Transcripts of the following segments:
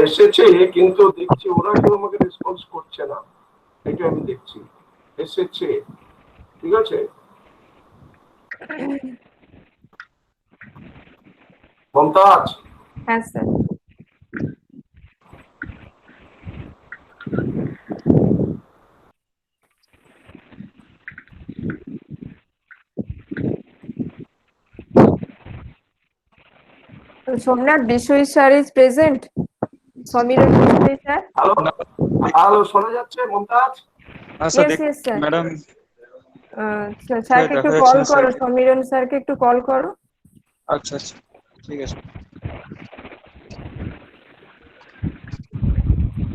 এসেছে, কিন্তু দেখছি ওরা কেউ আমাকে রেসপন্স করছে না, এটা আমি দেখছি। এসেছে, ঠিক আছে। মমতাজ, হ্যাঁ sir. Somnath Bishoy sir is present. Samiran Bishoy sir. Hello hello, শোনা যাচ্ছে Mumtaz? Yes, yes sir. Madam স্যারকে একটু কল করো, সমীরণ স্যারকে একটু কল করো। আচ্ছা আচ্ছা, ঠিক আছে।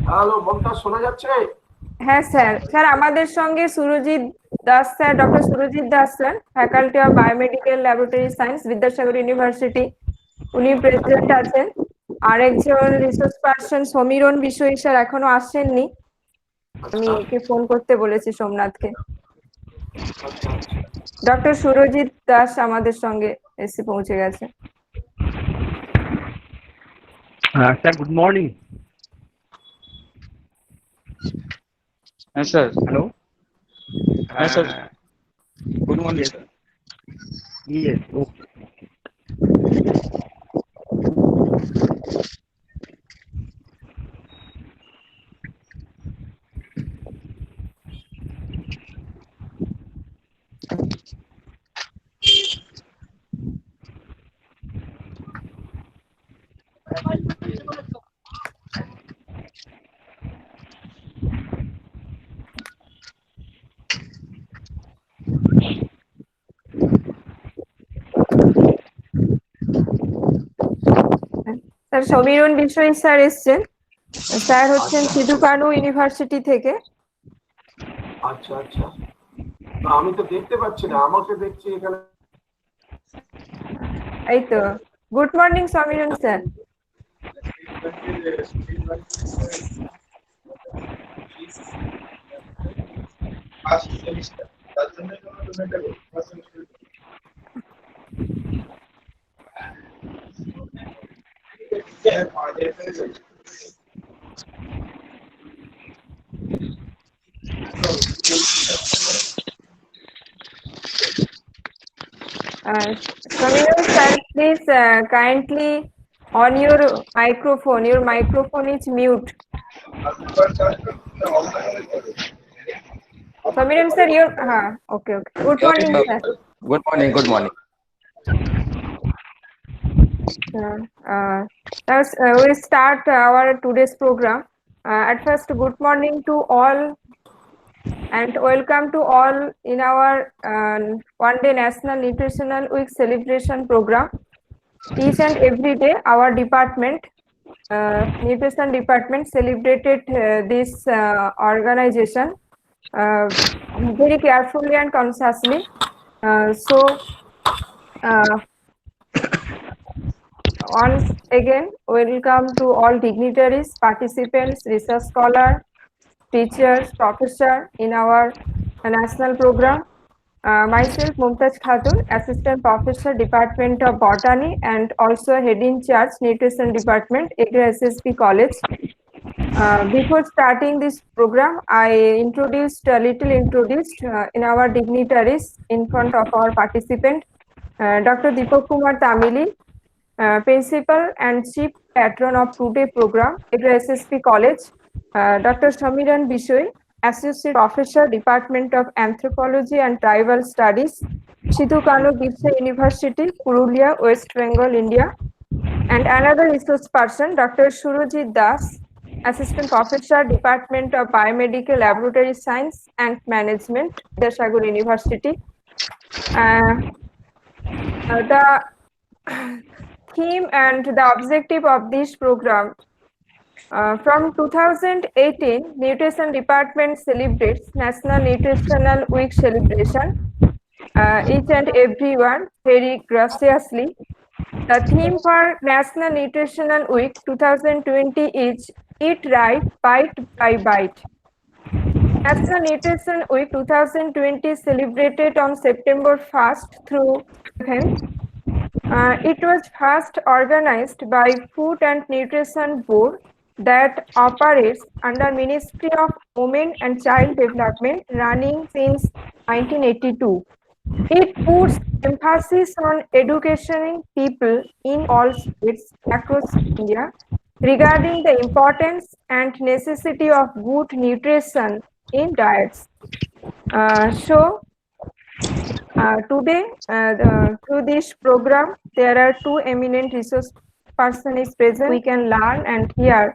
হ্যালো মমতাজ, শোনা যাচ্ছে? হ্যাঁ স্যার। স্যার আমাদের সঙ্গে Surajit Das sir, doctor Surajit Das sir, faculty of biomedical laboratory science, Vidyasagar university, উনি প্রেসিডেন্ট আছেন। আরেকজন রিসোর্স পার্সন সমীরণ Bishoy স্যার এখনো আসেননি, আমি একে ফোন করতে বলেছি সোমনাথকে। ডক্টর সুরজিৎ দাস আমাদের সঙ্গে এসে পৌঁছে গেছে। Sir good morning. হ্যাঁ স্যার। হ্যালো। হ্যাঁ sir, good morning sir. Yes. Okay. Sir Samiran Bishoy sir এসছেন। স্যার হচ্ছেন সিধু কানু ইউনিভার্সিটি থেকে। আচ্ছা আচ্ছা, আমি তো দেখতে পাচ্ছি না, আমাকে দেখছি এখানে। এই তো, good morning Samiran sir. Samir sir, please kindly on your microphone. Your microphone is mute. Samir sir, your okay. Good morning, sir. Good morning. Good morning. We start our today's program. At first, good morning to all and welcome to all in our one-day National Nutritional Week celebration program. Each and every day, our department, nutrition department, celebrated this organization very carefully and consciously. Once again, welcome to all dignitaries, participants, research scholars, teachers, professors in our national program. Myself, Mumtaz Khatun, Assistant Professor, Department of Botany, and also Head in Charge, Nutrition Department, Agra SSP College. Before starting this program, I introduced in our dignitaries in front of our participant, Dr. Deepak Kumar Tamili, Principal and Chief Patron of today program, Agra SSP College. Dr. Samiran Bishoy, Associate Professor, Department of Anthropology and Tribal Studies, Sidhu Kanu Bishoy University, Purulia, West Bengal, India. And another resource person, Dr. Surojit Das, Assistant Professor, Department of Biomedical Laboratory Science and Management, Vidyashagar University. The theme and the objective of this program, from 2018, Nutrition Department celebrates National Nutritional Week celebration. Each and everyone very graciously. The theme for National Nutritional Week 2020 is Eat Right, Bite by Bite. National Nutrition Week 2020 celebrated on September 1st through 7th. It was first organized by Food and Nutrition Board that operates under Ministry of Women and Child Development running since 1982. It puts emphasis on educating people in all states across India regarding the importance and necessity of good nutrition in diets. Today, through this program, there are two eminent resource persons present. We can learn and hear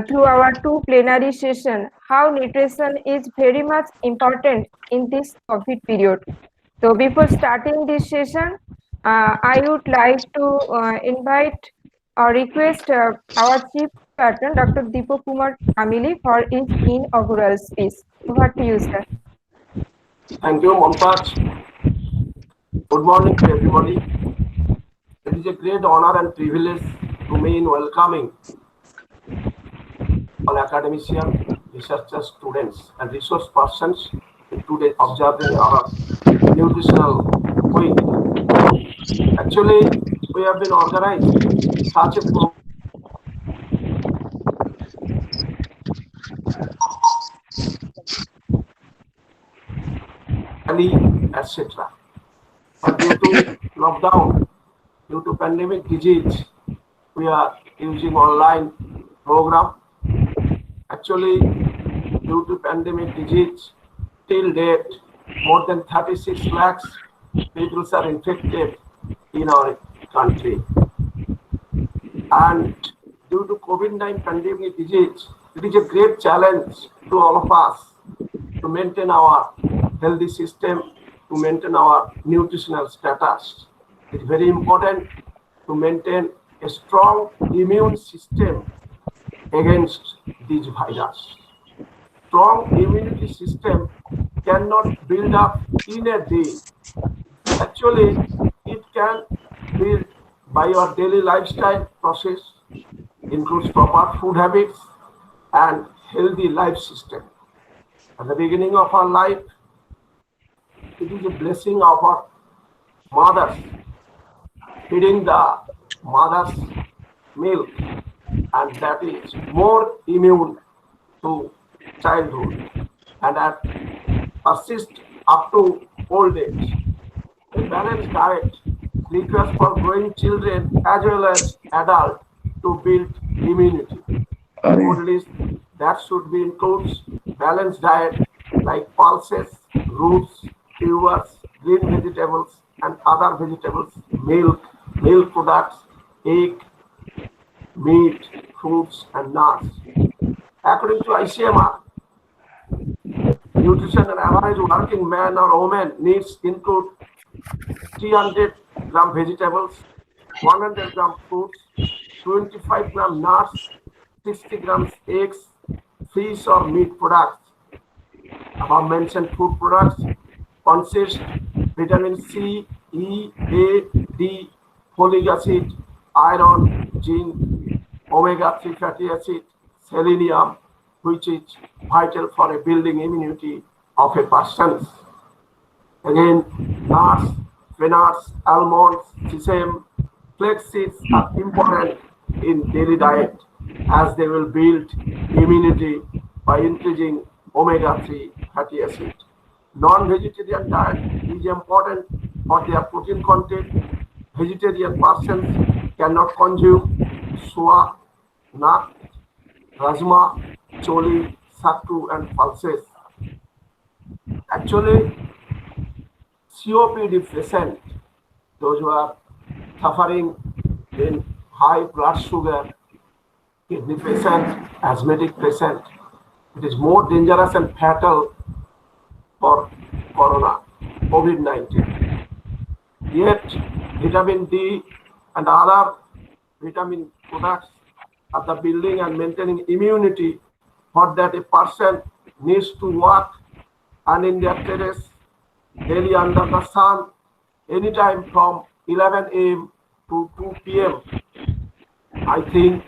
through our two plenary session how nutrition is very much important in this COVID period. So before starting this session, I would like to invite or request our chief patron, Dr. Deepak Kumar Kamili, for his inaugural speech. Over to you, sir. Thank you, Montaj. Good morning to everybody. It is a great honor and privilege to me in welcoming all academicians, researchers, students, and resource persons in today observing our nutritional week. Actually, we have been organized such a program, etc. But due to lockdown, due to pandemic disease, we are using online program. Actually, due to pandemic disease, till date, more than 36 lakhs people are infected in our country. And due to COVID-19 pandemic disease, it is a great challenge to all of us to maintain our healthy system, to maintain our nutritional status. It's very important to maintain a strong immune system against this virus. Strong immunity system cannot build up in a day. Actually, it can build by your daily lifestyle process, includes proper food habits and healthy life system. At the beginning of our life, it is a blessing of our mothers, feeding the mother's milk, and that is more immune to childhood and that persist up to old age. A balanced diet requires for growing children as well as adults to build immunity. Food list that should be includes balanced diet like pulses, roots, tubers, green vegetables and other vegetables, milk, milk products, egg, meat, fruits and nuts. According to ICMR, nutrition and average working man or woman needs include 300 gram vegetables, 100 gram fruits, 25 gram nuts, 60 grams eggs, fish or meat products. Above mentioned food products consist vitamin C, E, A, D, folic acid, iron, zinc, omega-3 fatty acid, selenium, which is vital for a building immunity of a person. Again, nuts, peanuts, almonds, sesame, flax seeds are important in daily diet as they will build immunity by increasing omega-3 fatty acid. Non-vegetarian diet is important for their protein content. Vegetarian persons cannot consume soya, nut, rajma, choli, sattu and pulses. Actually, COPD patient, those who are suffering in high blood sugar, kidney patient, asthmatic patient, it is more dangerous and fatal for corona, COVID-19. Yet, vitamin D and other vitamin products are the building and maintaining immunity for that a person needs to work and in their terrace daily under the sun anytime from 11 a.m. to 2 p.m. I think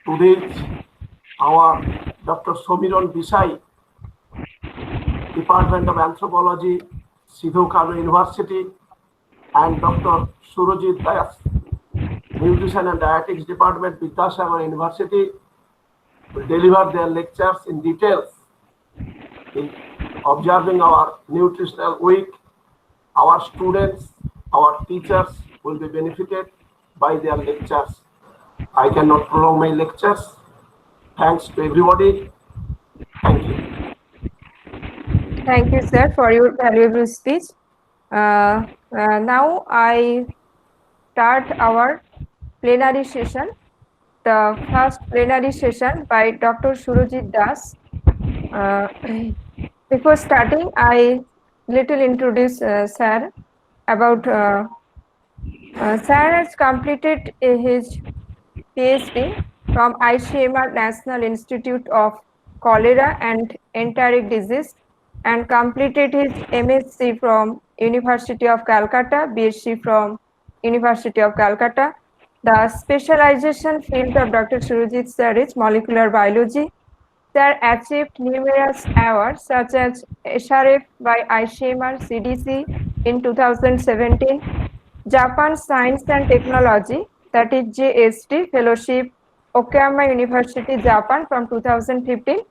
today our Dr. Somiron Bisai, Department of Anthropology, Sidhu Kano University, and Dr. Surajit Das, Nutrition and Dietetics Department, Vidyasagar University, will deliver their lectures in details. In observing our nutritional week, our students, our teachers will be benefited by their lectures. I cannot prolong my lectures. Thanks to everybody. Thank you. Thank you, sir, for your valuable speech. Now I start our plenary session. The first plenary session by Dr. Surojit Das. Before starting, I little introduce sir about sir has completed his PhD from ICMR National Institute of Cholera and Enteric Disease and completed his MSc from University of Calcutta, BSc from University of Calcutta. The specialization field of Dr. Surojit sir is molecular biology. Sir achieved numerous awards such as SRF by ICMR CDC in 2017, Japan Science and Technology, that is JST Fellowship, Okayama University, Japan from 2015,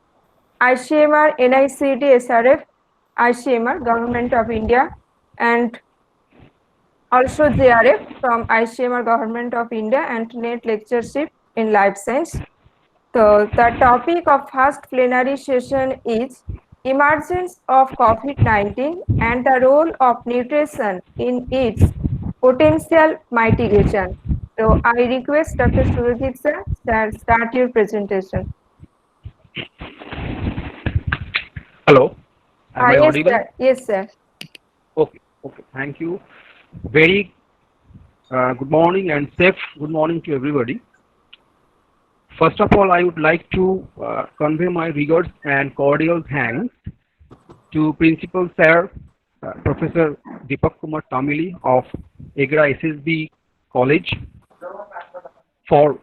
ICMR NICD SRF, ICMR Government of India, and also JRF from ICMR Government of India and NET lectureship in life science. So the topic of first plenary session is emergence of COVID-19 and the role of nutrition in its potential mitigation. So I request Dr. Surojit sir, start your presentation. Hello. Am I Yes, audible? sir. Yes, sir. Okay. Okay. Thank you. Very good morning and safe good morning to everybody. First of all, I would like to convey my regards and cordial thanks to Principal Sir, Professor Deepak Kumar Tamili of EGRA SSB College for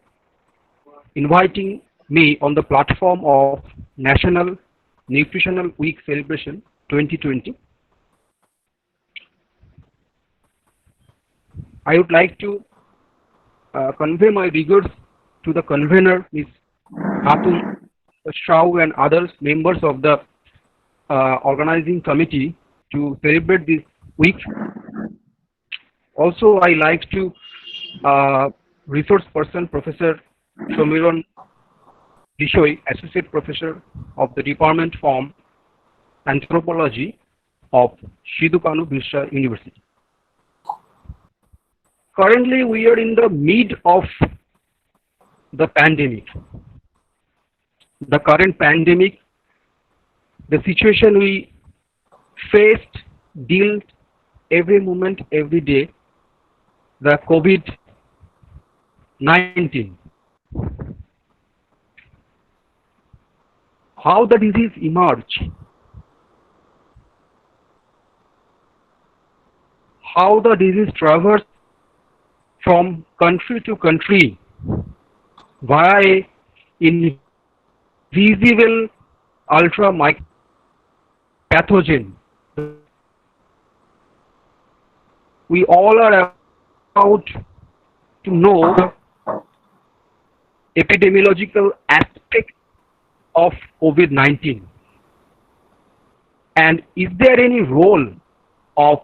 inviting me on the platform of National Nutritional Week Celebration 2020. I would like to convey my regards to the convener, Ms. Hatun Shao, and others members of the organizing committee to celebrate this week. Also, I like to resource person Professor Somiron Bishoy, Associate Professor of the Department of Anthropology of Sidhu Kanu Biswa University. Currently, we are in the mid of the pandemic. The current pandemic, the situation we faced, dealt every moment, every day, the COVID-19. How the disease emerged, how the disease traversed from country to country via invisible ultra pathogen. We all are about to know the epidemiological aspect of COVID-19. And is there any role of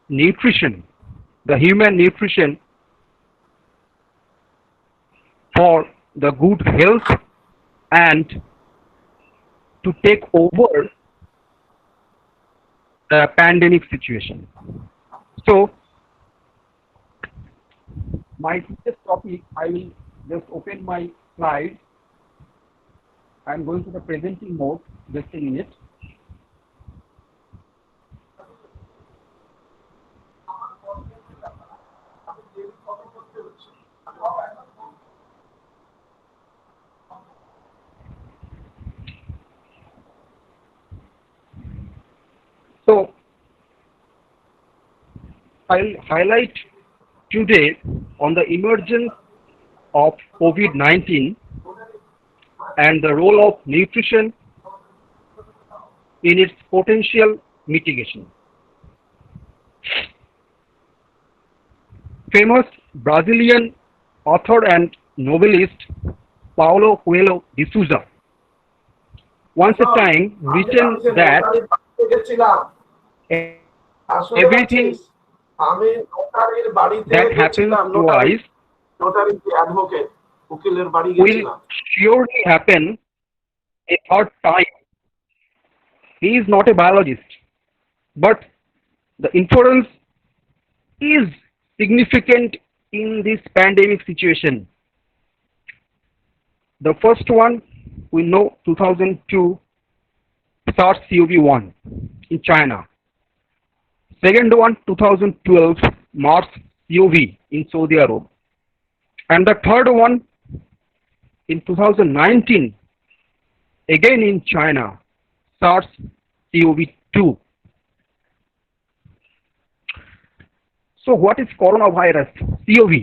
nutrition, the human nutrition, for the good health and to take over the pandemic situation? So, my first topic, I will just open my slide. I am going to the presenting mode, just a minute. So, I'll highlight today on the emergence of COVID-19 and the role of nutrition in its potential mitigation. Famous Brazilian author and novelist Paulo Coelho de Souza once a time written that আসলে everything জানিস আমি নোটারির বাড়িতে that happens গেছিলাম, to us notary advocate উকিলের বাড়ি will গেছিলাম। surely happen a third time. He is not a biologist, but the inference is significant in this pandemic situation. The first one we know 2002 SARS-CoV-1 in China. Second one 2012 MERS-CoV in Saudi Arabia. And the third one in 2019 again in China, SARS-CoV-2. So what is coronavirus? CoV,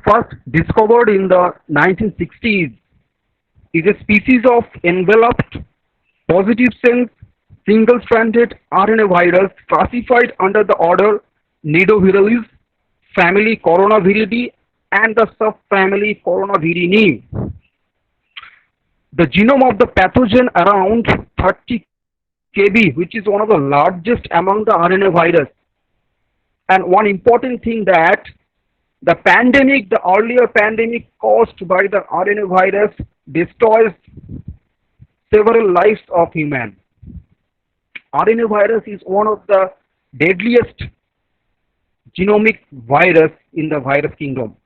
first discovered in the 1960s, is a species of enveloped positive sense single-stranded RNA virus classified under the order Nidovirales, family Coronaviridae, and the subfamily Coronavirinae. The genome of the pathogen around 30 kb, which is one of the largest among the RNA virus. And one important thing that the earlier pandemic caused by the RNA virus destroys several lives of humans. RNA virus is one of the deadliest genomic virus in the virus kingdom.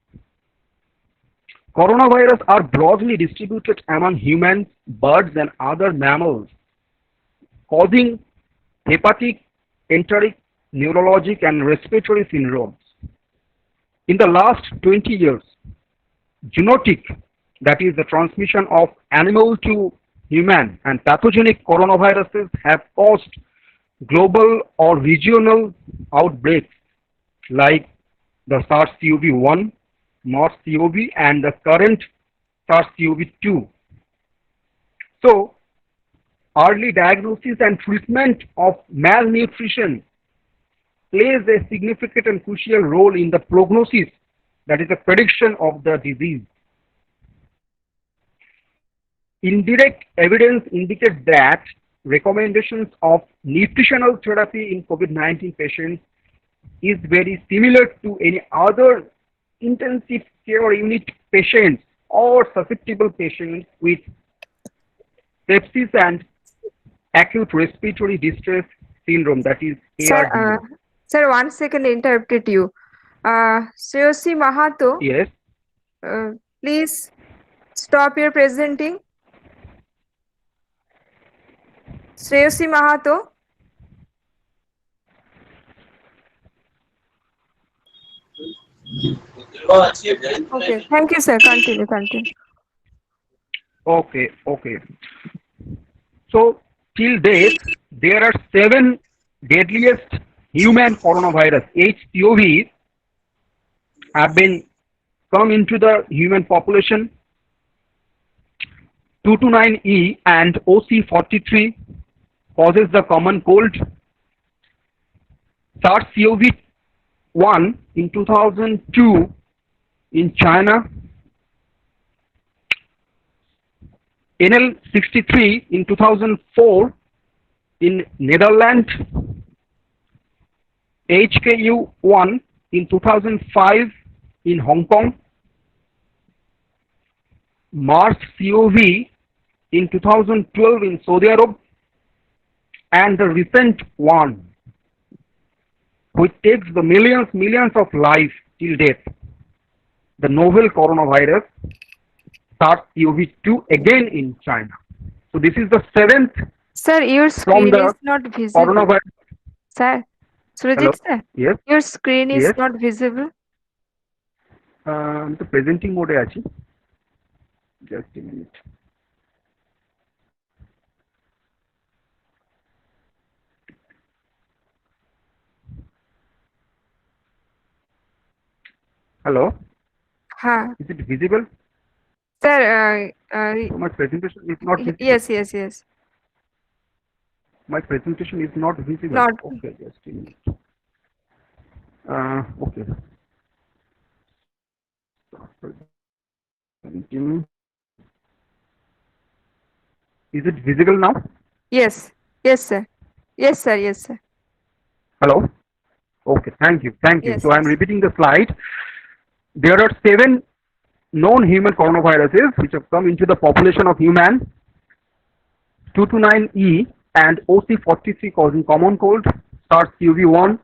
Coronavirus are broadly distributed among humans, birds, and other mammals, causing hepatic, enteric, neurologic, and respiratory syndromes. In the last 20 years, zoonotic, that is the transmission of animal to human, and pathogenic coronaviruses have caused global or regional outbreaks like the SARS-CoV-1, MERS-CoV, and the current SARS-CoV-2. So, early diagnosis and treatment of malnutrition plays a significant and crucial role in the prognosis, that is the prediction of the disease. Indirect evidence indicates that recommendations of nutritional therapy in COVID-19 patients is very similar to any other intensive care unit patients or susceptible patients with sepsis and acute respiratory distress syndrome, that is ARDS. Sir, 1 second interrupted you. Shreyoshi Mahato, Yes. Please stop your presenting. Shreyoshi Mahato. Okay, thank you, sir. Continue. Okay. So, till date, there are 7 deadliest human coronavirus, HCOV, have been come into the human population. 229E and OC43 causes the common cold. SARS-CoV-1 in 2002 in China, NL63 in 2004 in Netherlands, HKU1 in 2005 in Hong Kong, MERS-CoV in 2012 in Saudi Arabia, and the recent one, which takes the millions of lives till date, the novel coronavirus, SARS-CoV-2, again in China. So this is the 7th. Sir, your screen is not visible. Coronavirus. Sir, Surajit sir, Yes. your screen is Yes. not visible. আমি তো presenting মোডে আছি, just a minute. Hello. Is it visible? Sir, So my presentation is not visible. yes. My presentation is not visible. Not. Okay, just a minute. Okay. Continue. Is it visible now? Yes. Yes, sir. Yes, sir. Yes, sir. Hello? Okay, thank you. Thank you. Yes, So I'm yes. repeating the slide. There are 7 known human coronaviruses which have come into the population of human: 229E and OC43 causing common cold, SARS-CoV-1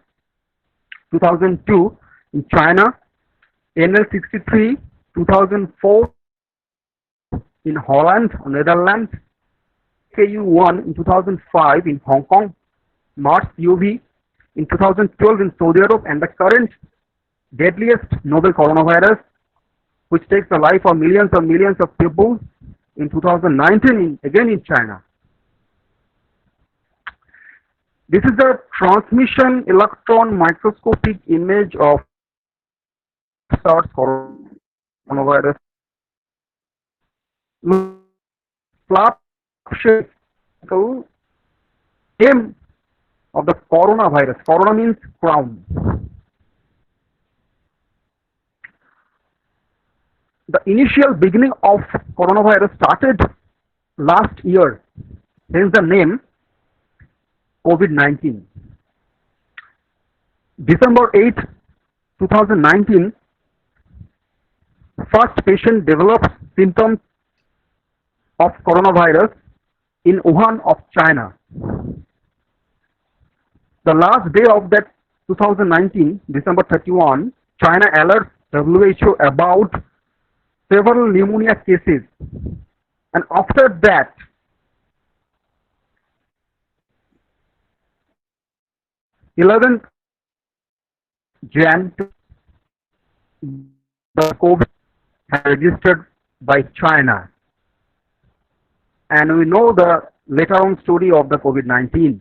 2002 in China, NL63 2004 in Holland, Netherlands, KU1 in 2005 in Hong Kong, MERS-CoV in 2012 in Saudi Arabia, and the current deadliest novel coronavirus which takes the life of millions of people in 2019 again in China. This is the transmission electron microscopic image of SARS coronavirus. Flap shape name of the coronavirus. Corona means crown. The initial beginning of coronavirus started last year, hence the name COVID-19. December 8, 2019, first patient developed symptoms of coronavirus in Wuhan of China. The last day of that 2019, December 31, China alerts WHO about several pneumonia cases, and after that, Jan, the COVID has registered by China, and we know the later on story of the COVID-19.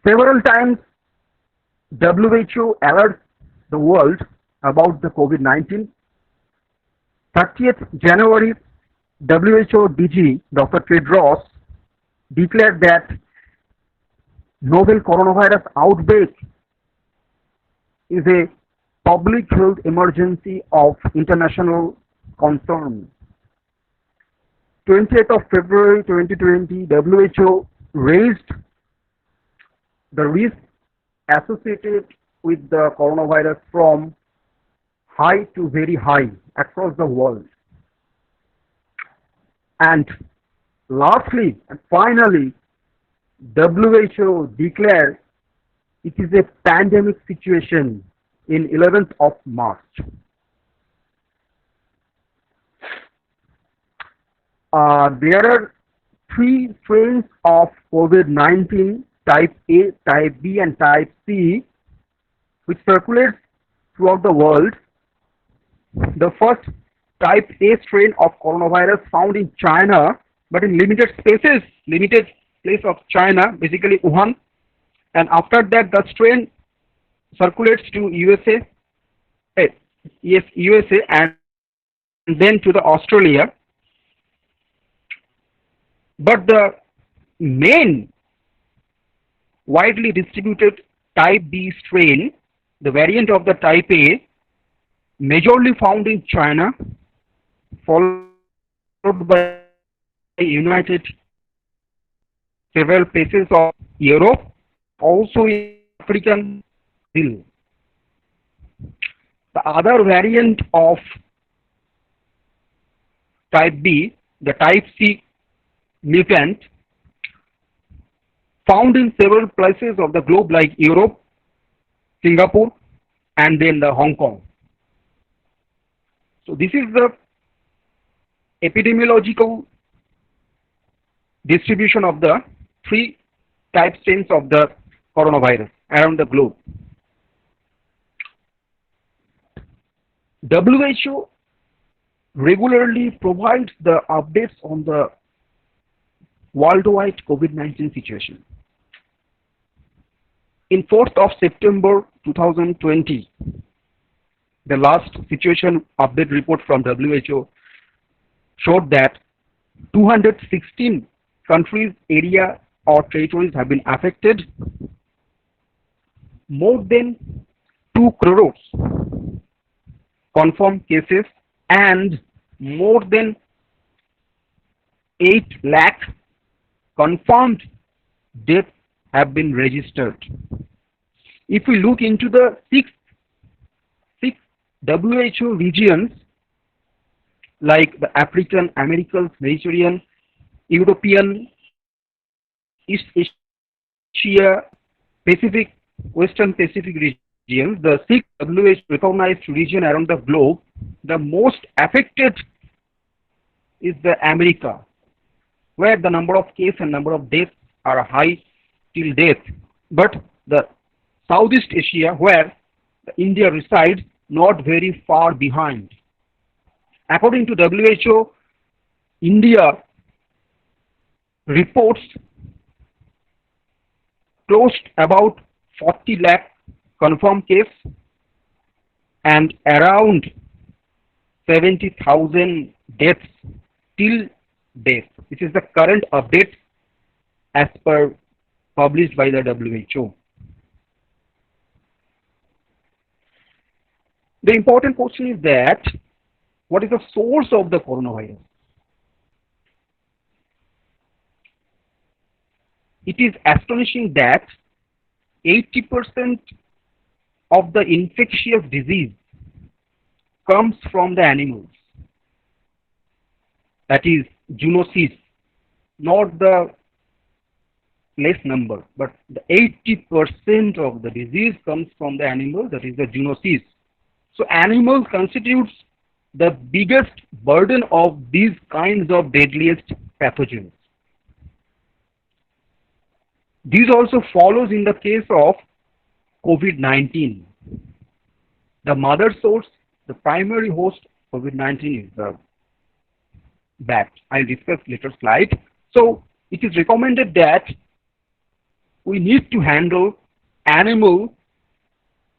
Several times, WHO alerts the world about the COVID-19. 30th January, WHO DG Dr. Tedros declared that novel coronavirus outbreak is a public health emergency of international concern. 28th of February 2020, WHO raised the risk associated with the coronavirus from high to very high across the world. And lastly and finally, WHO declared it is a pandemic situation in 11th of March. There are 3 strains of COVID-19, type A, type B, and type C, which circulates throughout the world. The first type A strain of coronavirus found in China, but in limited place of China, basically Wuhan, and after that the strain circulates to USA, and then to the Australia. But the main widely distributed type B strain, the variant of the type A, majorly found in China, followed by United several places of Europe, also in African Brazil. The other variant of type B, the type C mutant, found in several places of the globe like Europe, Singapore, and then the Hong Kong. So this is the epidemiological distribution of the 3 type strains of the coronavirus around the globe. WHO regularly provides the updates on the worldwide COVID-19 situation. In 4th of September 2020, the last situation update report from WHO showed that 216 countries, area or territories have been affected. More than 2 crores confirmed cases and more than 8 lakh confirmed deaths have been registered. If we look into the six WHO regions like the African, American, Mediterranean, European, East Asia, Pacific, Western Pacific regions, the 6 WHO recognized region around the globe, the most affected is the America, where the number of cases and number of deaths are high till death. But the Southeast Asia, where India resides, not very far behind. According to WHO, India reports close about 40 lakh confirmed cases and around 70,000 deaths till date. This is the current update as per published by the WHO. The important question is that what is the source of the coronavirus? It is astonishing that 80% of the infectious disease comes from the animals. That is zoonosis, not the less number, but the 80% of the disease comes from the animal, that is the zoonosis. So animals constitutes the biggest burden of these kinds of deadliest pathogens. This also follows in the case of COVID-19. The mother source, the primary host COVID-19 is the bat. I'll discuss later slide. So it is recommended that we need to handle animal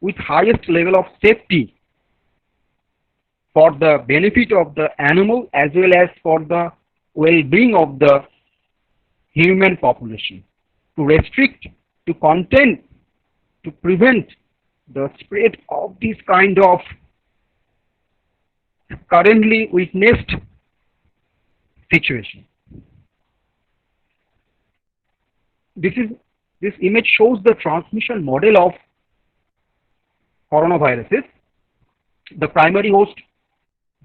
with highest level of safety for the benefit of the animal as well as for the well-being of the human population, to restrict, to contain, to prevent the spread of this kind of currently witnessed situation. This image shows the transmission model of coronaviruses. The primary host,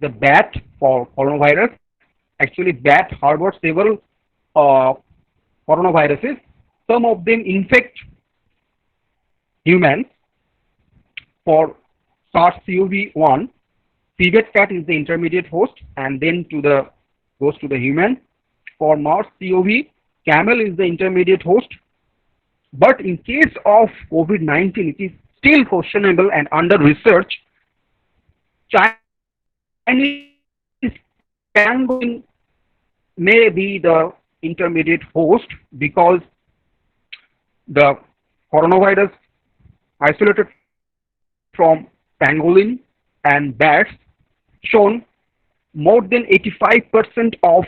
the bat for coronavirus. Actually, bat harbors several coronaviruses. Some of them infect humans. For SARS-CoV-1, civet cat is the intermediate host, and then goes to the human. For MERS-CoV, camel is the intermediate host. But in case of COVID-19, it is still questionable and under research. Chinese pangolin may be the intermediate host because the coronavirus isolated from pangolin and bats shown more than 85% of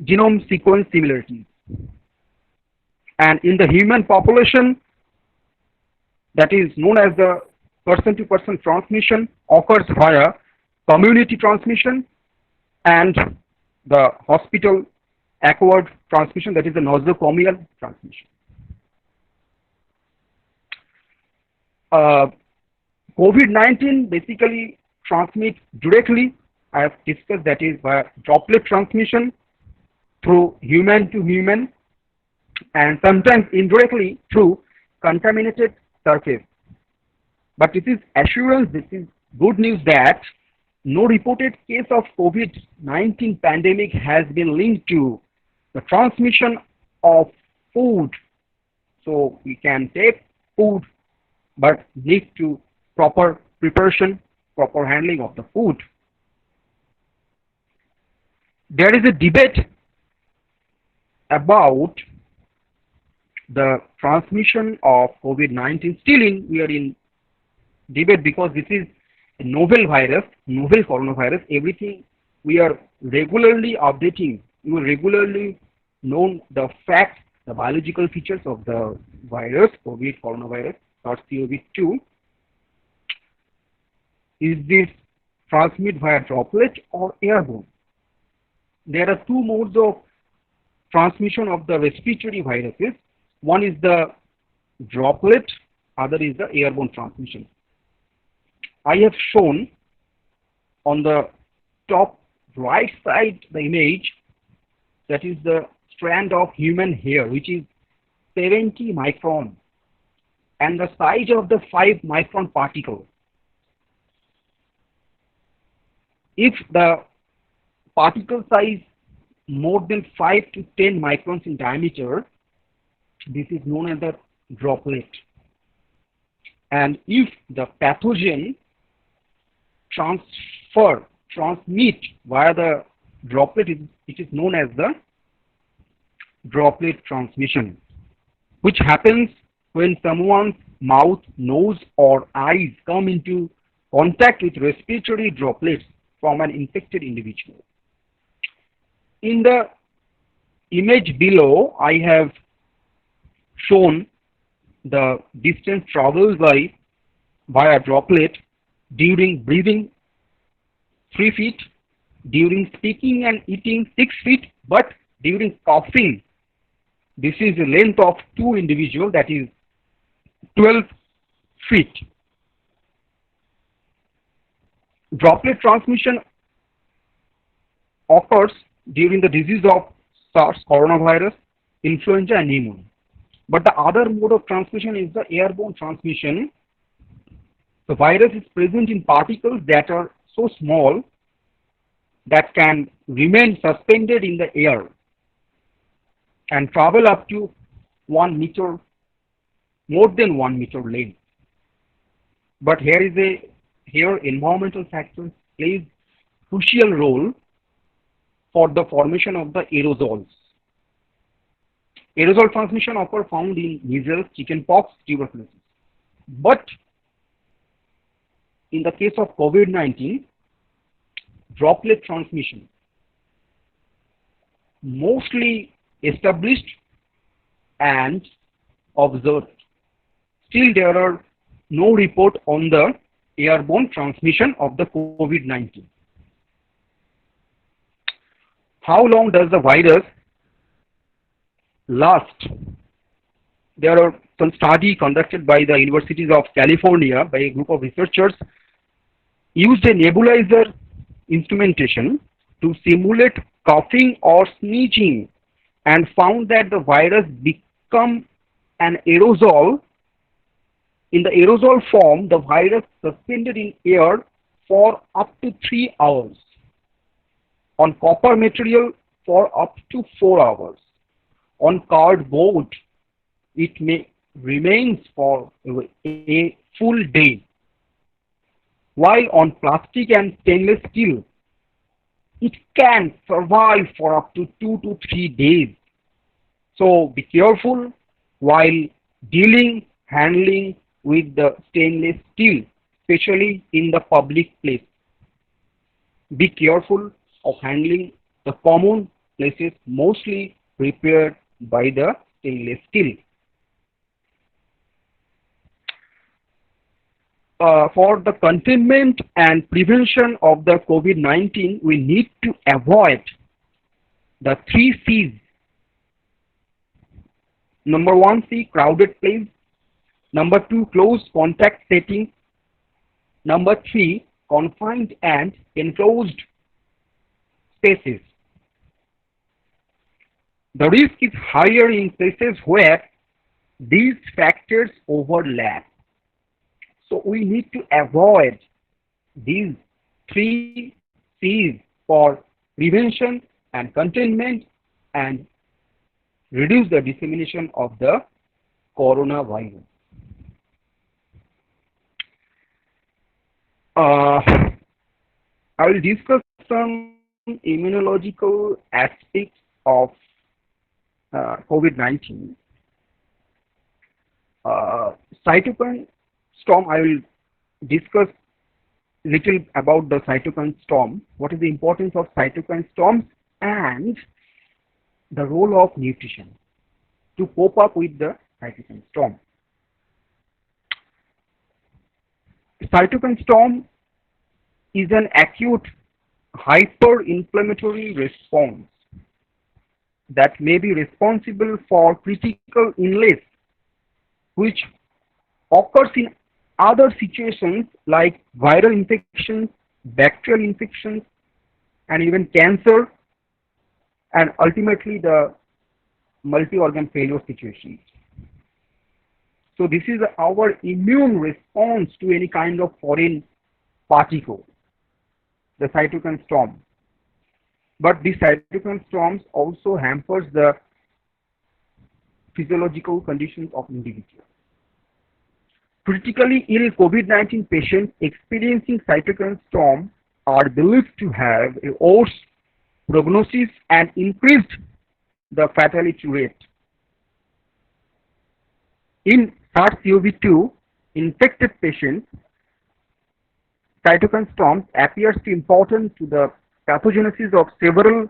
genome sequence similarities. And in the human population, that is known as the person-to-person transmission, occurs via community transmission and the hospital acquired transmission, that is the nosocomial transmission. COVID-19 basically transmits directly, I have discussed, that is via droplet transmission through human to human, and sometimes indirectly through contaminated surface. But this is assurance, this is good news that no reported case of COVID-19 pandemic has been linked to the transmission of food. So we can take food, but need to proper preparation, proper handling of the food. There is a debate about the transmission of COVID-19. We are in debate because this is a novel virus, novel coronavirus. Everything we are regularly updating. We will regularly know the facts, the biological features of the virus, COVID coronavirus, SARS-CoV-2. Is this transmitted via droplet or airborne? There are two modes of transmission of the respiratory viruses. One is the droplet, other is the airborne transmission. I have shown on the top right side the image, that is the strand of human hair, which is 70 micron, and the size of the 5 micron particle. If the particle size more than 5 to 10 microns in diameter, this is known as the droplet. And if the pathogen transmit via the droplet, it is known as the droplet transmission, which happens when someone's mouth, nose, or eyes come into contact with respiratory droplets from an infected individual. In the image below, I have shown the distance traveled via droplet during breathing 3 feet, during speaking and eating 6 feet, but during coughing, this is the length of 2 individuals, that is 12 feet. Droplet transmission occurs during the disease of SARS coronavirus, influenza, and pneumonia. But the other mode of transmission is the airborne transmission. The virus is present in particles that are so small that can remain suspended in the air and travel up to 1 meter, more than 1 meter length. But here environmental factors plays crucial role for the formation of the aerosols. Aerosol transmission occur found in measles, chickenpox, tuberculosis. But in the case of COVID-19, droplet transmission mostly established and observed. Still, there are no report on the airborne transmission of the COVID-19. How long does the virus last? There are some study conducted by the universities of California by a group of researchers used a nebulizer instrumentation to simulate coughing or sneezing and found that the virus become an aerosol. In the aerosol form, the virus suspended in air for up to 3 hours. On copper material for up to 4 hours. On cardboard, it may remains for a full day. While on plastic and stainless steel, it can survive for up to 2 to 3 days. So be careful while handling with the stainless steel, especially in the public place. Be careful of handling the common places mostly prepared by the stainless steel. For the containment and prevention of the COVID-19, we need to avoid the 3 C's. Number 1 C, crowded place. Number 2, close contact setting. Number 3, confined and enclosed spaces. The risk is higher in places where these factors overlap. So we need to avoid these 3 C's for prevention and containment and reduce the dissemination of the coronavirus. I will discuss some immunological aspects of COVID-19. Cytokine storm, I will discuss little about the cytokine storm, what is the importance of cytokine storms and the role of nutrition to cope up with the cytokine storm. Cytokine storm is an acute hyperinflammatory response that may be responsible for critical illness which occurs in other situations like viral infections, bacterial infections, and even cancer, and ultimately the multi-organ failure situations. So this is our immune response to any kind of foreign particle, the cytokine storm. But these cytokine storms also hampers the physiological conditions of individuals. Critically ill COVID-19 patients experiencing cytokine storm are believed to have a worse prognosis and increased the fatality rate. In SARS-CoV-2 infected patients, cytokine storm appears to important to the pathogenesis of several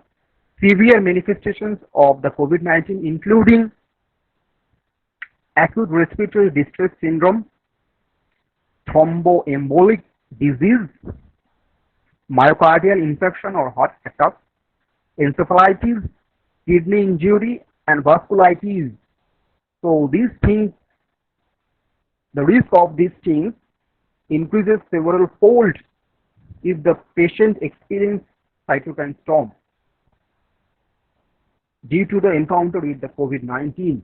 severe manifestations of the COVID-19, including acute respiratory distress syndrome, thromboembolic disease, myocardial infarction or heart attack, encephalitis, kidney injury, and vasculitis. So these things, the risk of these things increases several fold if the patient experiences cytokine storm due to the encounter with the COVID-19.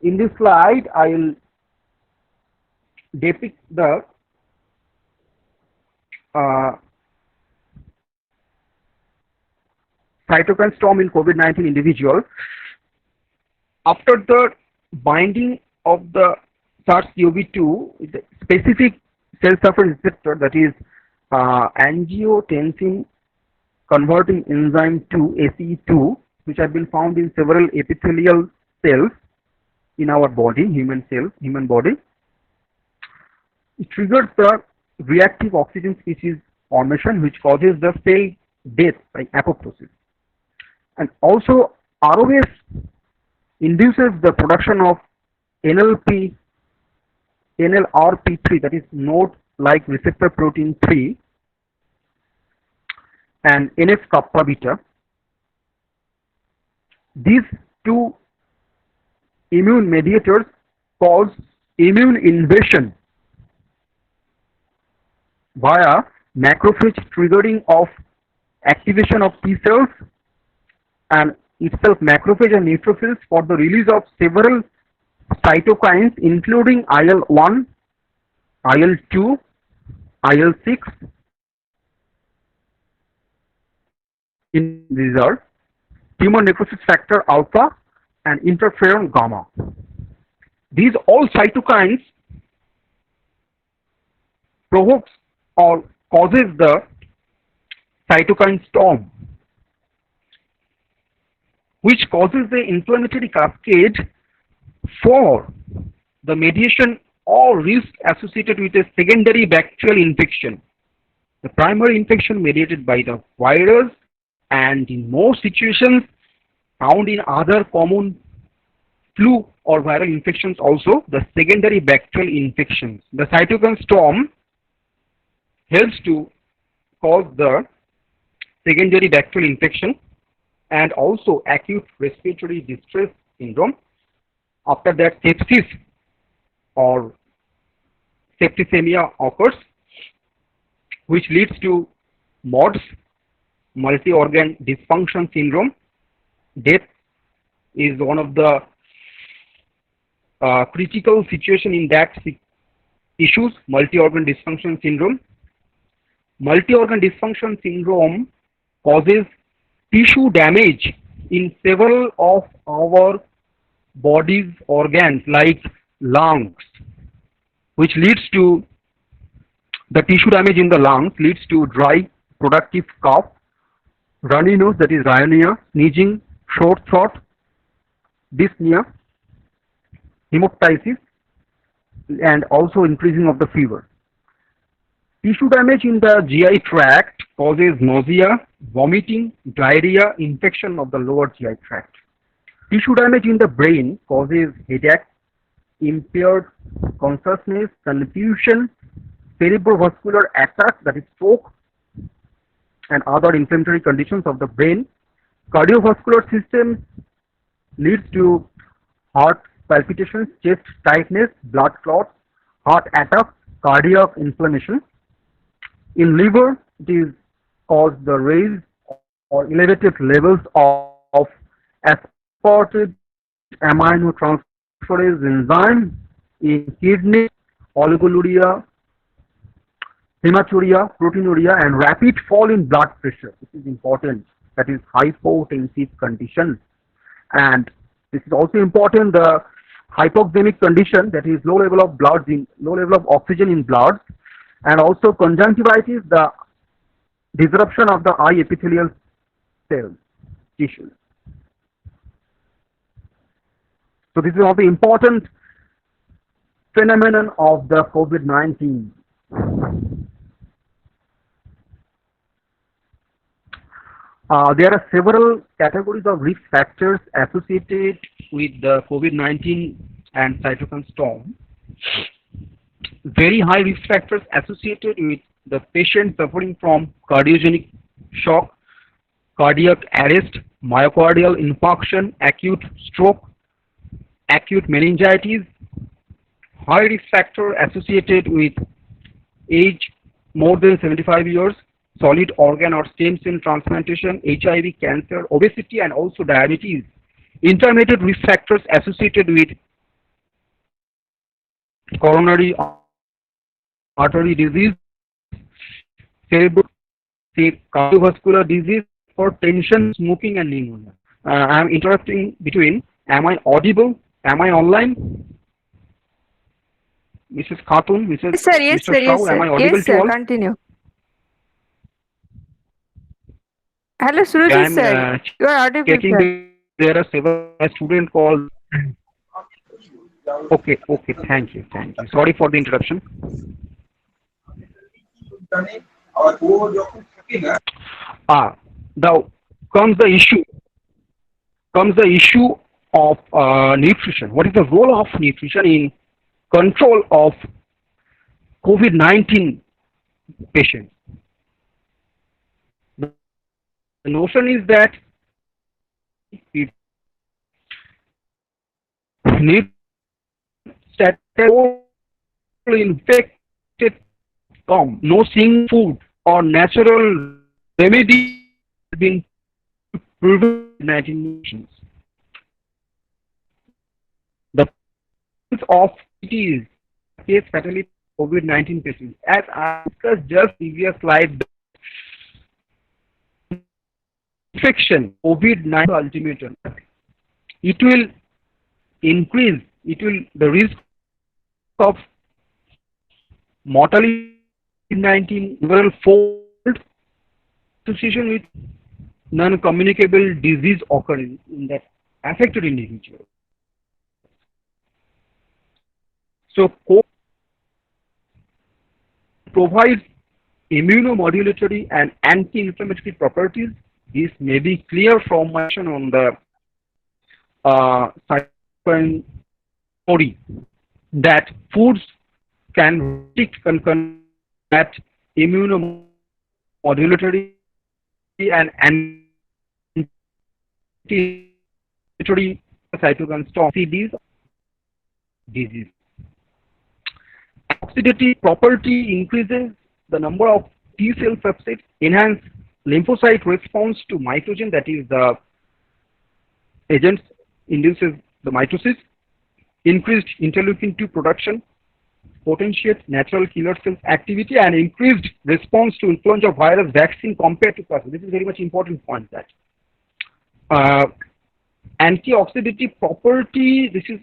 In this slide, I will depict the cytokine storm in COVID-19 individual. After the binding of the SARS-CoV-2 with the specific cell surface receptor, that is angiotensin converting enzyme 2, ACE2, which have been found in several epithelial cells in our body, human body. It triggers the reactive oxygen species formation, which causes the cell death by apoptosis. And also ROS induces the production of NLRP3, that is node-like receptor protein 3, and NF-kappa beta. These two immune mediators cause immune invasion via macrophage triggering of activation of T cells and itself macrophage and neutrophils for the release of several cytokines including IL-1, IL-2, IL-6. These are tumor necrosis factor alpha and interferon gamma. These all cytokines provokes or causes the cytokine storm, which causes the inflammatory cascade for the mediation or risk associated with a secondary bacterial infection. The primary infection mediated by the virus, and in most situations found in other common flu or viral infections also, the secondary bacterial infections. The cytokine storm helps to cause the secondary bacterial infection and also acute respiratory distress syndrome. After that, sepsis or septicemia occurs, which leads to MODS, multi-organ dysfunction syndrome. Death is one of the critical situation in that issues, multi-organ dysfunction syndrome. Multi-organ dysfunction syndrome causes tissue damage in several of our body's organs like lungs, which leads to the tissue damage in the lungs leads to dry productive cough, runny nose, that is rhinorrhea, sneezing, short throat, dyspnea, hemoptysis, and also increasing of the fever. Tissue damage in the GI tract causes nausea, vomiting, diarrhea, infection of the lower GI tract. Tissue damage in the brain causes headache, impaired consciousness, confusion, cerebrovascular attack, that is stroke, and other inflammatory conditions of the brain. Cardiovascular system leads to heart palpitations, chest tightness, blood clots, heart attack, cardiac inflammation. In liver, it is caused the raised or elevated levels of aspartate aminotransferase enzyme in kidney, oligonuria, hematuria, proteinuria, and rapid fall in blood pressure. This is important. That is hypotensive condition. And this is also important, the hypoxemic condition, that is low level of oxygen in blood, and also conjunctivitis, the disruption of the eye epithelial cells, tissues. So this is one of the important phenomenon of the COVID-19. There are several categories of risk factors associated with the COVID-19 and cytokine storm. Very high risk factors associated with the patient suffering from cardiogenic shock, cardiac arrest, myocardial infarction, acute stroke, acute meningitis. High risk factor associated with age more than 75 years, solid organ or stem cell transplantation, HIV, cancer, obesity, and also diabetes. Intermediate risk factors associated with coronary artery disease, cardiovascular disease, hypertension, smoking, and pneumonia. I am interrupting between. Am I audible? Am I online? Mrs. Khatun, Mrs. Yes, sir. Yes, Mr. sir. Shah, Yes, am I sir. audible Yes, to sir. all? Continue. Hello, I Surajit am sir. You are audible, checking sir. there are several students called. Okay, thank you. Sorry for the interruption. Now comes the issue of nutrition. What is the role of nutrition in control of COVID-19 patients? The notion is that it needs infected come. No single food or natural remedy has been proven in 19 nations. The presence of it is case fatality COVID-19 patients. As I discussed just previous slide, infection COVID-19 ultimatum. It will increase. The risk of mortality COVID-19 several fold association with non-communicable disease occurring in that affected individual. So COVID provides immunomodulatory and anti-inflammatory properties. This may be clear from my mention on the cytokine story that foods can combat immunomodulatory and anti-inflammatory cytokine storm disease. Oxidative property increases the number of T cell subsets, enhance lymphocyte response to mitogen, that is the agents induces the mitosis, increased interleukin-2 production, potentiate natural killer cells activity, and increased response to influenza virus vaccine compared to plasma. This is very much important point that antioxidative property, this is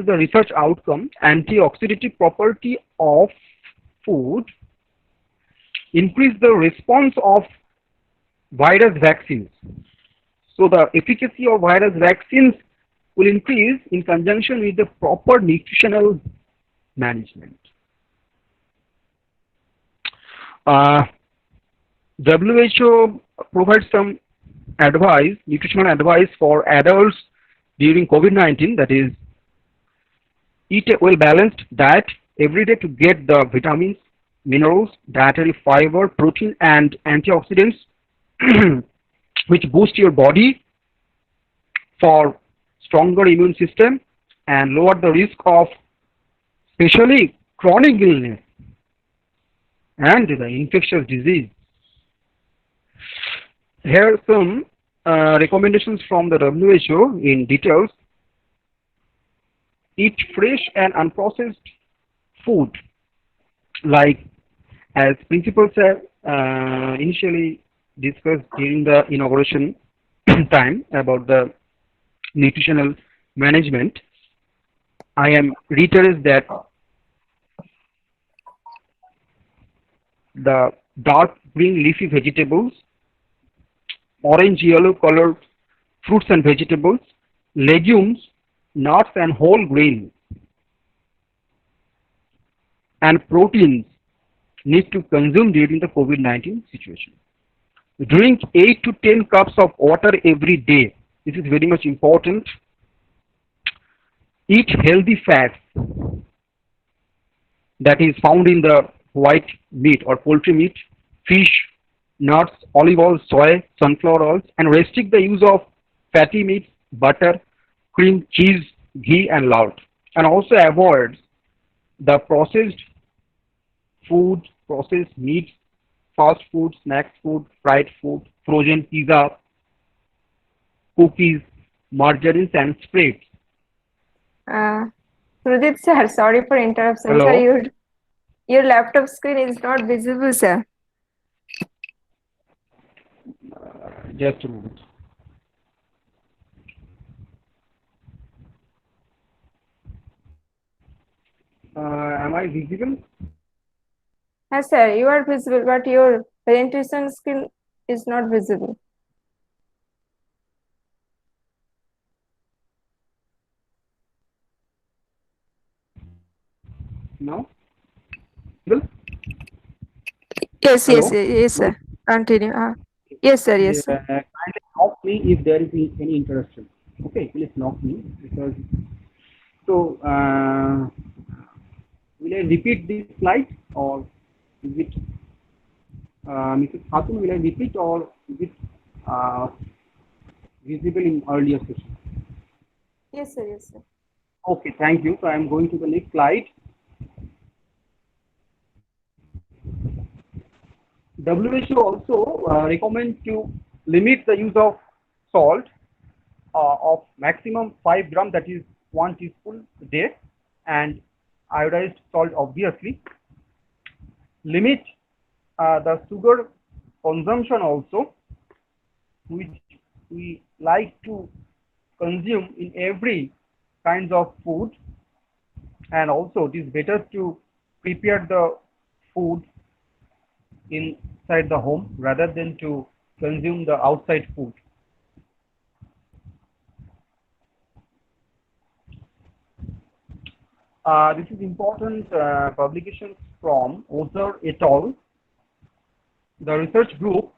the research outcome. Antioxidative property of food increase the response of virus vaccines. So the efficacy of virus vaccines will increase in conjunction with the proper nutritional management. WHO provides some advice, nutritional advice for adults during COVID-19, that is, eat a well-balanced diet every day to get the vitamins, minerals, dietary fiber, protein, and antioxidants which boost your body for stronger immune system and lower the risk of especially chronic illness and the infectious disease. Here are some recommendations from the WHO in details. Eat fresh and unprocessed food, like as principals have initially discussed during the inauguration time about the nutritional management. I am reiterating that the dark green leafy vegetables, orange yellow colored fruits and vegetables, legumes, nuts and whole grains, and proteins need to consume during the COVID-19 situation. Drink 8 to 10 cups of water every day. This is very much important. Eat healthy fats that is found in the white meat or poultry meat, fish, nuts, olive oil, soy, sunflower oils, and restrict the use of fatty meats, butter, cream, cheese, ghee, and lard. And also avoid the processed food, processed meats, fast food, snack food, fried food, frozen pizza, cookies, margarines, and spreads. Sudhit sir, sorry for interruption. Hello? Sir, your laptop screen is not visible, sir. Just a moment. Am I visible? Yes, sir, you are visible, but your presentation screen is not visible. No? Visible? Yes, Hello? yes, sir. Continue. Yes, sir, yes, sir. Kindly knock me if there is any interruption. Okay, please knock me because so will I repeat this slide or is it Mrs. Khatun, will I repeat or is it visible in earlier session? Yes, sir, yes, sir. Okay, thank you. So I am going to the next slide. WHO also recommend to limit the use of salt of maximum 5 gram, that is 1 teaspoon a day, and iodized salt obviously. Limit the sugar consumption also, which we like to consume in every kinds of food, and also it is better to prepare the food inside the home rather than to consume the outside food. This is important publications from Ozer et al. The research group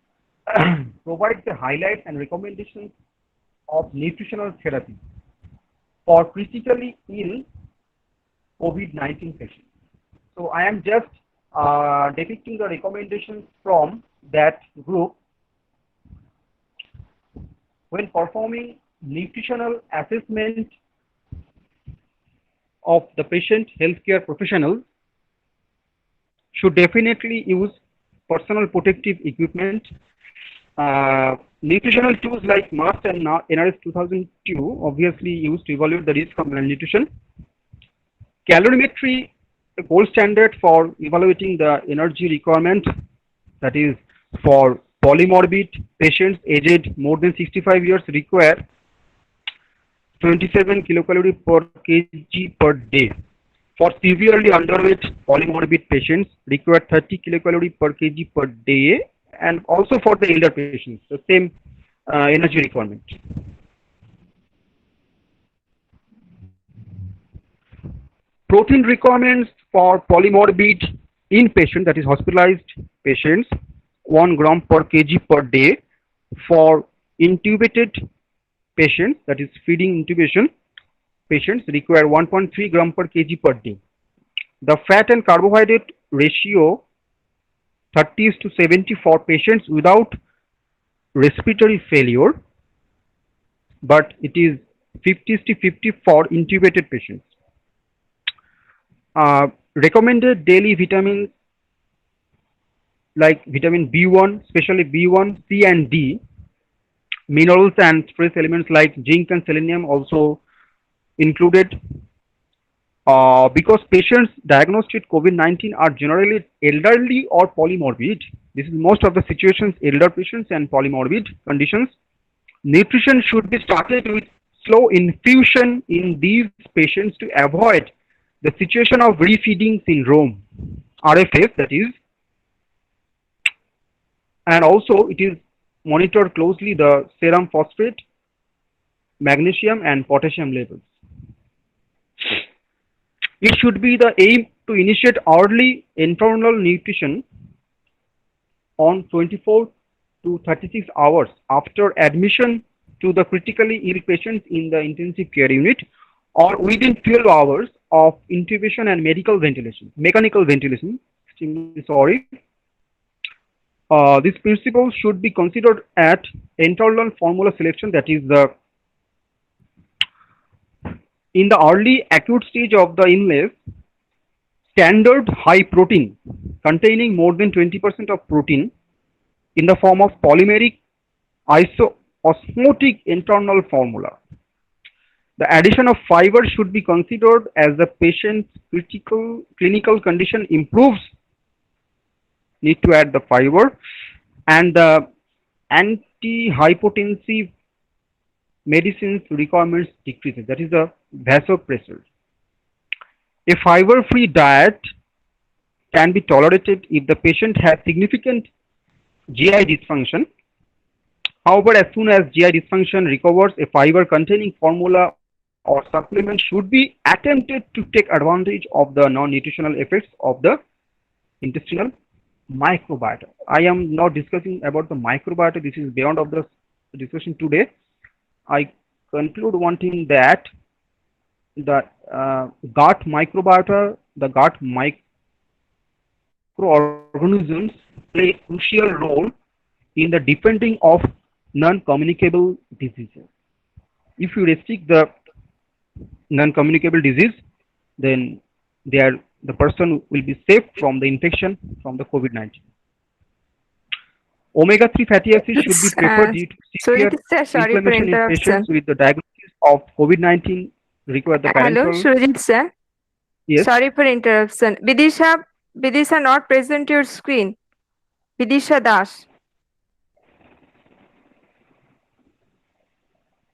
provides the highlights and recommendations of nutritional therapy for critically ill COVID-19 patients. So I am just depicting the recommendations from that group. When performing nutritional assessment of the patient, healthcare professional should definitely use personal protective equipment. Nutritional tools like MAST and NRS 2002 obviously used to evaluate the risk of malnutrition. Calorimetry, the gold standard for evaluating the energy requirement, that is for polymorbid patients aged more than 65 years require 27 kilocalorie per kg per day. For severely underweight polymorbid patients require 30 kilocalorie per kg per day, and also for the elder patients the same energy requirement. Protein requirements for polymorbid inpatient, that is hospitalized patients, 1 gram per kg per day. For intubated patients, that is feeding intubation patients, require 1.3 gram per kg per day. The fat and carbohydrate ratio 30:70 for patients without respiratory failure, but it is 50-50 for intubated patients. Recommended daily vitamins like vitamin B1, especially B1, C and D, minerals and trace elements like zinc and selenium also included. Because patients diagnosed with COVID-19 are generally elderly or polymorbid. This is most of the situations, elder patients and polymorbid conditions. Nutrition should be started with slow infusion in these patients to avoid the situation of refeeding syndrome, RFS that is, and also it is monitored closely the serum phosphate, magnesium and potassium levels. It should be the aim to initiate early internal nutrition on 24 to 36 hours after admission to the critically ill patients in the intensive care unit or within 12 hours of intubation and mechanical ventilation. Extremely sorry. This principle should be considered at internal formula selection, that is the in the early acute stage of the illness. Standard high protein containing more than 20% of protein in the form of polymeric isoosmotic internal formula. The addition of fiber should be considered as the patient's clinical condition improves. Need to add the fiber, and the antihypotensive medicines requirements decreases. That is the vasopressor. A fiber-free diet can be tolerated if the patient has significant GI dysfunction. However, as soon as GI dysfunction recovers, a fiber-containing formula or supplement should be attempted to take advantage of the non-nutritional effects of the intestinal microbiota. I am not discussing about the microbiota. This is beyond of the discussion today. I conclude one thing that the gut microbiota, the gut microorganisms play a crucial role in the defending of non-communicable diseases. If you restrict the non-communicable disease, then the person will be safe from the infection from the COVID-19. Omega-3 fatty acids should be preferred due to severe Surajit sir, sorry for inflammation in interruption. patients with the diagnosis of COVID-19 require the Hello, parental. Surajit sir. Yes. Sorry for interruption. Vidisha, not present your screen. Vidisha Das.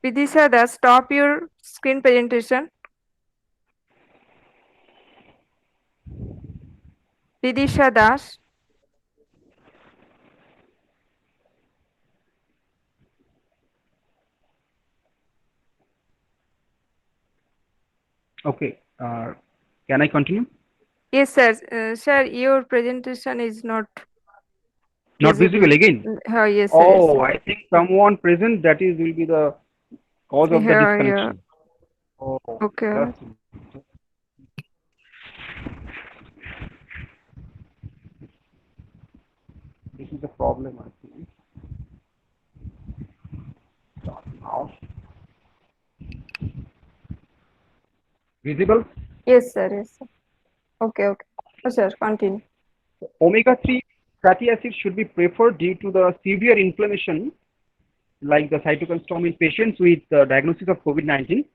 Vidisha Das, stop your screen presentation. Vidisha Das. Okay. Can I continue? Yes, sir. Sir, your presentation is not Visible again. Yes, sir. Oh, Yes, I think someone present that is will be the cause of the disconnection. Oh, okay. This is the problem, I think. Start now. Visible? Yes, sir. Yes, sir. Okay. Oh, sir, continue. Omega-3 fatty acids should be preferred due to the severe inflammation, like the cytokine storm in patients with diagnosis of COVID-19.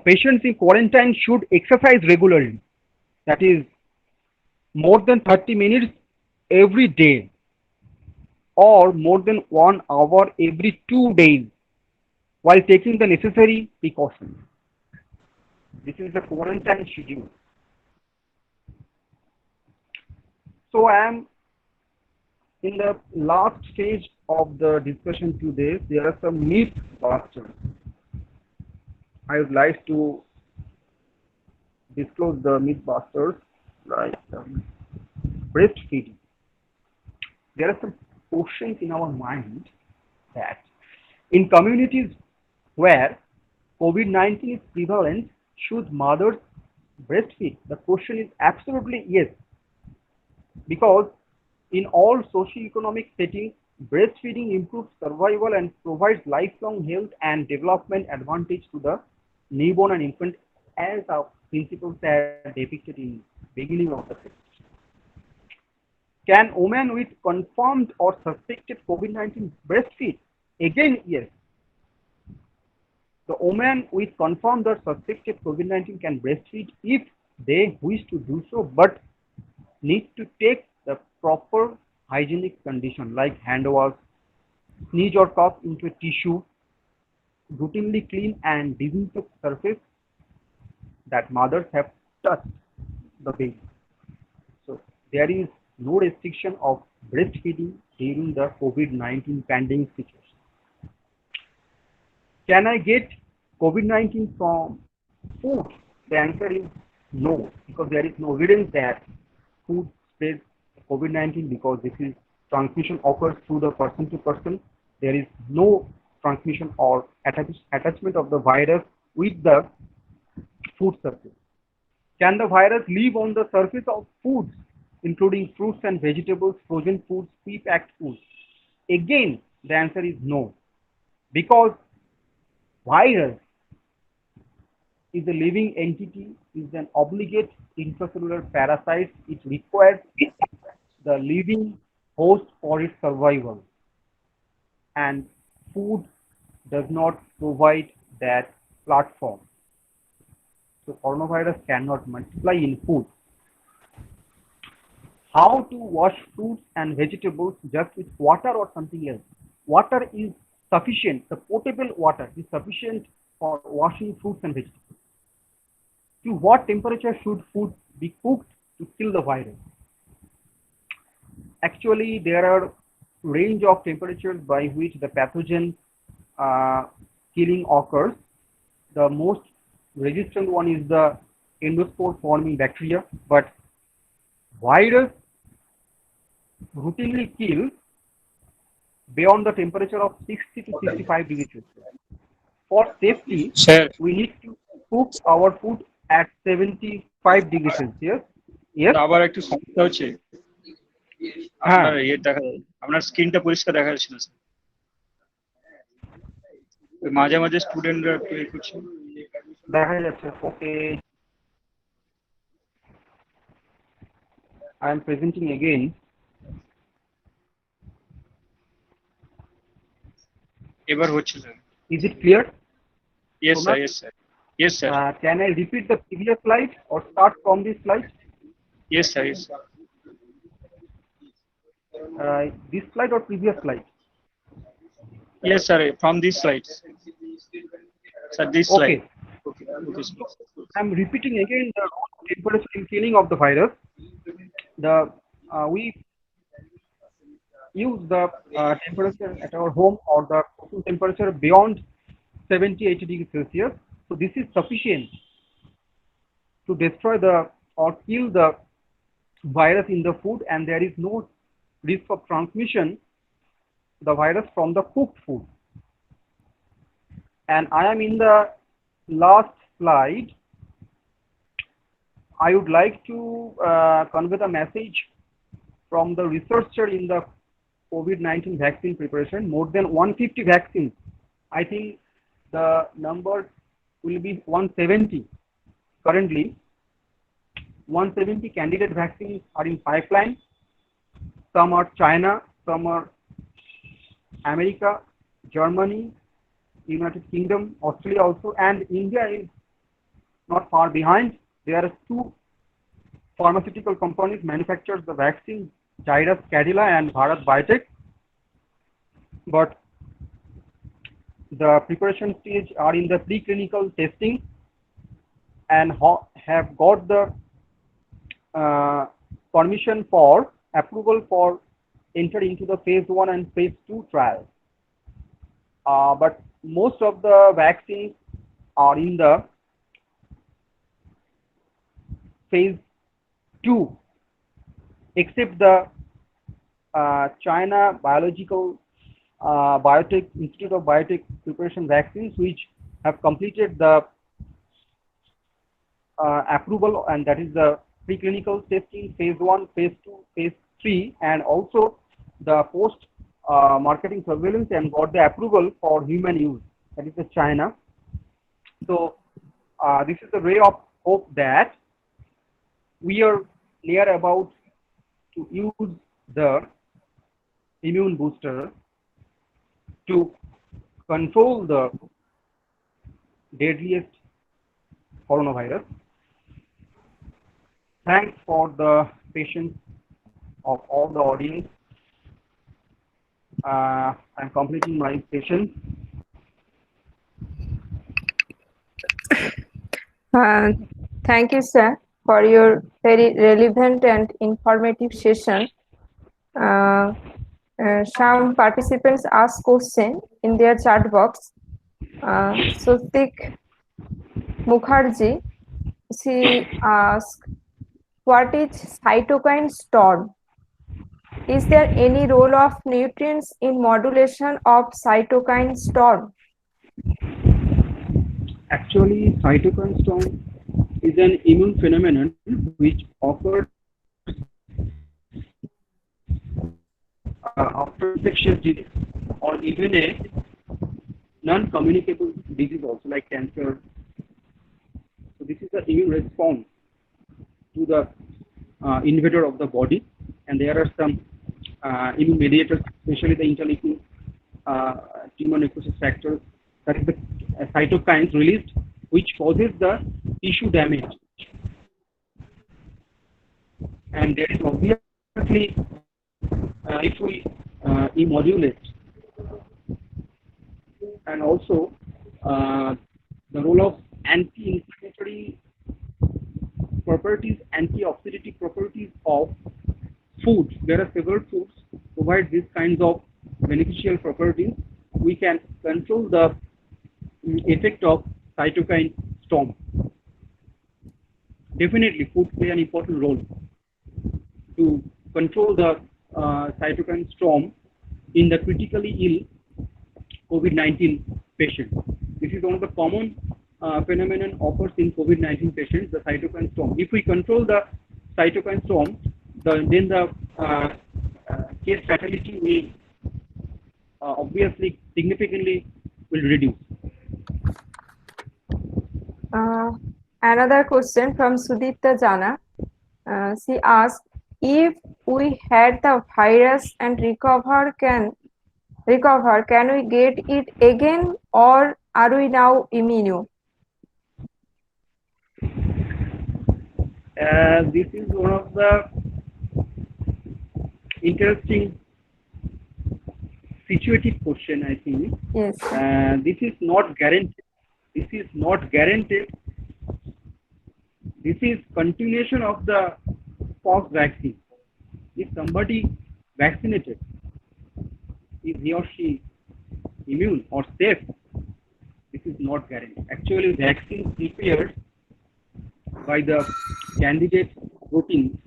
Patients in quarantine should exercise regularly. That is more than 30 minutes every day or more than 1 hour every 2 days while taking the necessary precautions. This is the quarantine schedule. So I am in the last stage of the discussion today. There are some myth busters. I would like to disclose the myth busters like breastfeeding. There are some questions in our mind that in communities where COVID-19 is prevalent, should mothers breastfeed? The question is absolutely yes, because in all socio-economic settings, breastfeeding improves survival and provides lifelong health and development advantage to the newborn and infant as our principles are depicted in beginning of the text. Can women with confirmed or suspected COVID-19 breastfeed? Again, yes. The women with confirmed or suspected COVID-19 can breastfeed if they wish to do so, but need to take the proper hygienic condition like hand wash, sneeze or cough into a tissue, routinely clean and disinfect surface that mothers have touched the baby. So there is no restriction of breastfeeding during the COVID-19 pandemic situation. Can I get COVID-19 from food? The answer is no, because there is no evidence that food spreads COVID-19, because this is transmission occurs through the person to person. There is no transmission or attachment of the virus with the food surface. Can the virus live on the surface of foods, including fruits and vegetables, frozen foods, pre-packed foods? Again, the answer is no, because virus is a living entity, is an obligate intracellular parasite. It requires the living host for its survival, and food does not provide that platform. So coronavirus cannot multiply in food. How to wash fruits and vegetables just with water or something else? Water is sufficient. The potable water is sufficient for washing fruits and vegetables. To what temperature should food be cooked to kill the virus? Actually, there are range of temperatures by which the pathogen killing occurs. The most resistant one is the endospore forming bacteria, but virus routinely kill beyond the temperature of 60 to 65 degrees Celsius. For safety, Sir, we need to cook our food at 75 degrees Celsius. Yes. আবার একটু সমস্যা হচ্ছে, আপনার ইয়ে দেখা যায়, আপনার স্ক্রিনটা পরিষ্কার দেখা যাচ্ছে না স্যার। ওই মাঝে মাঝে স্টুডেন্টরা একটু ইয়ে করছে। দেখা যাচ্ছে, ওকে, I am presenting again. এবার হচ্ছে sir. Is it clear? Yes sir, yes sir, yes sir, Can I repeat the previous slide or start from this slide? yes sir, yes sir. This slide or previous slide? Yes sir, from these slides. Sir, this slide. Okay. Okay sir. I am repeating again the temperature in killing of the virus. We use the temperature at our home or the cooking temperature beyond 70-80 degrees Celsius. So this is sufficient to destroy the or kill the virus in the food, and there is no risk of transmission the virus from the cooked food. And I am in the last slide. I would like to convey the message from the researcher in the COVID-19 vaccine preparation. More than 150 vaccines. I think the number will be 170 currently. 170 candidate vaccines are in pipeline. Some are China, some are America, Germany, United Kingdom, Australia also, and India is not far behind. There are two pharmaceutical companies manufactures the vaccine, Zydus Cadila and Bharat Biotech. But the preparation stage are in the preclinical testing and have got the permission for approval for enter into the phase 1 and phase 2 trials. But most of the vaccines are in the phase 2, except the China Biotech Institute of Biotech Preparation Vaccines, which have completed the approval, and that is the preclinical testing phase 1, phase 2, phase 3, and also the post marketing surveillance and got the approval for human use. That is the China. So this is the ray of hope that we are near about to use the immune booster to control the deadliest coronavirus. Thanks for the patience of all the audience. I'm completing my session. Thank you, sir, for your very relevant and informative session. Some participants ask question in their chat box. Sotik Mukherjee, she asked, what is cytokine storm? Is there any role of nutrients in modulation of cytokine storm? Actually, cytokine storm is an immune phenomenon which occurs after infectious disease or even a non-communicable disease also like cancer. So this is the immune response to the invader of the body, and there are some immune mediators, especially the interleukin, tumor necrosis factors, that is the cytokines released, which causes the tissue damage. And there is obviously, if we immodulate, and also the role of anti-inflammatory properties, antioxidative properties of foods. There are several foods provide these kinds of beneficial properties. We can control the effect of cytokine storm. Definitely, food play an important role to control the cytokine storm in the critically ill COVID-19 patients. This is one of the common phenomenon occurs in COVID-19 patients, the cytokine storm. If we control the cytokine storm, then the case fatality will obviously significantly will reduce. Another question from Sudipta Jana. She asked, if we had the virus and recover, can we get it again, or are we now immune? This is one of the interesting situative question, I think. Yes. This is not guaranteed. This is not guaranteed. This is continuation of the post vaccine. If somebody vaccinated, is he or she immune or safe? This is not guaranteed. Actually, vaccine prepared by the candidate proteins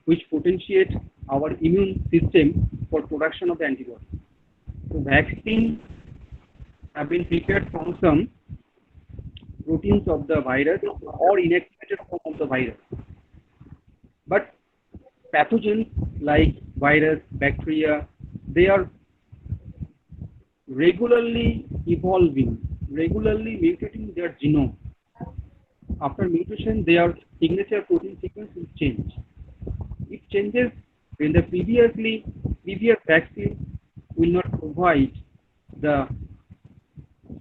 which potentiate our immune system for production of the antibody. So vaccines have been prepared from some proteins of the virus or inactivated form of the virus. But pathogens like virus, bacteria, they are regularly evolving, regularly mutating their genome. After mutation, their signature protein sequence will change. If changes, then the previous vaccine will not provide the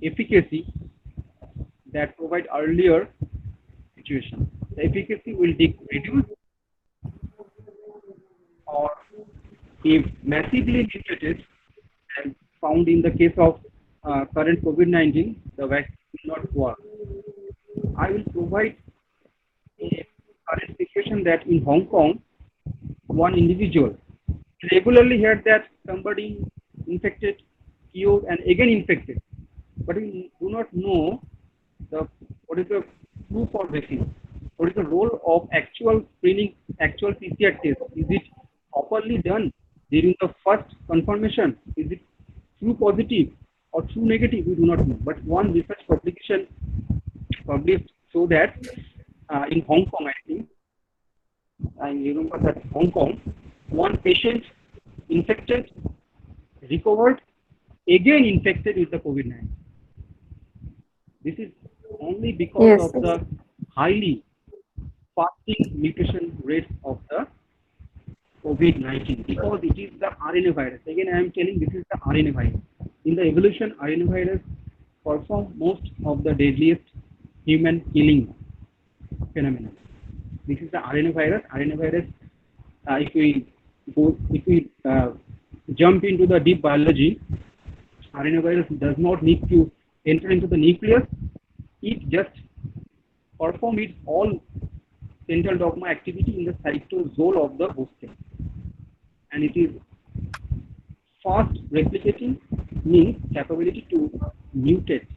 efficacy that provide earlier situation. The efficacy will reduce, or if massively mutated, and found in the case of current COVID-19, the vaccine will not work. I will provide a current situation that in Hong Kong, one individual regularly heard that somebody infected, cured, and again infected, but we do not know what is the proof for vaccine. What is the role of actual screening, actual PCR test? Is it properly done during the first confirmation? Is it true positive or true negative? We do not know. But one research publication published so that in Hong Kong, I think, I remember that Hong Kong, one patient infected, recovered, again infected with the COVID-19. This is only because Yes, of the highly fasting mutation rates of the COVID-19, because it is the RNA virus. Again, I am telling this is the RNA virus. In the evolution, RNA virus perform most of the deadliest human killing phenomena. This is the RNA virus. RNA virus, if we jump into the deep biology, RNA virus does not need to enter into the nucleus. It just perform its all central dogma activity in the cytosol of the host cell, and it is fast replicating, means capability to mutate.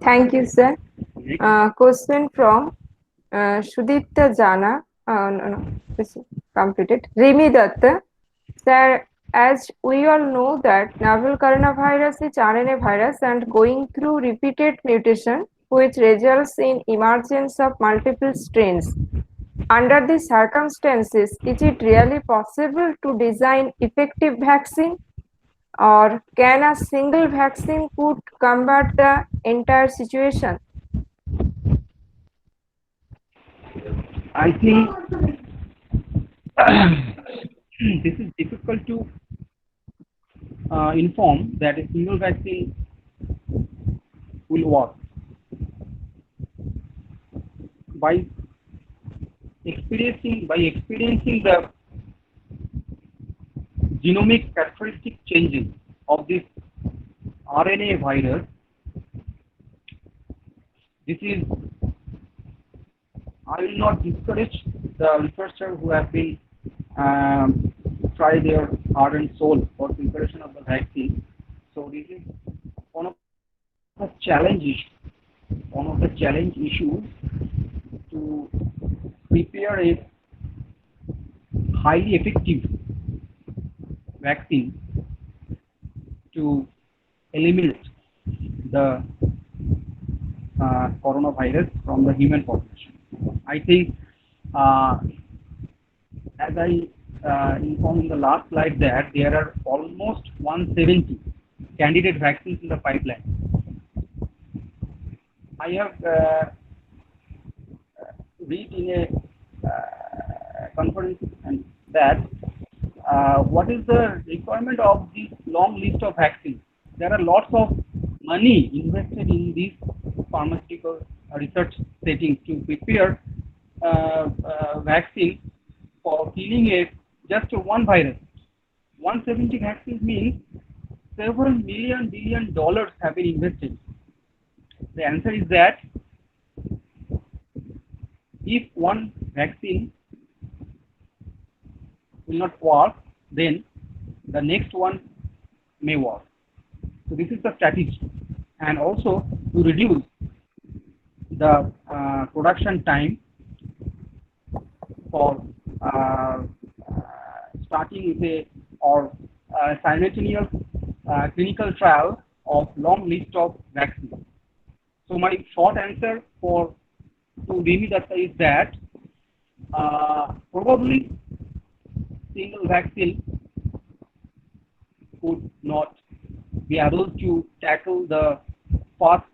thank you, sir. Question from Sudipta Jana. No, this is completed. Rimi Datta. Sir, as we all know that novel coronavirus is RNA virus and going through repeated mutation, which results in emergence of multiple strains. Under these circumstances, is it really possible to design effective vaccine, or can a single vaccine could combat the entire situation? I think this is difficult to inform that a single vaccine will work. By experiencing the genomic characteristic changes of this RNA virus, this is, I will not discourage the researchers who have been try their heart and soul for preparation of the vaccine. So this is one of the challenge issues to prepare a highly effective vaccine to eliminate the coronavirus from the human population. I think, as I informed in the last slide, that there are almost 170 candidate vaccines in the pipeline. I have read in a conference and that what is the requirement of this long list of vaccines. There are lots of money invested in these pharmaceutical research settings to prepare vaccine for killing just one virus. 170 vaccines means several billion dollars have been invested. The answer is that if one vaccine will not work, then the next one may work. So this is the strategy, and also to reduce the production time for starting with a simultaneous clinical trial of long list of vaccines. So my short answer to Rimi Datta is that probably single vaccine could not be able to tackle the fast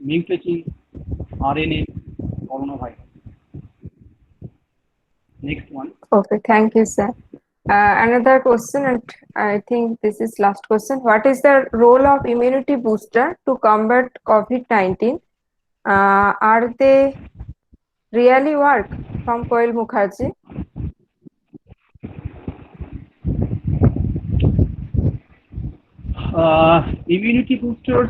mutating RNA coronavirus. Next one. Okay, thank you, sir. Another question, and I think this is last question. What is the role of immunity booster to combat COVID-19? Are they really work? From Koil Mukherjee. Immunity boosters,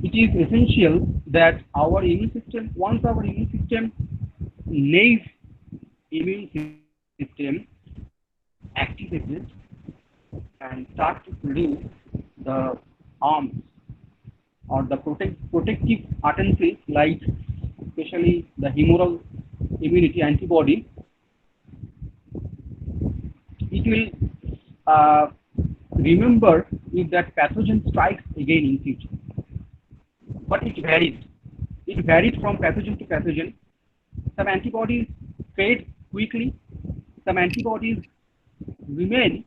it is essential that our immune system, once our immune system lays immune system activated and start to produce the arms or the protective utterances, like especially the humoral immunity antibody, it will remember if that pathogen strikes again in future. But it varies. It varies from pathogen to pathogen. Some antibodies fade quickly. Some antibodies remain,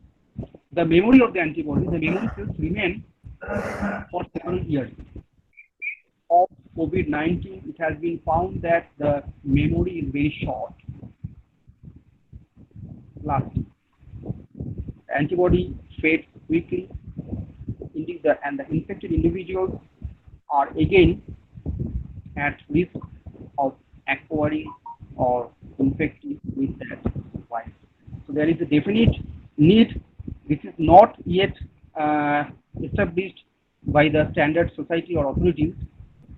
the memory of the antibodies, the memory cells remain for several years. Of COVID-19, it has been found that the memory is very short. Last, antibody fades quickly, and the infected individuals are again at risk of acquiring or infecting with that virus. So there is a definite need. This is not yet established by the standard society or authorities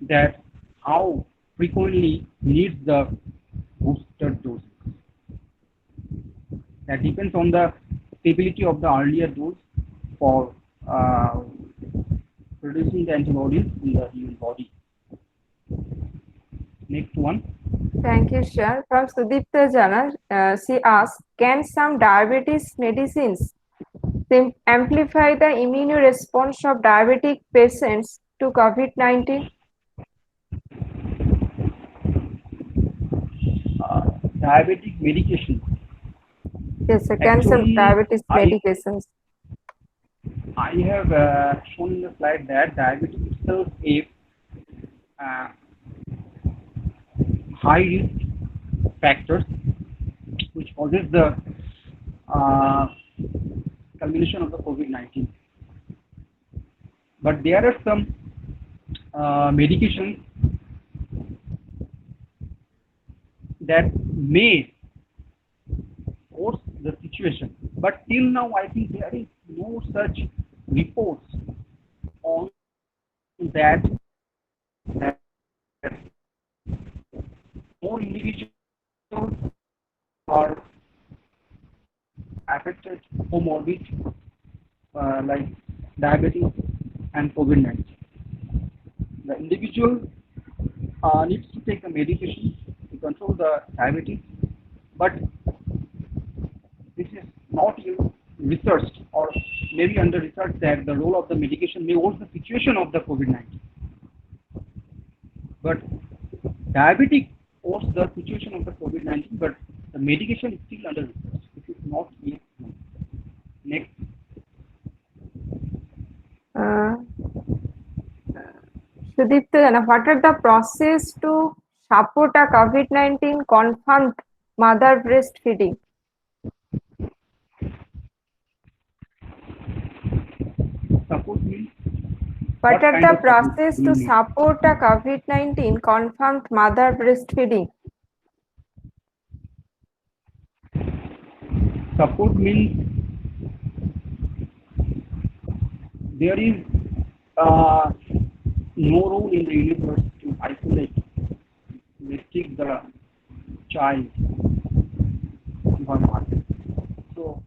that how frequently needs the booster dose. That depends on the stability of the earlier dose for producing the antibodies in the human body. Next one. Thank you, sir. From Sudipta Jana, she asked, can some diabetes medicines amplify the immune response of diabetic patients to COVID-19? Diabetic medication. Yes, sir. Can some Actually, diabetes medications? I have shown in the slide that diabetes itself is high risk factors which causes the culmination of the COVID-19. But there are some medications that may force the situation. But till now, I think there is no such reports on that more individuals are affected comorbid like diabetes and COVID-19. The individual needs to take a medication to control the diabetes, but this is not researched or maybe under research that the role of the medication may worsen the situation of the COVID-19. But diabetic worsen the situation of the COVID-19, but the medication is still under research. This is not yet known. Next. Sudipta, what are the process to support a COVID-19 confirmed mother breastfeeding? Support means what are the process to support a COVID-19 confirmed mother breastfeeding? Support means there is no role in the universe to isolate, restrict the child to her mother. So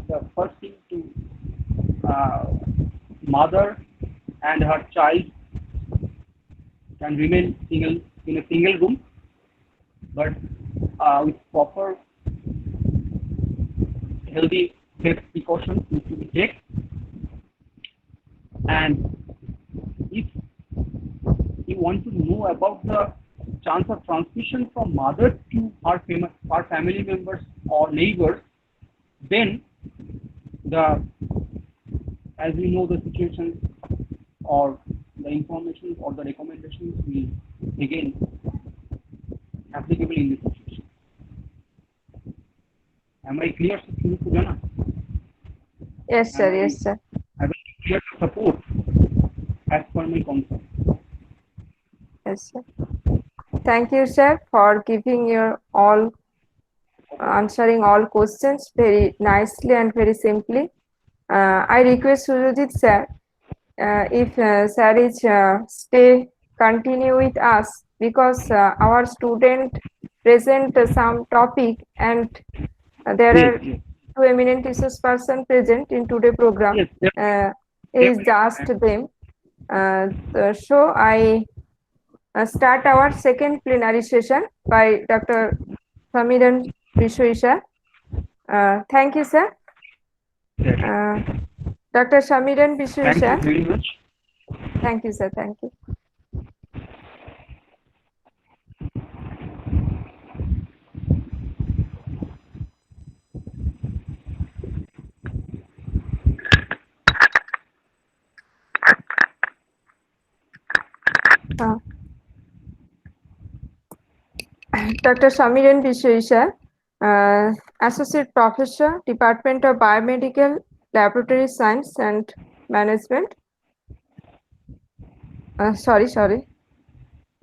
the first thing to mother and her child can remain in a single room, but with proper healthy health precautions need to be taken. And if you want to know about the chance of transmission from mother to her family members or neighbors, then as we know, the situation or the information or the recommendations will again applicable in this situation. Am I clear, Sujana? Yes, sir. Yes, sir. I will clear support as per my concept. Yes, sir. Thank you, sir, for giving your answering all questions very nicely and very simply. I request Surojit sir, if sir is continue with us, because our student present some topic and there are two eminent resource person present in today program. Is just them. So I start our second plenary session by Dr. Samiran Bishoisha. Thank you, sir. Dr. Samiran Bishoisha. Thank you very much. Thank you, sir. Thank you. Dr. Shamiran Biswaisar, Associate Professor, Department of Biomedical Laboratory Science and Management.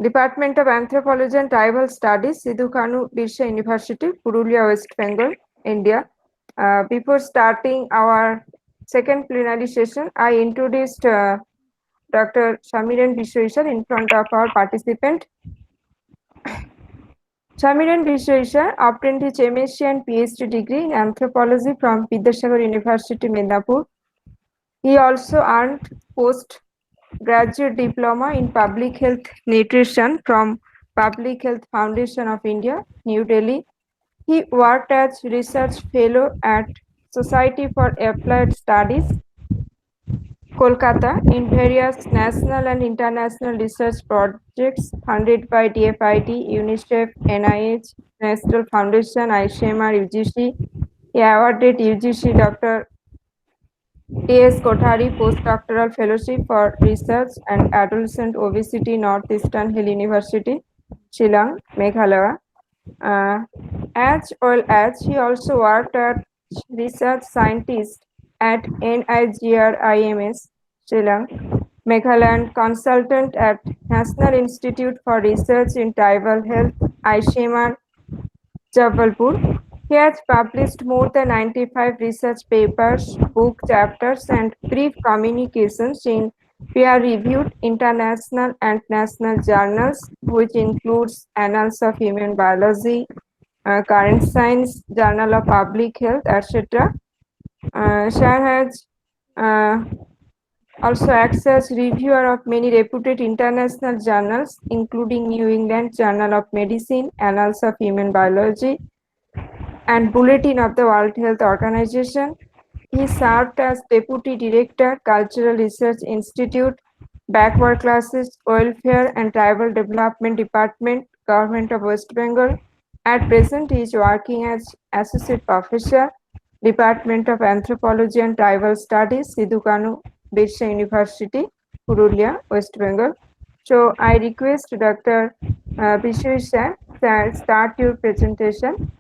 Department of Anthropology and Tribal Studies, Sidhu Kanu Birsa University, Purulia, West Bengal, India. Before starting our second plenary session, I introduced Dr. Shamiran Biswaisar in front of our participant. Shamiran Biswaisar obtained his MSc and PhD degree in anthropology from Vidyasagar University, Medapur. He also earned postgraduate diploma in public health nutrition from Public Health Foundation of India, New Delhi. He worked as research fellow at Society for Applied Studies, Kolkata, in various national and international research projects funded by DFID, UNICEF, NIH, National Foundation, ICMR, UGC. He awarded UGC Dr. T.S. Kothari Postdoctoral Fellowship for Research and Adolescent Obesity, Northeastern Hill University, Shillong, Meghalaya. As well as he also worked as research scientist at NIGRIMS, Shillong, Meghalaya, and consultant at National Institute for Research in Tribal Health, ICMR, Jabalpur. He has published more than 95 research papers, book chapters, and brief communications in peer-reviewed international and national journals, which includes Annals of Human Biology, Current Science, Journal of Public Health, etc. Shah has also acts as reviewer of many reputed international journals, including New England Journal of Medicine, Annals of Human Biology, and Bulletin of the World Health Organization. He served as Deputy Director, Cultural Research Institute, Backward Classes, Welfare and Tribal Development Department, Government of West Bengal. At present, he is working as Associate Professor, Department of Anthropology and Tribal Studies, Sidhu Kanu Birsa University, Purulia, West Bengal. So I request Dr. Biswaisar to start your presentation.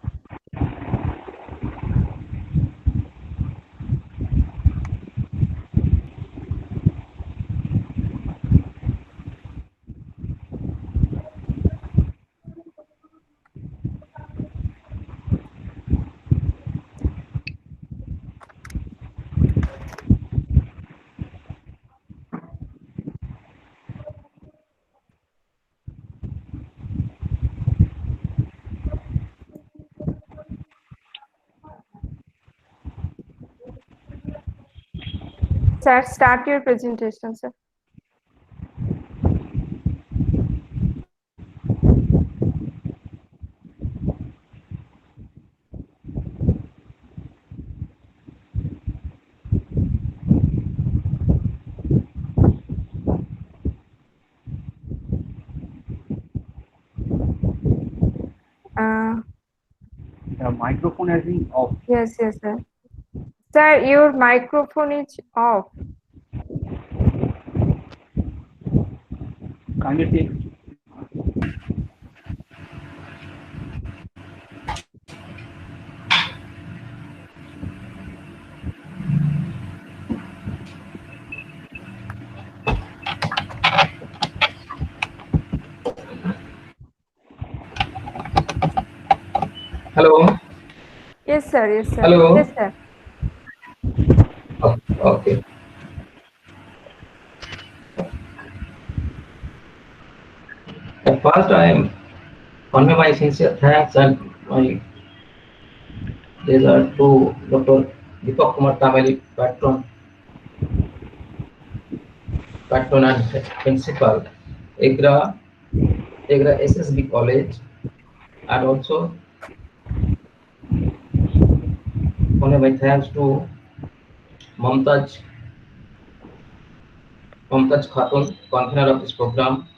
Sir, start your presentation, sir. The microphone has been off. Yes, sir. Sir, your microphone is off. Kindly take. Hello. Yes, sir. Hello. Yes, sir. Okay. At first, I am convey my sincere thanks and my pleasure to Dr. Deepak Kumar Tameli, patron and principal, Egra SSB College, and also convey my thanks to Mamtaj Khatun, convener of this program,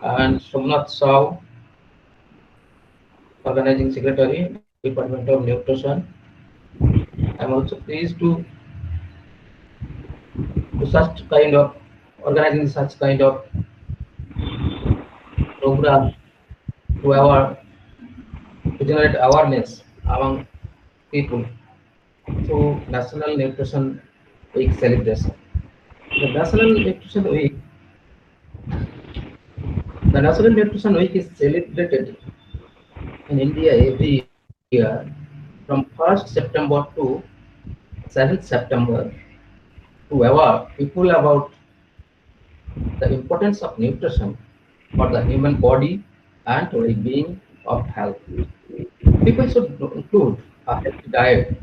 and Somnath Saw, organizing secretary, Department of Nutrition. I'm also pleased to such kind of organizing such kind of program to our to generate awareness among people through National Nutrition Week celebration. The National Nutrition Week, the National Nutrition Week is celebrated in India every year from 1st September to 7th September to aware people about the importance of nutrition for the human body and well-being of health. People should include a healthy diet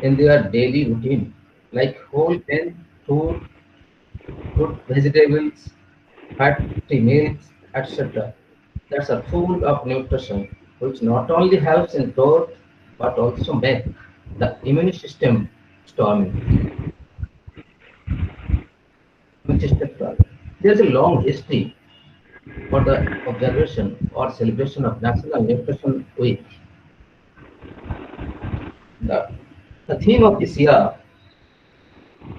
in their daily routine, like whole grain, fruit, vegetables, fatty meals, etc. That's a full of nutrition, which not only helps in growth but also make the immune system strong. There's a long history for the observation or celebration of National Nutrition Week. The, the theme of this year,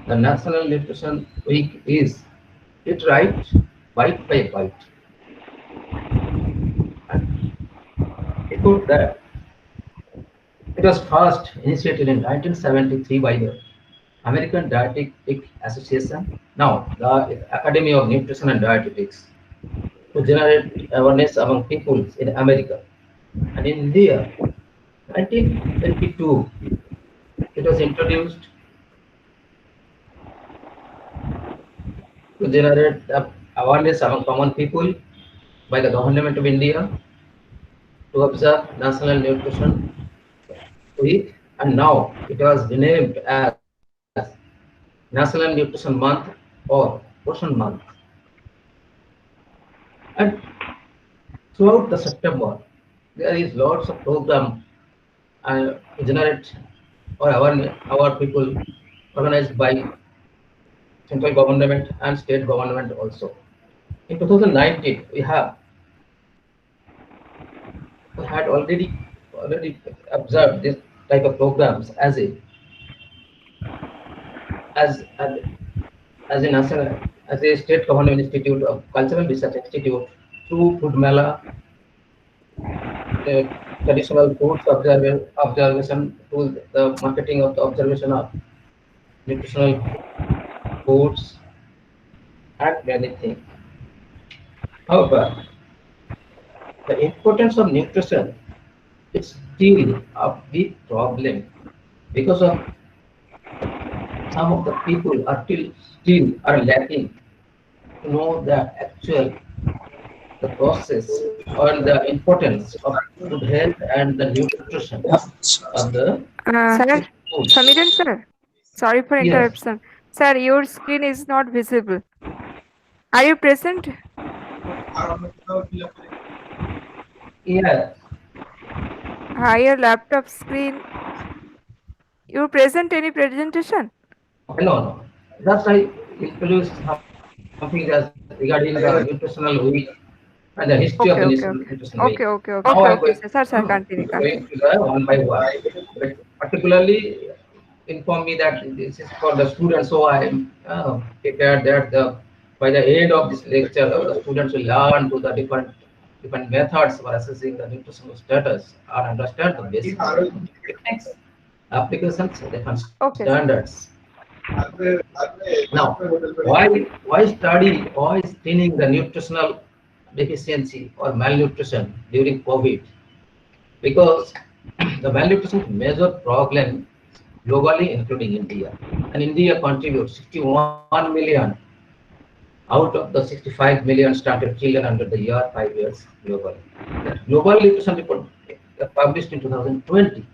the National Nutrition Week, is Eat Right, Bite by Bite. And before that, it was first initiated in 1973 by the American Dietetic Association, now the Academy of Nutrition and Dietetics, to generate awareness among people in America. And in India, 1922, it was introduced to generate awareness among common people by the government of India to observe National Nutrition Week, and now it was renamed as National Nutrition Month or Ocean Month. And throughout the September, there is lots of program to generate or our people organized by central government and state government also. In 2019, we had already observed this type of programs as as as a national as a state government institute of cultural research institute through food mela, traditional foods observation to the marketing of the observation of nutritional foods and many things. However, the importance of nutrition is still a big problem because of some of the people are still are lacking to know the actual the process or the importance of good health and the nutrition of the Sir, foods. Samiran sir, sorry for Yes, interruption. Sir, your screen is not visible. Are you present? yes, Your laptop screen. You present any presentation? no. That's I introduced something as regarding the nutritional week and the history of the Okay, okay, nutritional okay. week. Okay, okay, Now okay. Okay, sir. Sir, sir, continue, going continue. to the one by one. But particularly inform me that this is for the students, so I am prepared that by the end of this lecture, the students will learn to the different methods for assessing the nutritional status or understand the basic techniques, applications, different Okay, sir. standards. Now, why screening the nutritional deficiency or malnutrition during COVID? Because the malnutrition is a major problem globally, including India. And India contributes 61 million out of the 65 million stunted children under the year 5 years globally. The Global Nutrition Report published in 2020,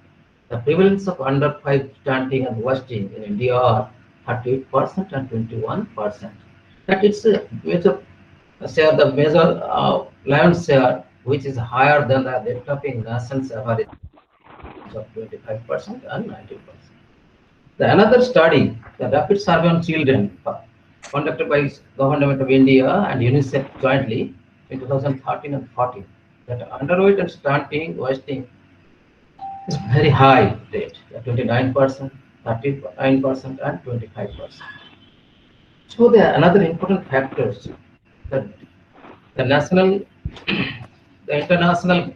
the prevalence of under 5 stunting and wasting in India are 38% and 21%. That it's a major share, the major lion's share, which is higher than the developing nations average of 25% and 19%. The another study, the rapid survey on children, conducted by Government of India and UNICEF jointly in 2013 and 14, that underweight and stunting, wasting is very high rate, 29%, 39%, and 25%. So there are another important factors that the national the international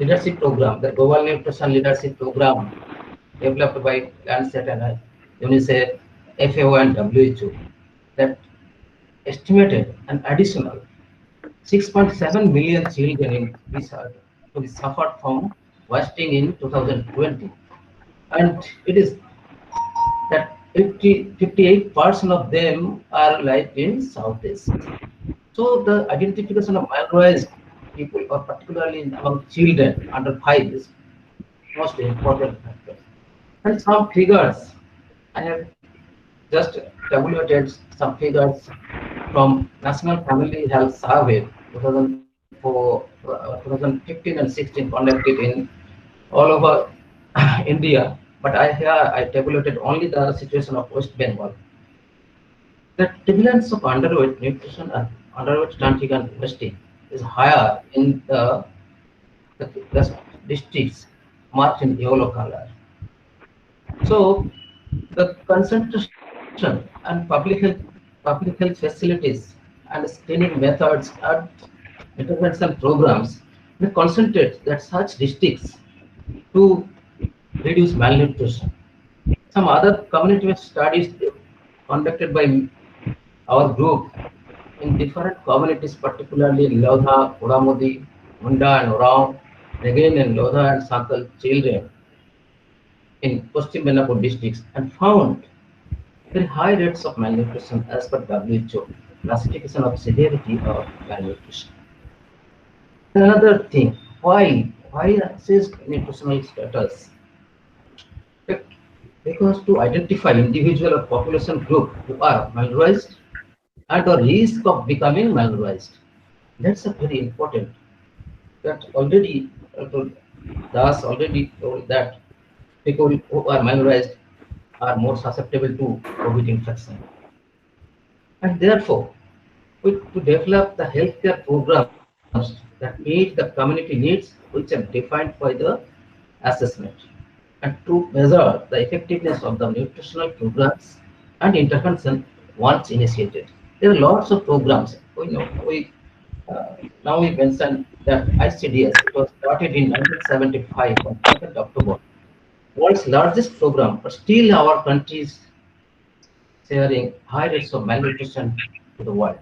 leadership program, the Global Nutrition Leadership Program developed by Lancet and UNICEF, FAO and WHO that estimated an additional 6.7 million children in research to be suffered from wasting in 2020. And it is that 58% of them are live in Southeast. So the identification of marginalized people, or particularly among children under 5, is most important factor. And some figures, I have just tabulated some figures from National Family Health Survey 2015 and 16 conducted in all over India. But I tabulated only the situation of West Bengal. The prevalence of underweight nutrition and underweight stunting and wasting is higher in the districts marked in yellow color. So the concentration and public health facilities and screening methods and intervention programs may concentrate that such districts to reduce malnutrition. Some other community-based studies conducted by our group in different communities, particularly in Lodha, Uramodi, Munda and Oraon, again in Lodha and Santal children in Paschim Benapur districts, and found very high rates of malnutrition as per WHO classification of severity of malnutrition. Another thing, why assess nutritional status? Because to identify individual or population group who are malnourished and the risk of becoming malnourished. That's a very important. That already Das already told that people who are malnourished are more susceptible to COVID infection. And therefore, to develop the healthcare programs that meet the community needs, which are defined by the assessment, and to measure the effectiveness of the nutritional programs and intervention once initiated. There are lots of programs. We know now we mentioned that ICDS. It was started in 1975 on 2nd October. World's largest program, but still our country is sharing high rates of malnutrition to the world.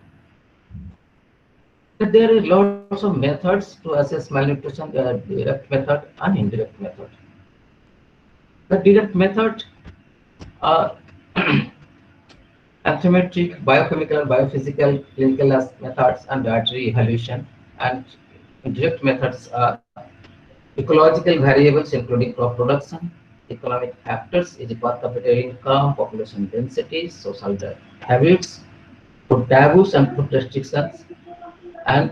But there are lots of methods to assess malnutrition. There are direct method and indirect method. The direct method are anthropometric, biochemical, and biophysical, clinical methods, and dietary evaluation. And indirect methods are ecological variables, including crop production, economic factors, e.g., per capita income, population density, social habits, food taboos and food restrictions, and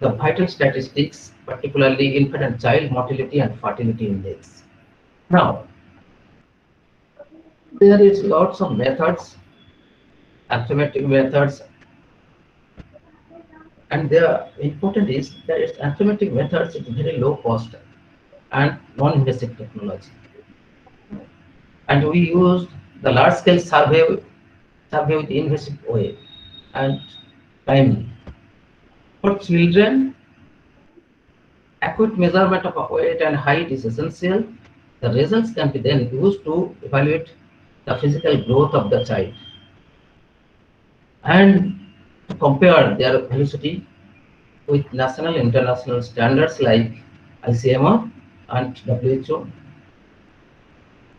the vital statistics, particularly infant and child mortality and fertility index. Now, there is lots of methods, arithmetic methods, and the important is that its arithmetic methods is very low cost and non-invasive technology. And we used the large-scale survey with invasive way and timely. For children, accurate measurement of weight and height is essential. The results can be then used to evaluate the physical growth of the child and to compare their velocity with national and international standards like ICMR and WHO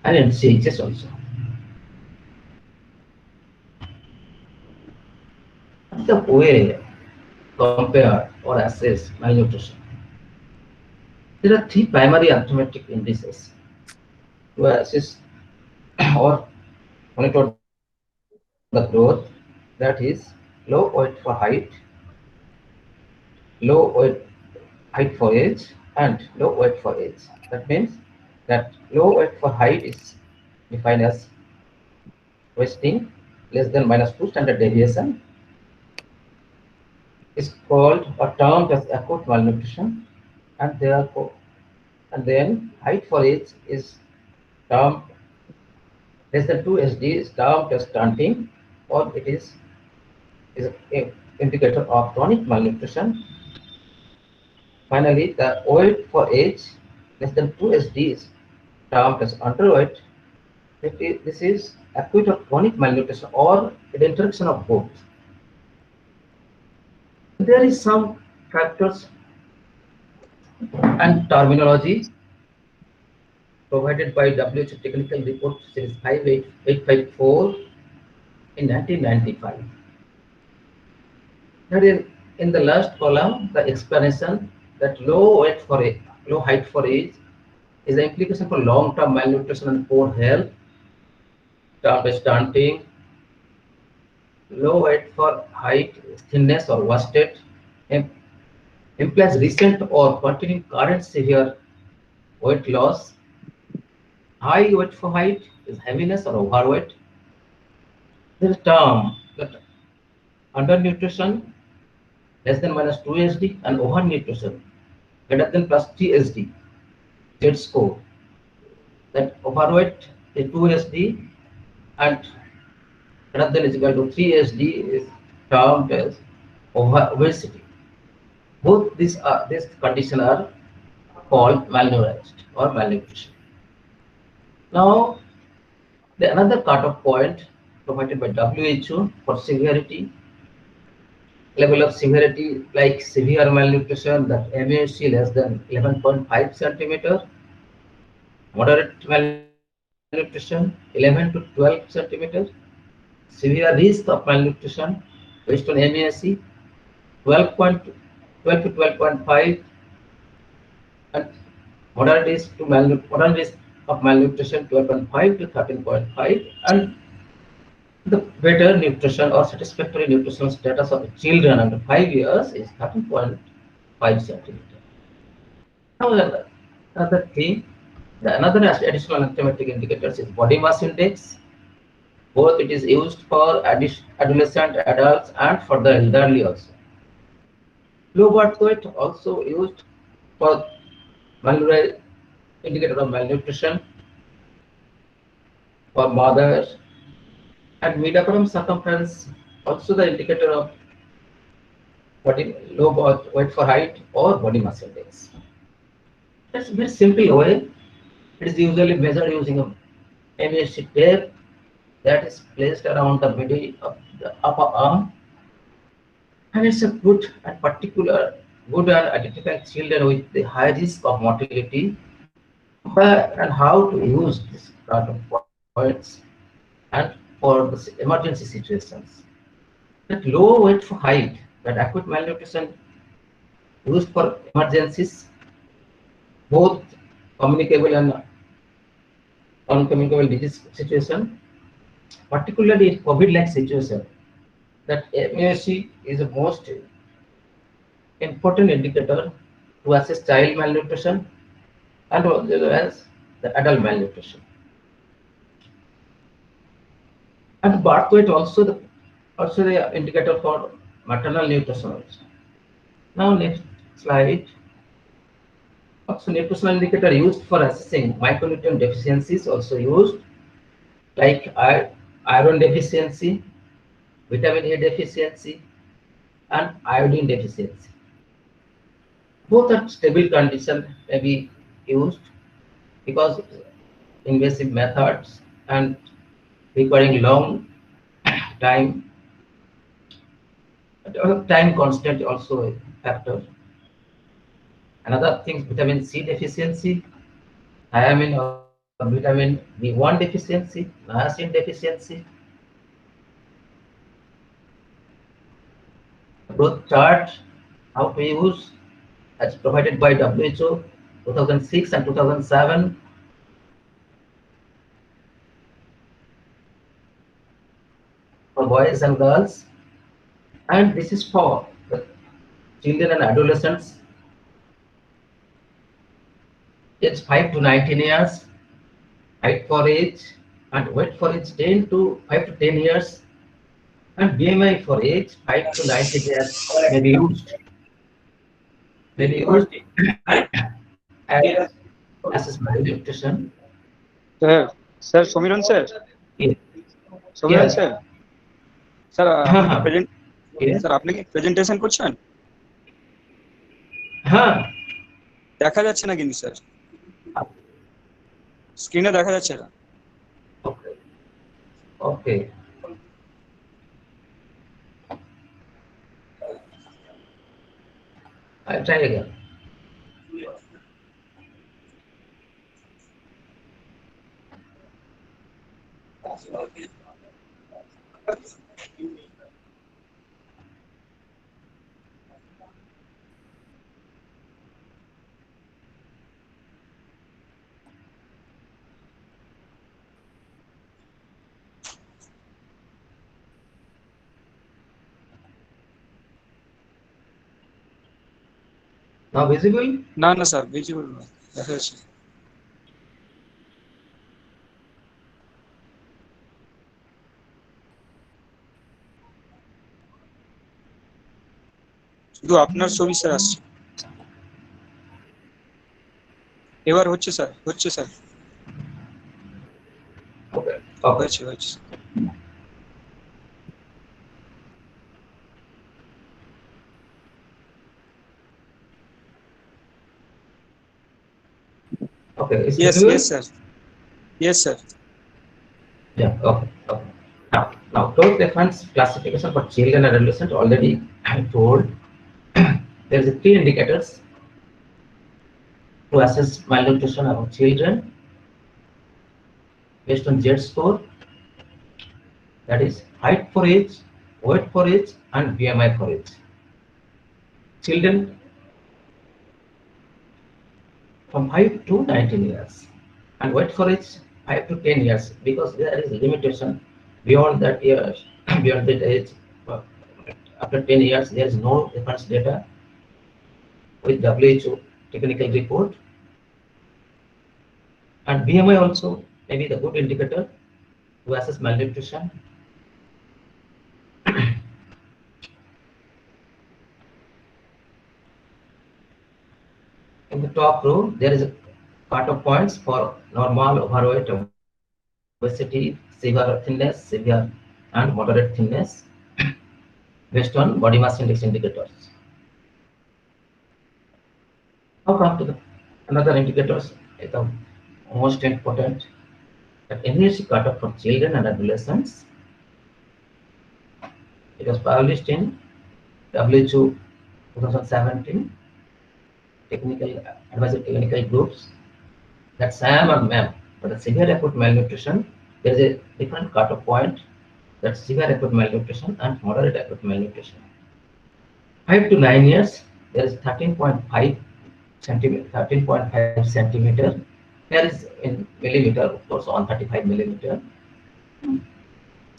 and NCHS also. The way compare or assess malnutrition. There are 3 primary arithmetic indices to assess or monitor the growth, that is low weight for height, low height for age, and low weight for age. That means that low weight for height is defined as wasting less than -2 standard deviation, is called or termed as acute malnutrition, and therefore, and then height for age is termed less than 2 SD is termed as stunting, or it is an indicator of chronic malnutrition. finally, the weight for age less than 2 SD is termed as underweight. This is acute or chronic malnutrition or the interaction of both. There is some factors and terminology provided by WHO Technical Report Series 5854 in 1995. Here in the last column, the explanation that low height for age is the implication for long-term malnutrition and poor health, termed as stunting. Low weight for height, thinness or wasted implies recent or continuing current severe weight loss. High weight for height is heaviness or overweight. There is term that undernutrition less than minus 2 SD and overnutrition greater than plus 3 SD Z score. That overweight is 2 SD and greater than is equal to 3 SD is termed as obesity. Both these conditions are called malnourished or malnutrition. Now, another cutoff point provided by WHO for severity, level of severity like severe malnutrition, that MAC less than 11.5 centimeter, moderate malnutrition 11 to 12 centimeter, severe risk of malnutrition based on MAC 12 to 12.5, and moderate risk of malnutrition 12.5 to 13.5, and the better nutrition or satisfactory nutritional status of children under 5 years is 13.5 centimeter. Now, another thing, another additional arithmetic indicators is body mass index. Both it is used for adolescent, adults, and for the elderly also. Low birth weight also used for indicator of malnutrition for mothers, and mid-abdomen circumference also the indicator of low birth weight for height or body mass index. That's a very simple way. It is usually measured using a MAC tape that is placed around the middle of the upper arm, and it's a good and identify children with the high risk of mortality, and how to use this kind of points and for the emergency situations. That low weight for height, that acute malnutrition used for emergencies, both communicable and uncommunicable disease situation, particularly in COVID-like situation, that MAC is the most important indicator to assess child malnutrition and as well as the adult malnutrition. And birth weight also the indicator for maternal nutrition. Now next slide. Also nutritional indicator used for assessing micronutrient deficiencies also used, like iron deficiency, vitamin A deficiency, and iodine deficiency. Both are stable condition may be used because invasive methods and requiring long time constant also a factor. Another thing, vitamin C deficiency, thiamine or vitamin B1 deficiency, niacin deficiency. Growth chart, how to use, as provided by WHO 2006 and 2007. For boys and girls, and this is for the children and adolescents age 5 to 19 years, height for age and weight for age 10 to 5 to 10 years, and BMI for age 5 to 90 years may be used. As assessment nutrition. Sir, Somiran sir. Yes. Somiran Yes. sir. Sir, আপনি কি presentation করছেন? হ্যাঁ, দেখা যাচ্ছে না কিন্তু sir, স্ক্রিনে দেখা যাচ্ছে না। Okay. Okay. I'll try again. Now visible? না না স্যার, ভিজিবল না, দেখা যাচ্ছে। শুধু আপনার ছবি স্যার আসছে। এবার হচ্ছে স্যার, হচ্ছে স্যার, Okay. Okay. হয়েছে হয়েছে। Okay. Is Yes, visible? yes sir, yes sir. Yeah. Okay. Okay. Now dose difference classification for children and adolescents already I told. There is three indicators to assess malnutrition among children based on Z score, that is height for age, weight for age, and BMI for age. Children from 5 to 19 years, and weight for age 5 to 10 years, because there is a limitation beyond that years, beyond that age. After 10 years, there is no reference data with WHO technical report. And BMI also may be the good indicator to assess malnutrition. In the top row, there is a cut-off points for normal, overweight, obesity, severe thinness, severe and moderate thinness based on body mass index indicators. Now come to the another indicators, the most important, that NAC cutoff for children and adolescents. It was published in WHO 2017 technical advisory technical groups, that SAM and MAM. For the severe acute malnutrition, there is a different cutoff point, that's severe acute malnutrition and moderate acute malnutrition. 5 to 9 years, there is 13.5 centimeter, 13.5 centimeter. There is in millimeter, of course, on 35 millimeter.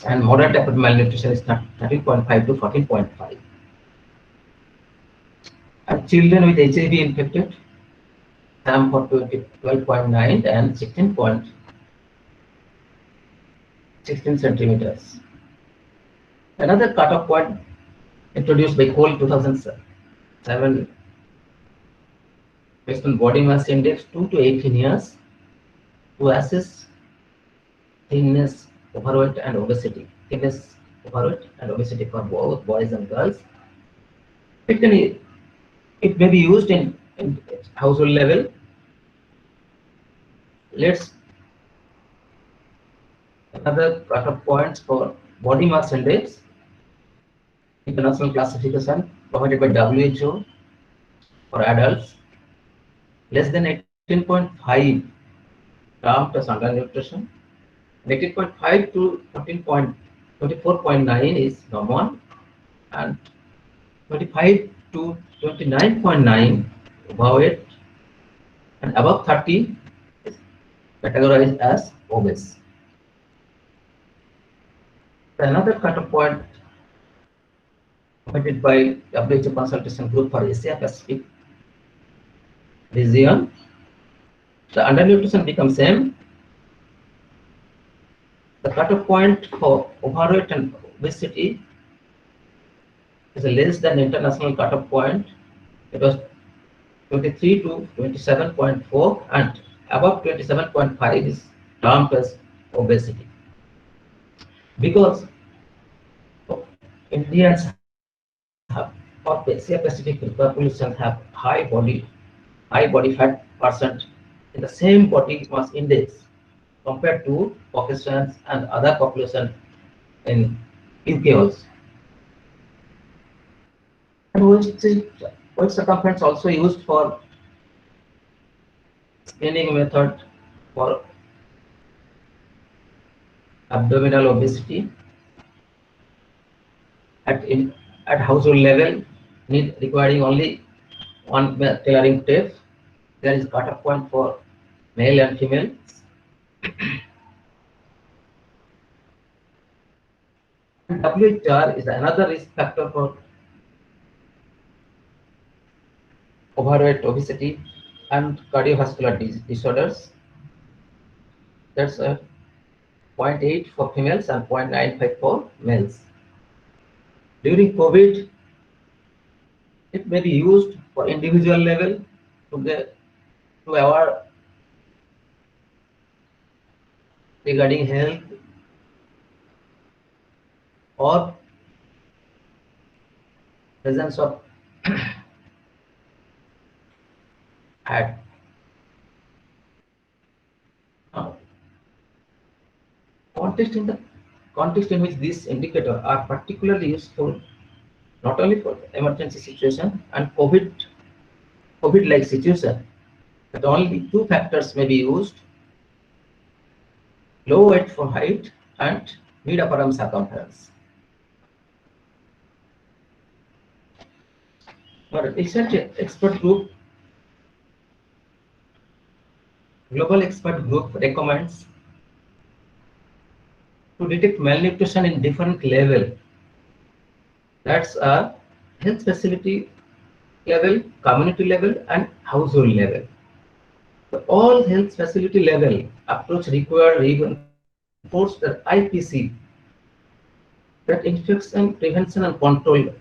And moderate acute malnutrition is 13.5 to 14.5. And children with HIV infected, SAM for 12.9 and 16 centimeters. Another cutoff point introduced by Cole 2007 based on body mass index 2 to 18 years to assess thinness, overweight and obesity. Thinness, overweight and obesity for both boys and girls. It may be used in household level. Let's another cutoff points for body mass index, international classification provided by WHO for adults, less than 18.5 termed as undernutrition. 18.5 to 24.9 is normal, and 25 to 29.9 overweight, and above 30 is categorized as obese. Another cutoff point provided by WHO consultation group for Asia Pacific region, the undernutrition becomes same. The cutoff point for overweight and obesity is less than international cutoff point. It was 23 to 27.4, and above 27.5 is termed as obesity. Because Indians have, or Asia Pacific population have high body high body fat percent in the same body mass index compared to Pakistan's and other population in UK also. And waist circumference also used for screening method for abdominal obesity at household level, requiring only one tailoring tape. There is cutoff point for male and female. And WHR is another risk factor for overweight, obesity, and cardiovascular disorders. That's a 0.8 for females and 0.95 for males. During COVID, it may be used for individual level to aware regarding health or presence of fat. Context in which these indicators are particularly useful not only for emergency situation and COVID-like situation, but only two factors may be used: low weight for height and mid upper arm circumference. For recent global expert group recommends to detect malnutrition in different level. That's a health facility level, community level, and household level. So all health facility level approach require reinforce the IPC, that infection prevention and control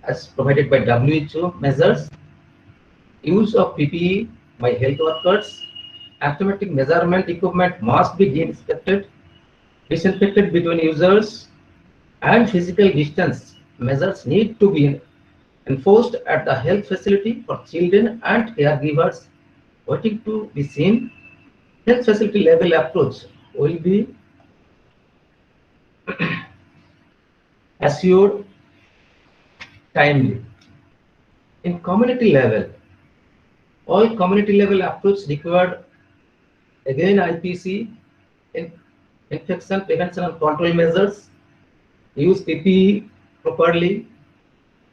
as provided by WHO measures, use of PPE by health workers, automatic measurement equipment must be disinfected between users, and physical distance measures need to be enforced at the health facility for children and caregivers waiting to be seen. Health facility level approach will be assured timely. In community level, all community level approach required again IPC, in infection prevention and control measures, use PPE properly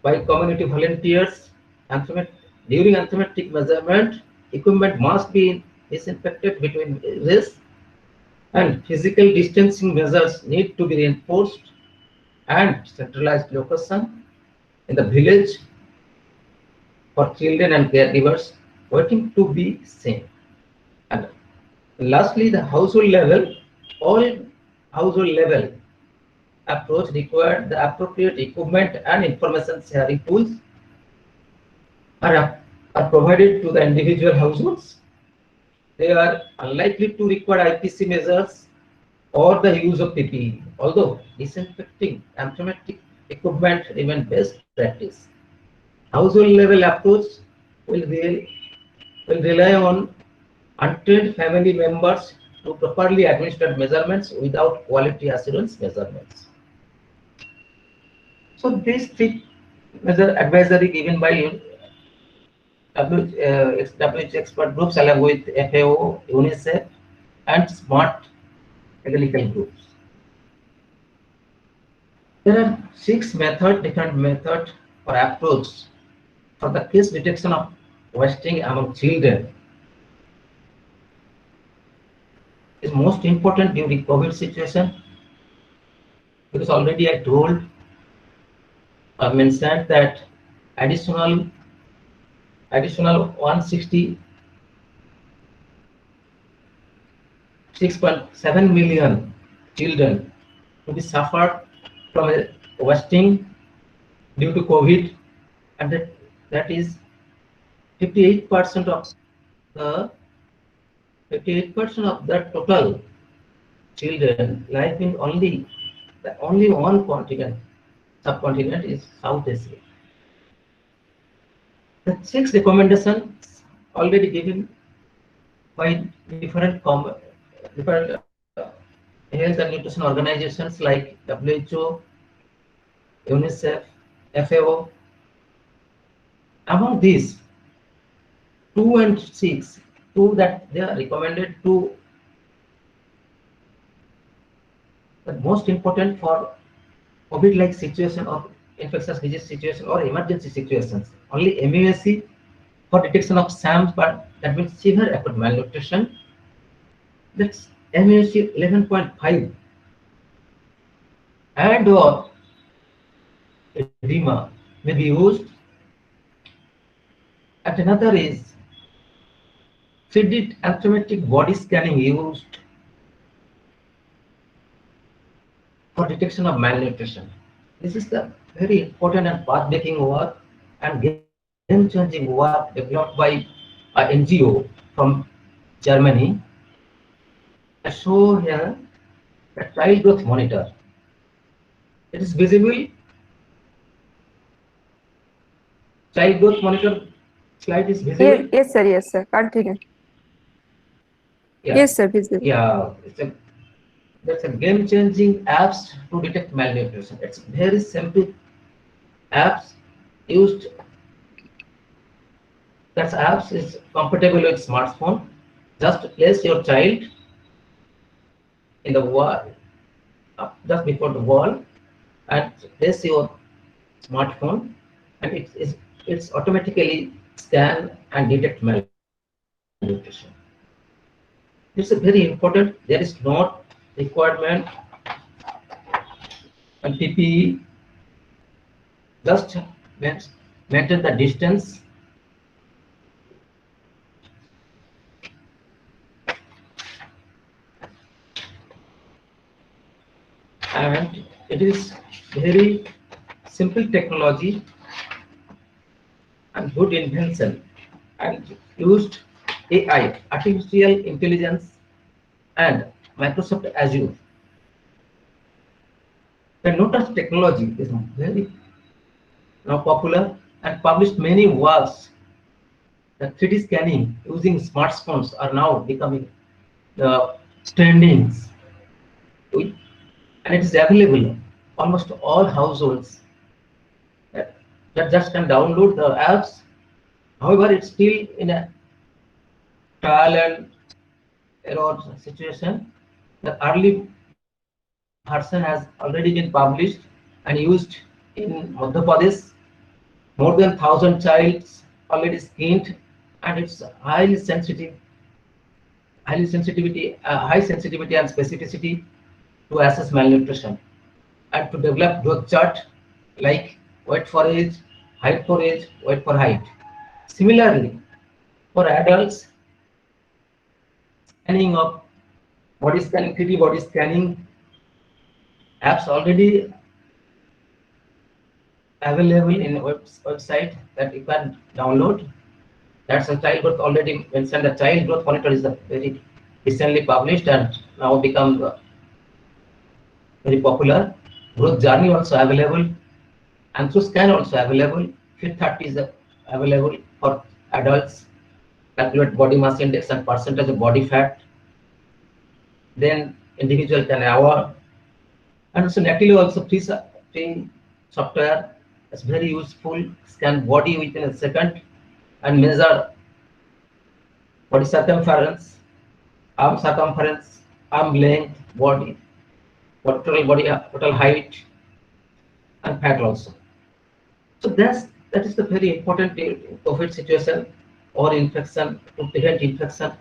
by community volunteers. During anthropometric measurement, equipment must be disinfected between uses, and physical distancing measures need to be reinforced, and centralized location in the village for children and caregivers waiting to be seen. And lastly, the household level, all household level approach required the appropriate equipment and information sharing tools are provided to the individual households. They are unlikely to require IPC measures or the use of PPE, although disinfecting anthropometric equipment remain best practice. Household level approach will rely on untrained family members to properly administer measurements without quality assurance measurements. So these three measure advisory given by WHO expert groups along with FAO, UNICEF, and smart technical groups. There are different methods or approach for the case detection of wasting among children. Is most important during COVID situation, because already I mentioned that additional 166.7 million children to be suffered from wasting due to COVID, and that is 58% of the 58% of the total children live in only one subcontinent is South Asia. The 6 recommendations already given by different health and nutrition organizations like WHO, UNICEF, FAO. Among these, 2 and 6, 2 that they are recommended to the most important for COVID-like situation or infectious disease situation or emergency situations. Only MUSC for detection of SAMs, but that means severe acute malnutrition. That's MUSC 11.5 and or edema may be used. And another is fluid anthropometric body scanning used for detection of malnutrition. This is the very important and path-making work and game-changing work developed by an NGO from Germany. I show here the child growth monitor. It is visible. Child growth monitor slide is visible. Yes, sir. Continue. Yeah. Yes, sir. Visible. Yeah, that's a game-changing apps to detect malnutrition. It's very simple apps used. That apps is compatible with smartphone. Just place your child in the wall, just before the wall, and place your smartphone, and it's automatically scan and detect malnutrition. It's a very important. There is not requirement and PPE. Just maintain the distance. And it is very simple technology and good invention and used AI, artificial intelligence, and Microsoft Azure. The Notas technology is very now popular and published many works. The 3D scanning using smartphones are now becoming the trendings, and it is available almost all households that just can download the apps. However, it's still in a trial and error situation. The early version has already been published and used in Madhya Pradesh. More than 1,000 childs already screened, and it's high sensitivity and specificity to assess malnutrition and to develop growth chart like weight for age, height for age, weight for height. Similarly, for adults, scanning of body scanning, 3D body scanning apps already available in website that you can download. That's a child growth already mentioned. The child growth monitor is a very recently published and now become very popular. Growth journey also available. Scan also available. Fit 30 is available for adults. Calculate body mass index and percentage of body fat. Then individual can award. And also Natilo also free software. It's very useful. Scan body within a second and measure body circumference, arm length, body, total height, and fat also. So that is the very important COVID situation or infection to prevent infection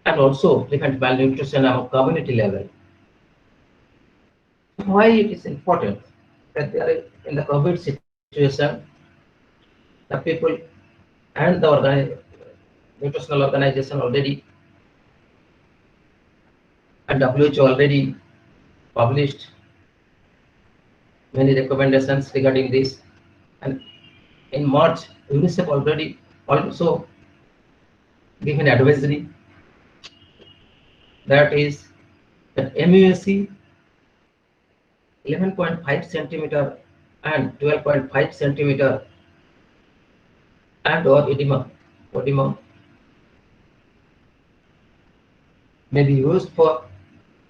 and also prevent malnutrition at community level. Why it is important that they are in the COVID situation, the people and the nutritional organization already and WHO already published many recommendations regarding this. And in March, UNICEF already also given advisory that is that MUSC 11.5 centimeter and 12.5 centimeter and or edema Podimum may be used for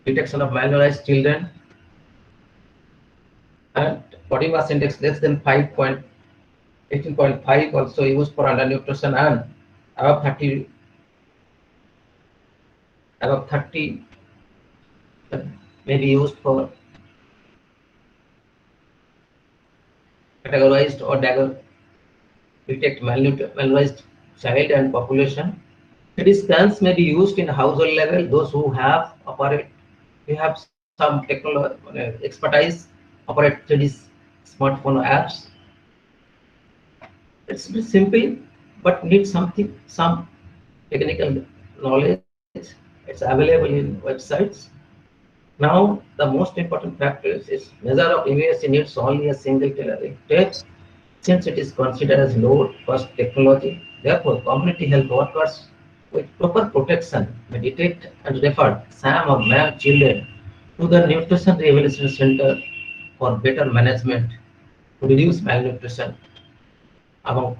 detection of malnourished children, and body mass index less than 18.5 also used for undernutrition, and above 30 may be used for categorized or detect malnourished child and population. These scans may be used in household level. Those who have some expertise, operate 3D smartphone apps. It's very simple, but needs some technical knowledge. It's available in websites. Now, the most important factor is measure of immunity needs only a single tailoring test, since it is considered as low-cost technology. Therefore, community health workers with proper protection may detect and refer SAM or MAM children to the Nutrition Rehabilitation Center for better management to reduce malnutrition among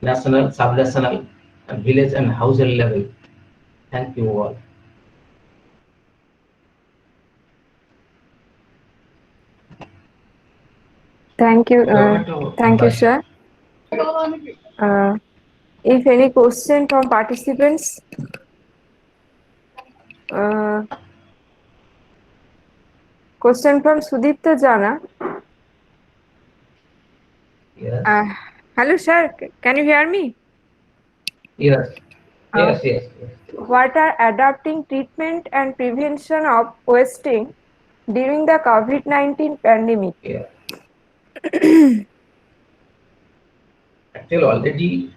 national, subnational, and village and household level. Thank you all. Thank you. Over to Thank you, Mumbai. sir. If any question from participants, question from Sudipta Jana. Yes. Hello, sir. Can you hear me? Yes. Yes. Yes. What are adapting treatment and prevention of wasting during the COVID-19 pandemic? Yeah. Actually, already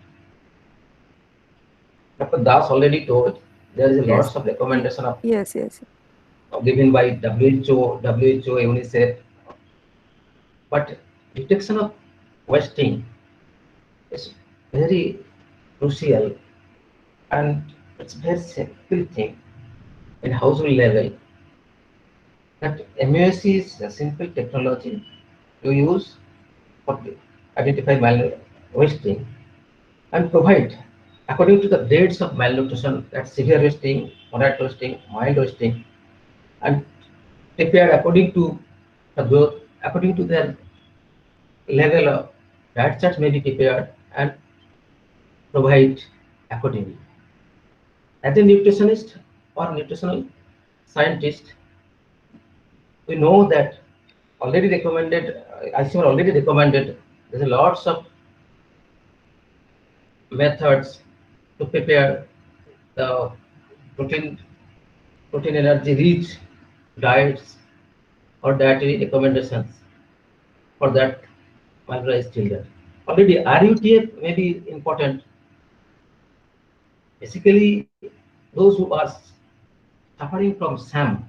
Dr. Das already told there is Yes. lots of recommendation of Yes. given by WHO, UNICEF, but detection of wasting is very crucial, and it's very simple thing in household level. That MUSC is a simple technology to use for identify wasting and provide according to the grades of malnutrition, that severe wasting, moderate wasting, mild wasting, and prepare according to their level of diet charts may be prepared and provide accordingly. As a nutritionist or nutritional scientist, we know that already recommended, ICMR already recommended, there's a lots of methods to prepare the protein energy rich diets or dietary recommendations for that malnourished children. Already RUTF may be important. Basically, those who are suffering from SAM,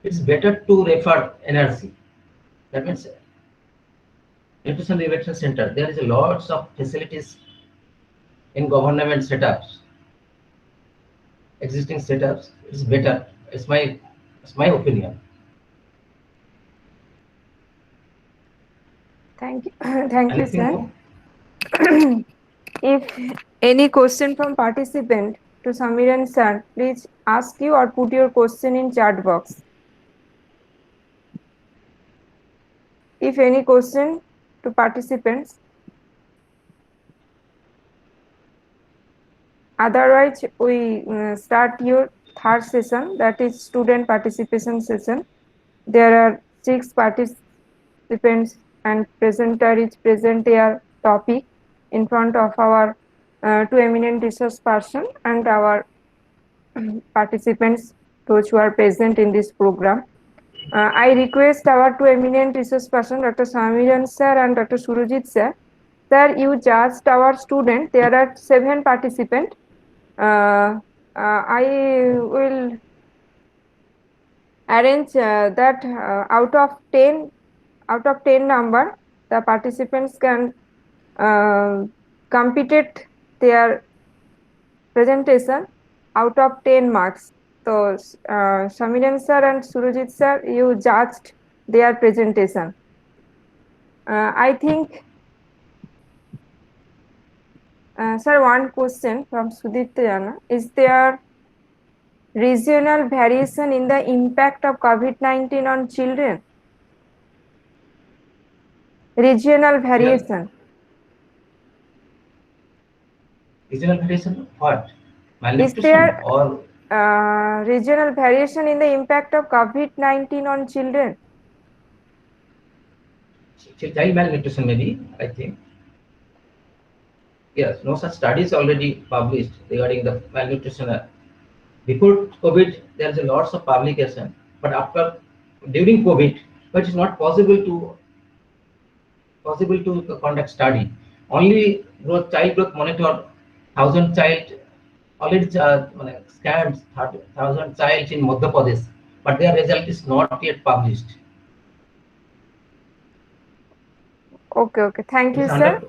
it's better to refer NRC. That means Nutrition Rehabilitation Center. There is a lots of facilities in government setups, existing setups. It's better. It's my opinion. Thank you. Thank you, Anything sir. more? If any question from participant to Samiran sir, please ask you or put your question in chat box. If any question to participants, otherwise we start your third session, that is student participation session. There are 6 participants and presenter is present their topic in front of our 2 eminent research person and our participants, those who are present in this program. I request our 2 eminent research person, Dr. Samiran sir and Dr. Surojit sir. Sir, you judged our student. There are 7 participants. I will arrange that out of 10 number, the participants can completed their presentation out of 10 marks. So, Samiran sir and Surojit sir, you judged their presentation. I think Sir, one question from Sudipta Jana. Is there regional variation in the impact of COVID-19 on children? Regional variation. Regional variation, what? Is Malnutrition there or regional variation in the impact of COVID-19 on children? child malnutrition maybe, I think. Yes, no such studies already published regarding the malnutrition. Before COVID, there is a lots of publication, but after during COVID, it is not possible to conduct study. Only child growth monitor, 1,000 child already scanned 1,000 child in Madhya Pradesh, but their result is not yet published. Okay. Thank you, It's sir.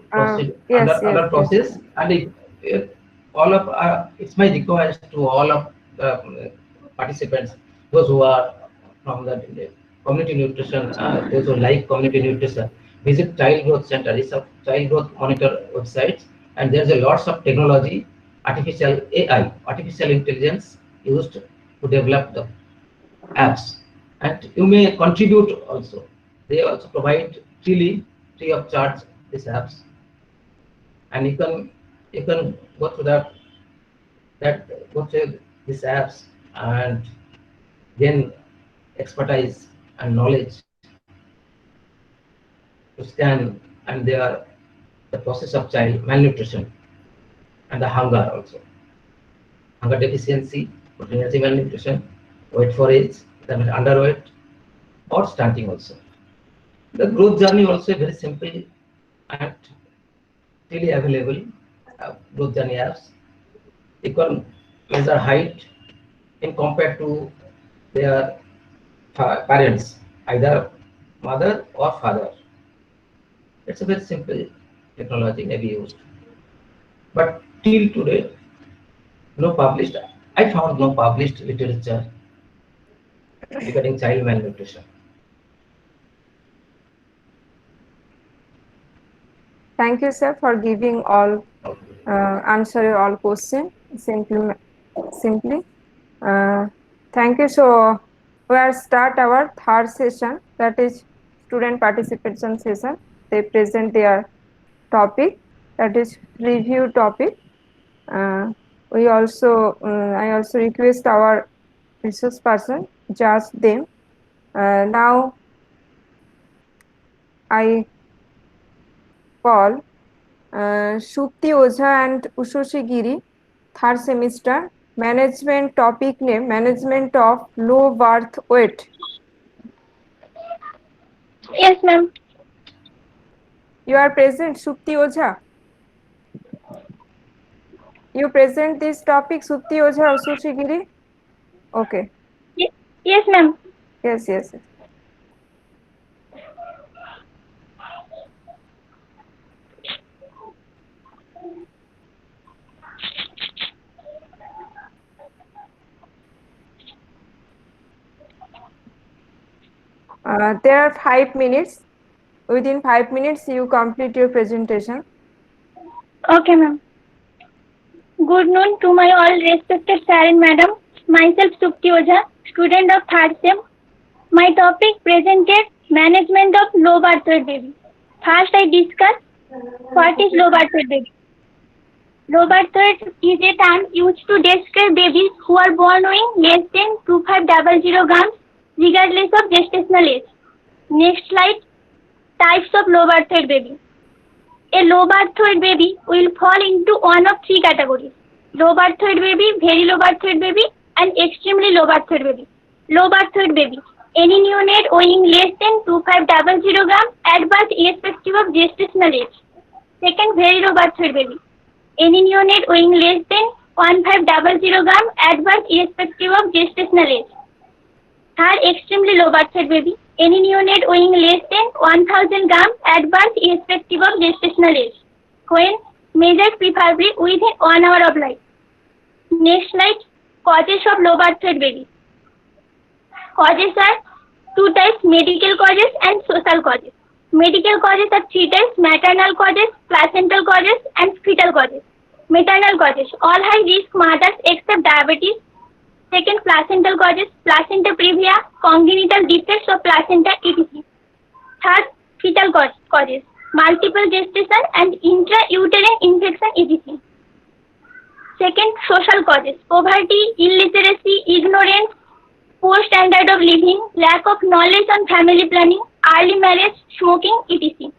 Yes. under process, and if all of it's my request to all of the participants, those who are from the community nutrition, those who like community nutrition, visit child growth center. It's a child growth monitor website, and there's a lots of technology, artificial AI, artificial intelligence used to develop the apps, and you may contribute also. They also provide free of charge these apps, and you can go through go through these apps and gain expertise and knowledge to scan and the process of child malnutrition and the hunger also, hunger deficiency, protein energy malnutrition, weight for age, then underweight or stunting also. The growth journey also very simple and freely available growth journey apps. You can measure height in compared to their parents, either mother or father. It's a very simple technology may be used. But till today, no published, I found no published literature regarding child malnutrition. Thank you, sir, for giving all answer all question simply. Thank you. So we are start our third session, that is student participation session. They present their topic, that is review topic. I also request our resource person judge them. Now I call Shupti Ojha and Ushoshi Giri, third semester, management topic name, management of low birth weight. Yes, ma'am. You are present, Shupti Ojha? You present this topic, Shupti Ojha, Ushoshi Giri? Okay. Yes, ma'am. Yes. There are 5 minutes. Within 5 minutes, you complete your presentation. Okay, ma'am. Good noon to my all respected sir and madam. Myself Supti Ojha, student of third sem. My topic presented management of low birth weight baby. First, I discuss what is low birth weight baby. Low birth weight is a term used to describe babies who are born weighing less than 2500 grams regardless of gestational age. Next slide. Types of low birth weight baby. A low birth weight baby will fall into one of three categories: low birth weight baby, very low birth weight baby, and extremely low birth weight baby. Low birth weight baby: any neonate weighing less than 2500 grams at birth irrespective of gestational age. Second, very low birth weight baby: any neonate weighing less than 1500 grams at birth irrespective of gestational age. Third, extremely low birth weight baby: any neonate weighing less than 1000 grams at birth irrespective of gestational age, when measured preferably within 1 hour of life. Next slide. Causes of low birth weight baby. Causes are two types: medical causes and social causes. Medical causes are three types: maternal causes, placental causes, and fetal causes. Maternal causes. All high risk mothers except diabetes. Second, placental causes. Placenta previa, congenital defects of placenta, etc. Third, fetal causes. Multiple gestation and intrauterine infection, etc. Second, social causes. Poverty, illiteracy, ignorance, poor standard of living, lack of knowledge on family planning, early marriage, smoking, etc.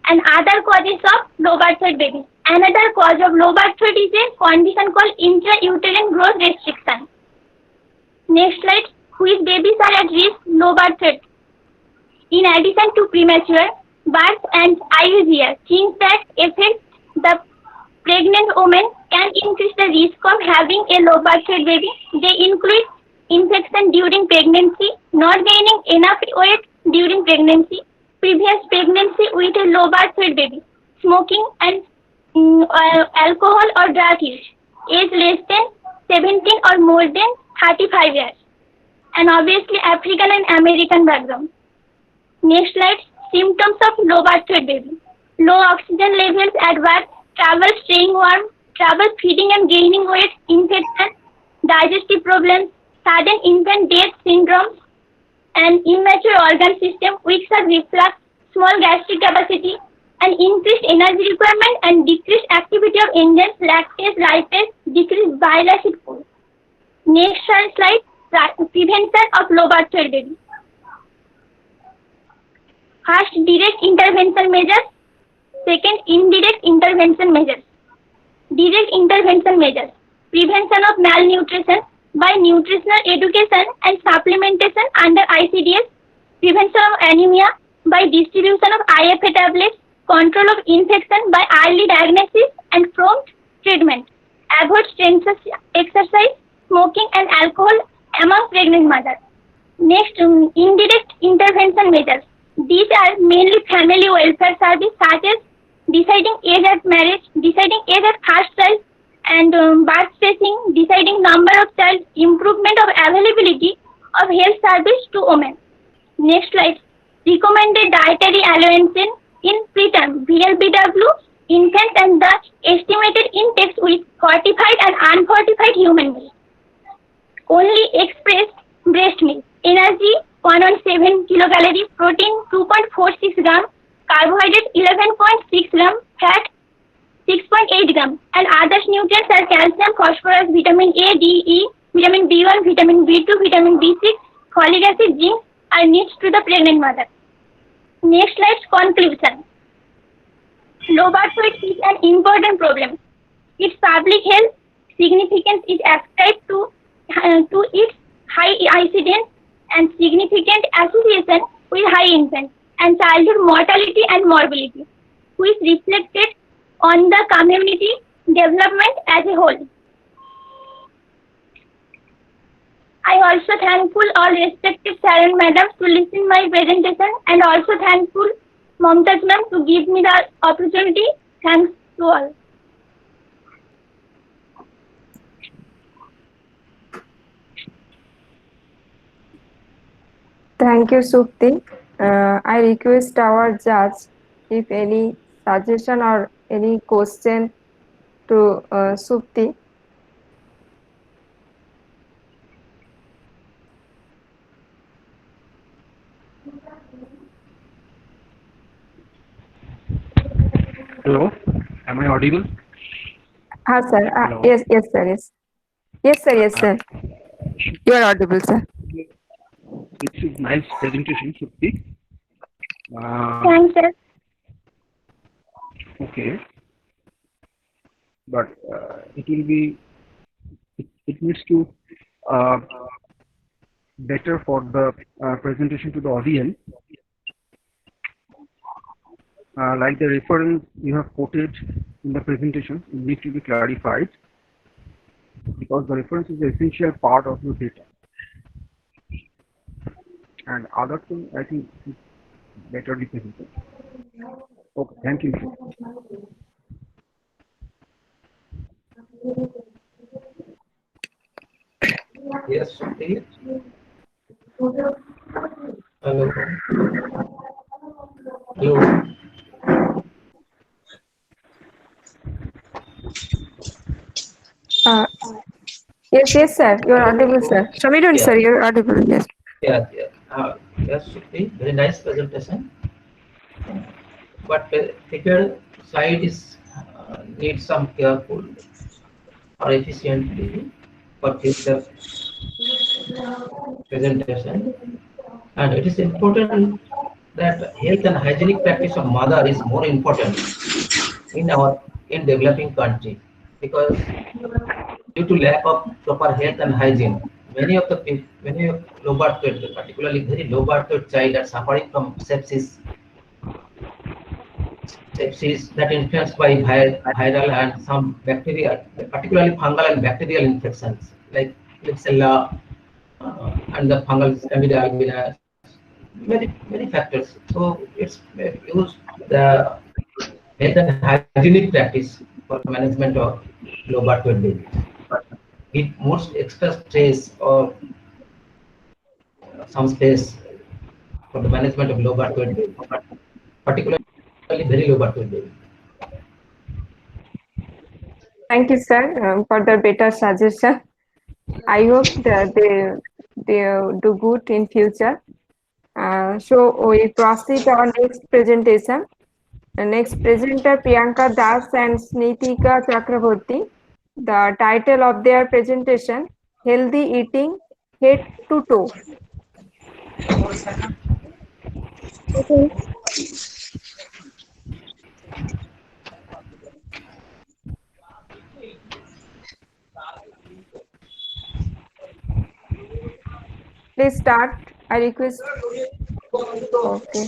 And other causes of low birth weight babies. Another cause of low birth weight is a condition called intrauterine growth restriction. Next slide. Which babies are at risk low birth weight? In addition to premature birth and IUGR, things that affect the pregnant woman can increase the risk of having a low birth weight baby. They include infection during pregnancy, not gaining enough weight during pregnancy, previous pregnancy with a low birth weight baby, smoking and alcohol or drug use, age less than 17 or more than 35 years, and obviously African and American background. Next slide. Symptoms of low birth weight baby. Low oxygen levels at birth, trouble staying warm, trouble feeding and gaining weight, infection, digestive problems, sudden infant death syndromes, and immature organ system, weak reflux, small gastric capacity, and increased energy requirement and decreased activity of enzymes, lactase, lipase, decreased bile acid pool. Next slide. Prevention of low birth weight baby. First, direct intervention measures. Second, indirect intervention measures. Direct intervention measures. Prevention of malnutrition by nutritional education and supplementation under ICDS. Prevention of anemia by distribution of IFA tablets. Control of infection by early diagnosis and prompt treatment. Avoid strength exercise, smoking and alcohol among pregnant mothers. Next, indirect intervention measures. These are mainly family welfare service such as deciding age at marriage, deciding age at first child, and birth spacing, deciding number of child, improvement of availability of health service to women. Next slide. Recommended dietary allowances in preterm, VLBW, infants and the estimated intakes with fortified and unfortified human beings. Only expressed breast milk. Energy 117 kilocalorie, protein 2.46 gram, carbohydrate 11.6 gram, fat 6.8 gram, and other nutrients are calcium, phosphorus, vitamin A, D, E, vitamin B1, vitamin B2, vitamin B6, folic acid, zinc are needs to the pregnant mother. Next slide. Conclusion. Low birth weight is an important problem. Its public health significance is ascribed to its high incidence and significant association with high infant and childhood mortality and morbidity, which reflected on the community development as a whole. I also thankful all respected sir and madams to listen my presentation, and also thankful Momtaj ma'am to give me the opportunity. Thanks to all. Thank you, Supti. I request our judge if any suggestion or any question to Supti. Hello, am I audible? Sir. Hello. Yes, sir. Yes. Yes, sir. Yes, sir. You are audible, sir. It's a nice presentation, Shruti. Thanks, sir. Okay, but it will be. It needs to better for the presentation to the audience. Like the reference you have quoted in the presentation, it needs to be clarified because the reference is the essential part of your data. And other thing, I think, is better represented. Okay, thank you. Yes, please. Hello. Hello. Yes, sir. You're audible, sir. Samiran, Yeah. sir, you're audible. Yes. Yes, Shruti, very nice presentation. But prepared slide is needs some careful or efficiently for future presentation. And it is important that health and hygienic practice of mother is more important in developing country, because due to lack of proper health and hygiene, many of low birth weight, particularly very low birth weight child, are suffering from sepsis that influenced by viral and some bacterial, particularly fungal and bacterial infections like Klebsiella and the fungal Candida albicans, many factors. So it's use the health and hygienic practice for management of low birth weight babies. It most extra stress or some space for the management of low birth weight babies, particularly very low birth weight babies. Thank you, sir, for the better suggestion. I hope that they do good in future. So we proceed to our next presentation. The next presenter Priyanka Das and Snitika Chakraborty. The title of their presentation: Healthy Eating Head to Toe. Okay. Please start. I request. Okay.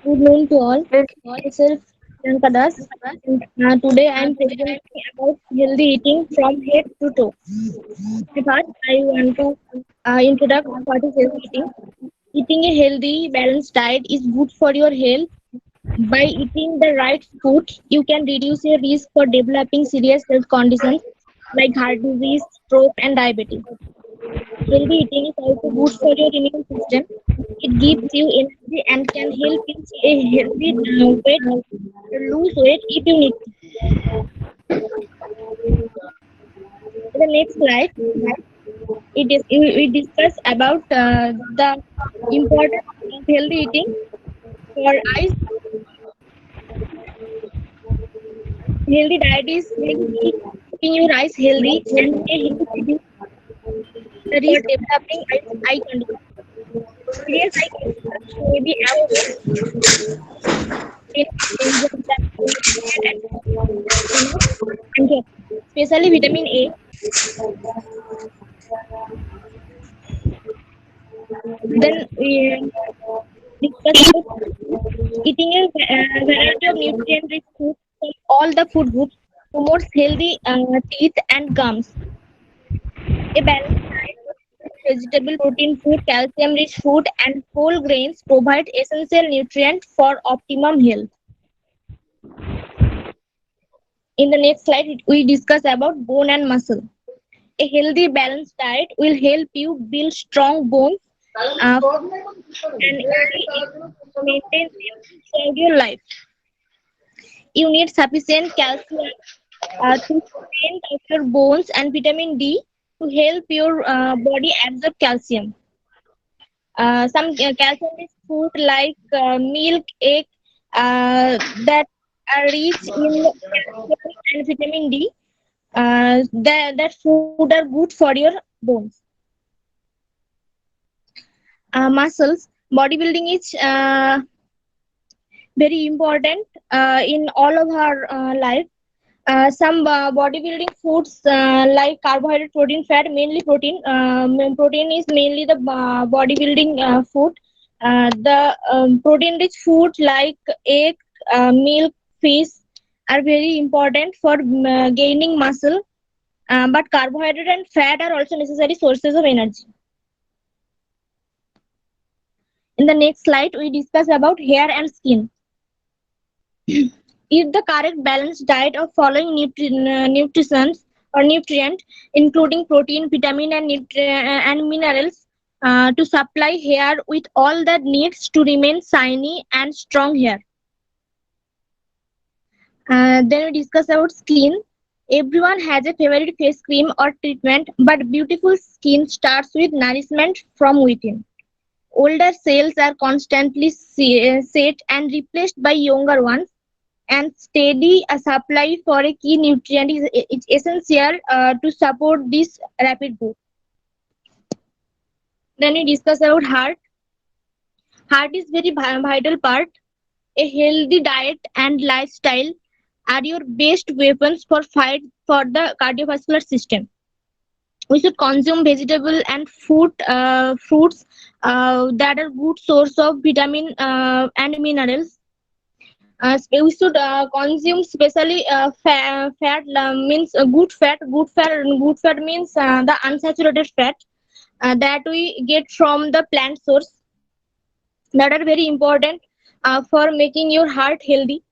Good noon to all. Please. Myself, Priyanka Das. And, today I am presenting about healthy eating from head to toe. First, I want to introduce what is healthy eating. Eating a healthy, balanced diet is good for your health. By eating the right food, you can reduce your risk for developing serious health conditions like heart disease, stroke, and diabetes. Healthy eating is also good for your immune system. It gives you energy and can help you stay healthy, lose weight if you need to. The next slide, we discuss about the importance of healthy eating for eyes. Healthy diet is keeping your eyes healthy and may help reduce the risk for developing eye condition. Serious eye conditions may be especially vitamin A. Then we discuss about eating a variety of nutrient-rich food from all the food groups promotes healthy teeth and gums. A balanced diet of vegetable, protein food, calcium-rich food, and whole grains provide essential nutrients for optimum health. In the next slide, we discuss about bone and muscle. A healthy, balanced diet will help you build strong bones and maintain them throughout your life. You need sufficient calcium to strengthen of your bones and vitamin D to help your body absorb calcium. Some calcium-rich food like milk, egg that are rich in calcium and vitamin D. That food are good for your bones. Muscles. Bodybuilding is very important in all of our life. Some bodybuilding foods like carbohydrate, protein, fat, mainly protein. Protein is mainly the bodybuilding food. The protein-rich food like egg, milk, fish are very important for gaining muscle. But carbohydrate and fat are also necessary sources of energy. In the next slide, we discuss about hair and skin. Eat the correct balanced diet of following nutrition or nutrient, including protein, vitamin, and minerals, to supply hair with all that needs to remain shiny and strong hair. Then we discuss about skin. Everyone has a favorite face cream or treatment, but beautiful skin starts with nourishment from within. Older cells are constantly set and replaced by younger ones, and steady supply for a key nutrient is essential to support this rapid growth. Then we discuss about heart. Heart is very vital part. A healthy diet and lifestyle are your best weapons for fight for the cardiovascular system. We should consume vegetable and fruits that are good source of vitamin and minerals. We should consume especially fat, means good fat. Good fat means the unsaturated fat that we get from the plant source, that are very important for making your heart healthy.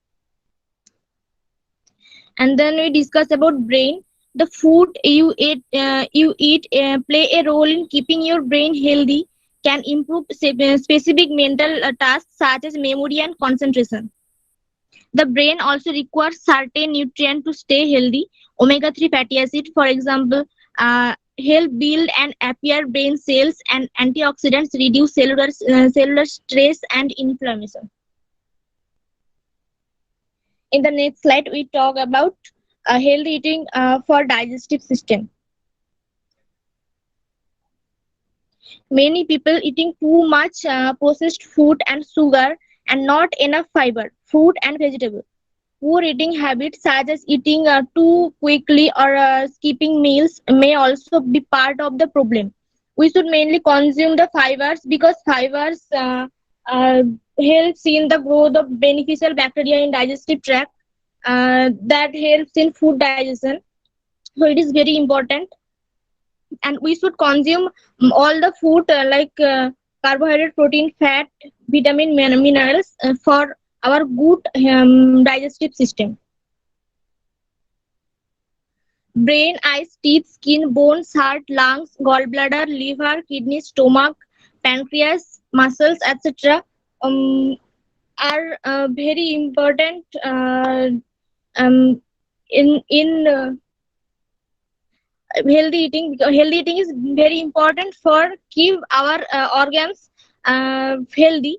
And then we discuss about brain. The food you eat play a role in keeping your brain healthy, can improve specific mental tasks such as memory and concentration. The brain also requires certain nutrients to stay healthy. Omega-3 fatty acid, for example, help build and appear brain cells, and antioxidants reduce cellular stress and inflammation. In the next slide, we talk about healthy eating for digestive system. Many people eating too much processed food and sugar, and not enough fiber, fruit and vegetable. Poor eating habits such as eating too quickly or skipping meals may also be part of the problem. We should mainly consume the fibers, because fibers helps in the growth of beneficial bacteria in digestive tract, that helps in food digestion. So it is very important, and we should consume all the food like carbohydrate, protein, fat, vitamin, minerals for our good digestive system. Brain, eyes, teeth, skin, bones, heart, lungs, gallbladder, liver, kidney, stomach, pancreas, muscles, etc. Are very important in healthy eating. Because healthy eating is very important for keep our organs healthy.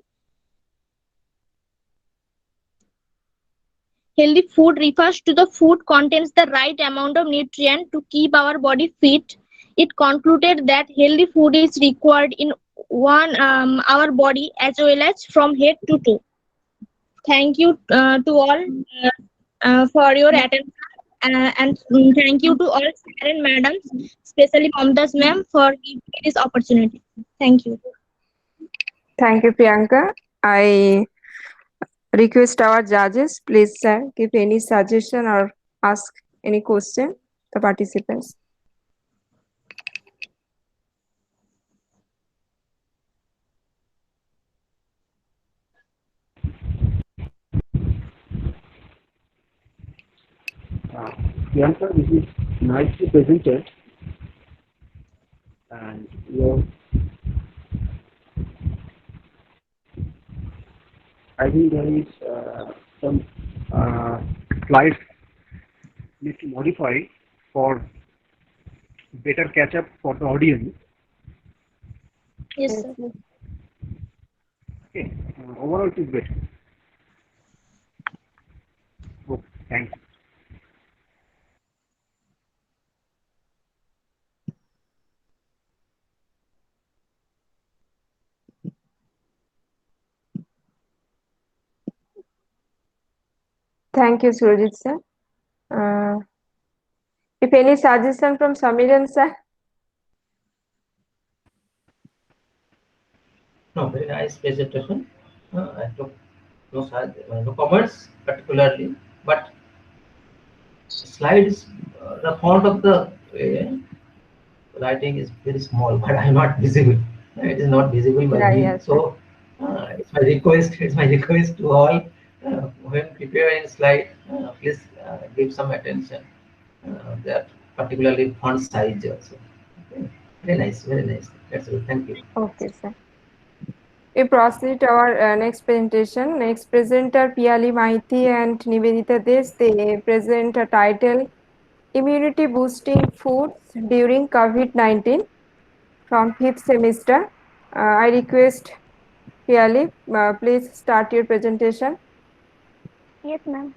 Healthy food refers to the food contains the right amount of nutrient to keep our body fit. It concluded that healthy food is required in our body as well as from head to toe. Thank you to all for your attention, and thank you to all sir and madams, especially Mamta's ma'am, for giving me this opportunity. Thank you. Thank you, Priyanka. I request our judges, please give any suggestion or ask any question to the participants. Priyanka, this is nicely presented, and I think there is some slides need to modify for better catch up for the audience. Yes, sir. Okay, overall it is better. Okay, thank you. Thank you, Surajit sir. If any suggestion from Samiran sir? No, very nice presentation. I took no comments particularly, but slides, the font of the writing is very small, but I'm not visible. It is not visible by me. Yes, So it's my request. It's my request to all, when preparing slide, please give some attention that particularly font size also. Okay. Very nice, very nice. That's good. Thank you. Okay, sir. We proceed to our next presentation. Next presenter Piali Maiti and Nivedita Des. They present a title Immunity Boosting Foods During COVID-19 from 5th semester. I request Piali, please start your presentation. Yes, ma'am.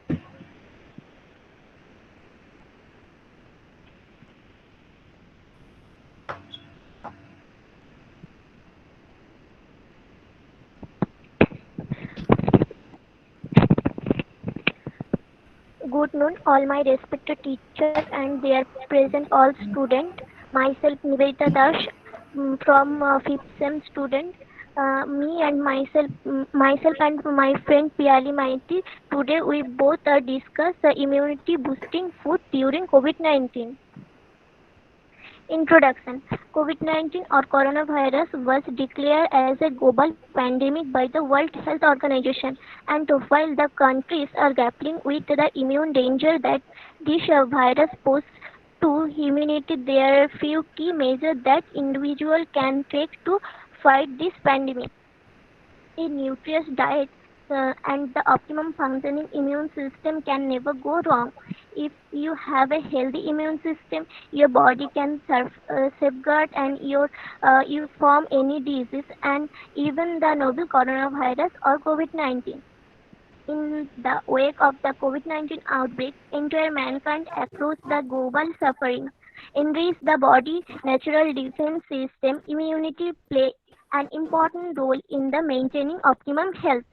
Good noon, all my respected teachers and their present all student. Myself Nivedita Dash from 5th sem student. Me and myself and my friend Piali Maiti. Today we both are discuss the immunity boosting food during COVID-19. Introduction. COVID-19 or coronavirus was declared as a global pandemic by the World Health Organization, and while the countries are grappling with the immune danger that this virus poses to humanity, there are few key measures that individuals can take to fight this pandemic. A nutritious diet and the optimum functioning immune system can never go wrong. If you have a healthy immune system, your body can safeguard and you form any disease and even the novel coronavirus or COVID-19. In the wake of the COVID-19 outbreak, entire mankind across the global suffering. Enrich the body natural defense system, immunity play an important role in the maintaining optimum health.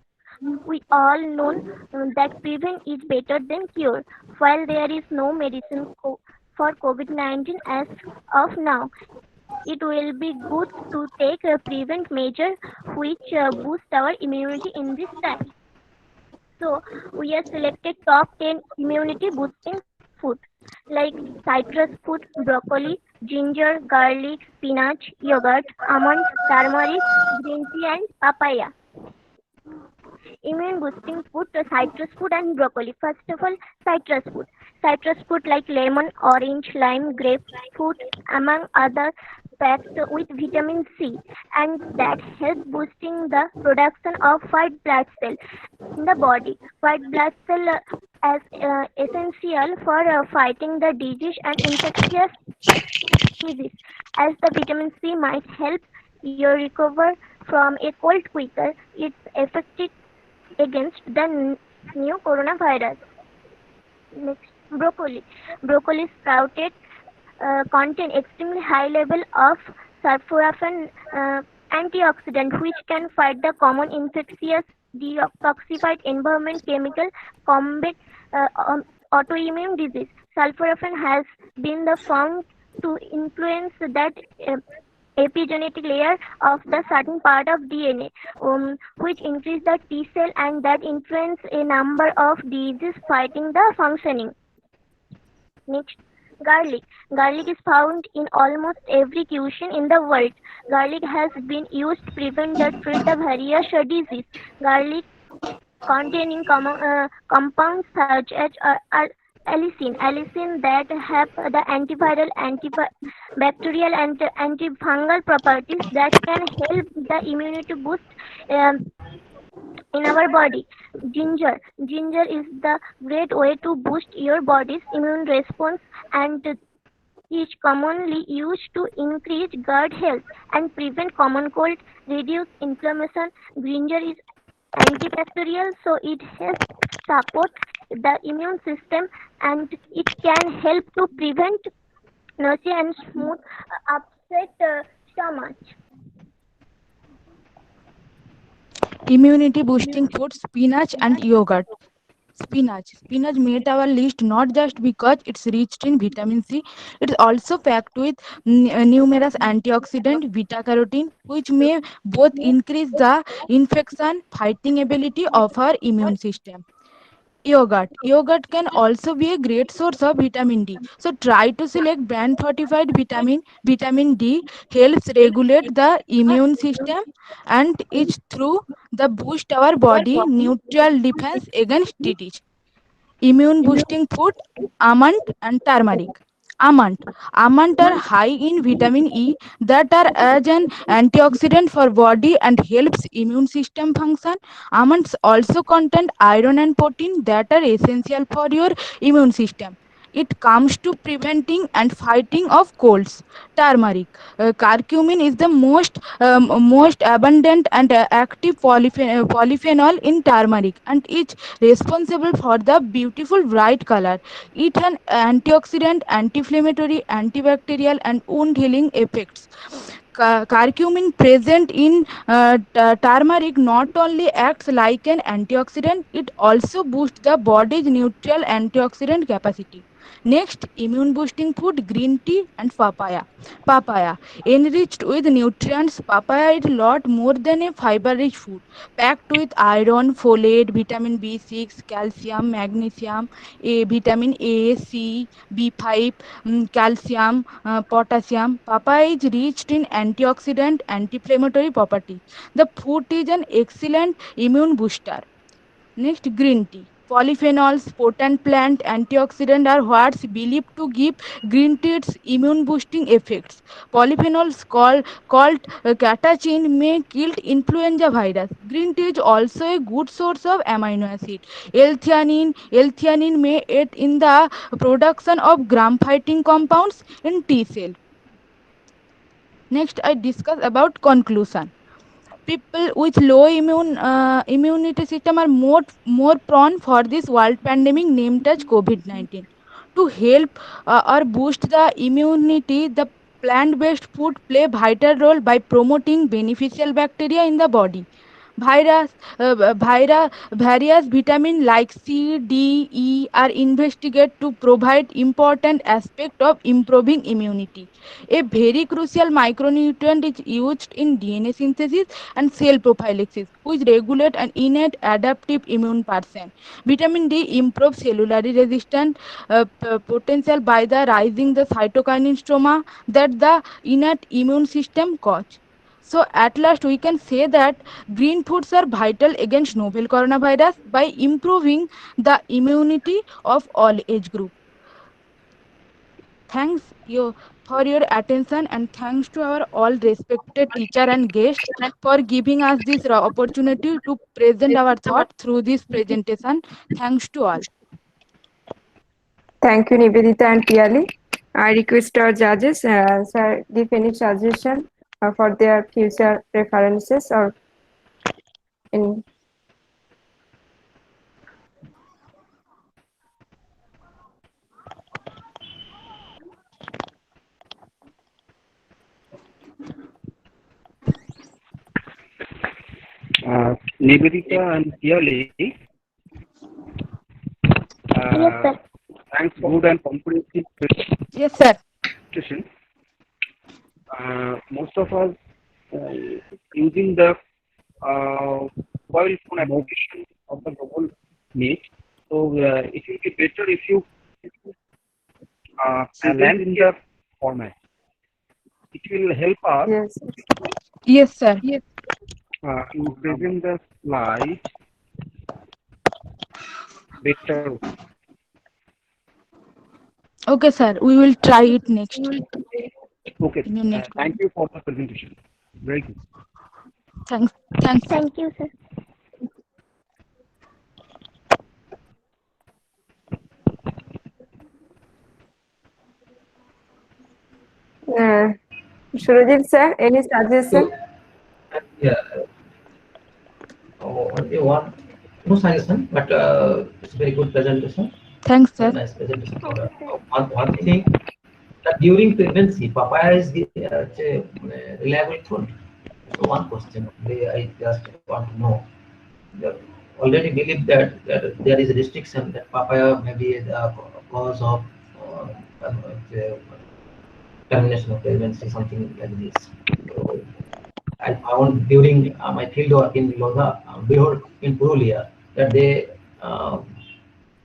We all know that prevention is better than cure. While there is no medicine for COVID-19 as of now, it will be good to take a prevent measure which boost our immunity in this time. So we have selected top 10 immunity boosting food like citrus food, broccoli, ginger, garlic, spinach, yogurt, almond, turmeric, green tea, and papaya. Immune boosting food, citrus food and broccoli. First of all, citrus food. Citrus food like lemon, orange, lime, grapefruit, among other packed with vitamin C, and that help boosting the production of white blood cell in the body. White blood cell as essential for fighting the disease and infectious disease, as the vitamin C might help you recover from a cold quicker. It's effective against the new coronavirus. Next, broccoli. Broccoli sprouted contain extremely high level of sulforaphane antioxidant, which can fight the common infectious detoxified environment chemical combat autoimmune disease. Sulforaphane has been the found to influence that epigenetic layer of the certain part of DNA, which increase the T cell and that influence a number of diseases fighting the functioning. Next, garlic. Garlic is found in almost every cuisine in the world. Garlic has been used to prevent the treat the various disease. Garlic containing compounds such as allicin that have the antiviral, antibacterial, and antifungal properties that can help the immunity boost um, in our body. Ginger. Ginger is the great way to boost your body's immune response and is commonly used to increase gut health and prevent common cold, reduce inflammation. Ginger is antibacterial, so it helps support the immune system and it can help to prevent nausea and smooth upset stomach. Immunity boosting food spinach and yogurt. Spinach made our list not just because it's rich in vitamin C, it's also packed with numerous antioxidant beta carotene, which may both increase the infection fighting ability of our immune system. Yogurt can also be a great source of vitamin D. So try to select brand fortified vitamin D helps regulate the immune system and it's through the boost our body neutral defense against disease. Immune boosting food, almond and turmeric. Almond. Almonds are high in vitamin E that are as an antioxidant for body and helps immune system function. Almonds also contain iron and protein that are essential for your immune system. It comes to preventing and fighting of colds. Turmeric. Curcumin is the most abundant and active polyphenol in turmeric and is responsible for the beautiful bright color. It has antioxidant, anti-inflammatory, antibacterial, and wound healing effects. Curcumin present in turmeric not only acts like an antioxidant, it also boosts the body's neutral antioxidant capacity. Next, immune boosting food, green tea and papaya. Papaya, enriched with nutrients, papaya is a lot more than a fiber-rich food, packed with iron, folate, vitamin B6, calcium, magnesium, vitamin A, C, B5, calcium, potassium. Papaya is rich in antioxidant, anti-inflammatory properties. The fruit is an excellent immune booster. Next, green tea. Polyphenols, potent plant antioxidant are what's believed to give green tea its immune boosting effects. Polyphenols called catechin may kill influenza virus. Green tea is also a good source of amino acid. L-theanine may aid in the production of gram-fighting compounds in T cell. Next, I discuss about conclusion. People with low immunity system are more prone for this world pandemic named as COVID-19. To help or boost the immunity, the plant-based food play a vital role by promoting beneficial bacteria in the body. Various vitamins like C, D, E are investigated to provide important aspect of improving immunity. A very crucial micronutrient is used in DNA synthesis and cell prophylaxis, which regulate an innate adaptive immune person. Vitamin D improves cellular resistance potential by the rising the cytokine stroma that the innate immune system cause. So at last we can say that green foods are vital against novel coronavirus by improving the immunity of all age group. Thanks you for your attention and thanks to our all respected teacher and guest for giving us this opportunity to present our thought through this presentation. Thanks to all. Thank you, Nivedita and Piyali. I request our judges, sir, give any suggestion for their future preferences or in. Nivedita and Piyali, Yes, sir. thanks for good and comprehensive Yes, sir. presentation. Most of us using the mobile phone application of the Google Meet. So it will be better if you land in the format. It will help us Yes. Yes, sir. to present the slide better. Okay, sir. We will try it next. Okay. In your next Thank you for the presentation. Very good. Thanks. Thanks. Thank you, sir. Surajit sir, any suggestion? Yeah. Only one, no suggestion, but it's a very good presentation. Thanks, sir. Very nice presentation. One thing that during pregnancy, papaya is the reliable food. So one question I just want to know. They already believe that there is a restriction that papaya may be the cause of the termination of pregnancy, something like this. So I found during my field work in Lodha, in Purulia, that they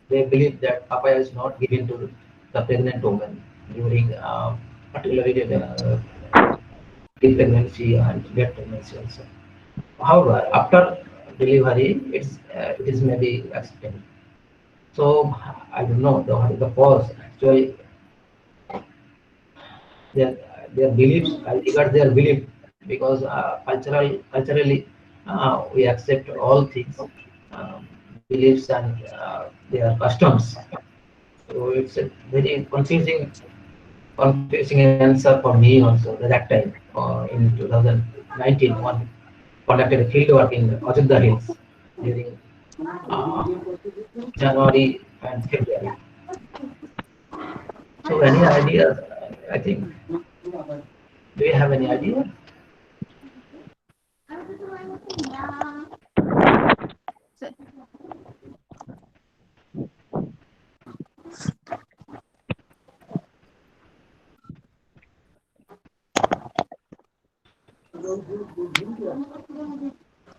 believe that papaya is not given to the pregnant woman during particularly pregnancy and late pregnancy also. However, after delivery, it is maybe accepted. So I don't know what is the cause. Actually, their their beliefs, cultivate their belief, because culturally we accept all things, beliefs and their customs. So it's a very confusing answer for me also at that time. In 2019, one conducted a field work in Ajanta Hills during uh, January and February. So any ideas? I think, do you have any idea?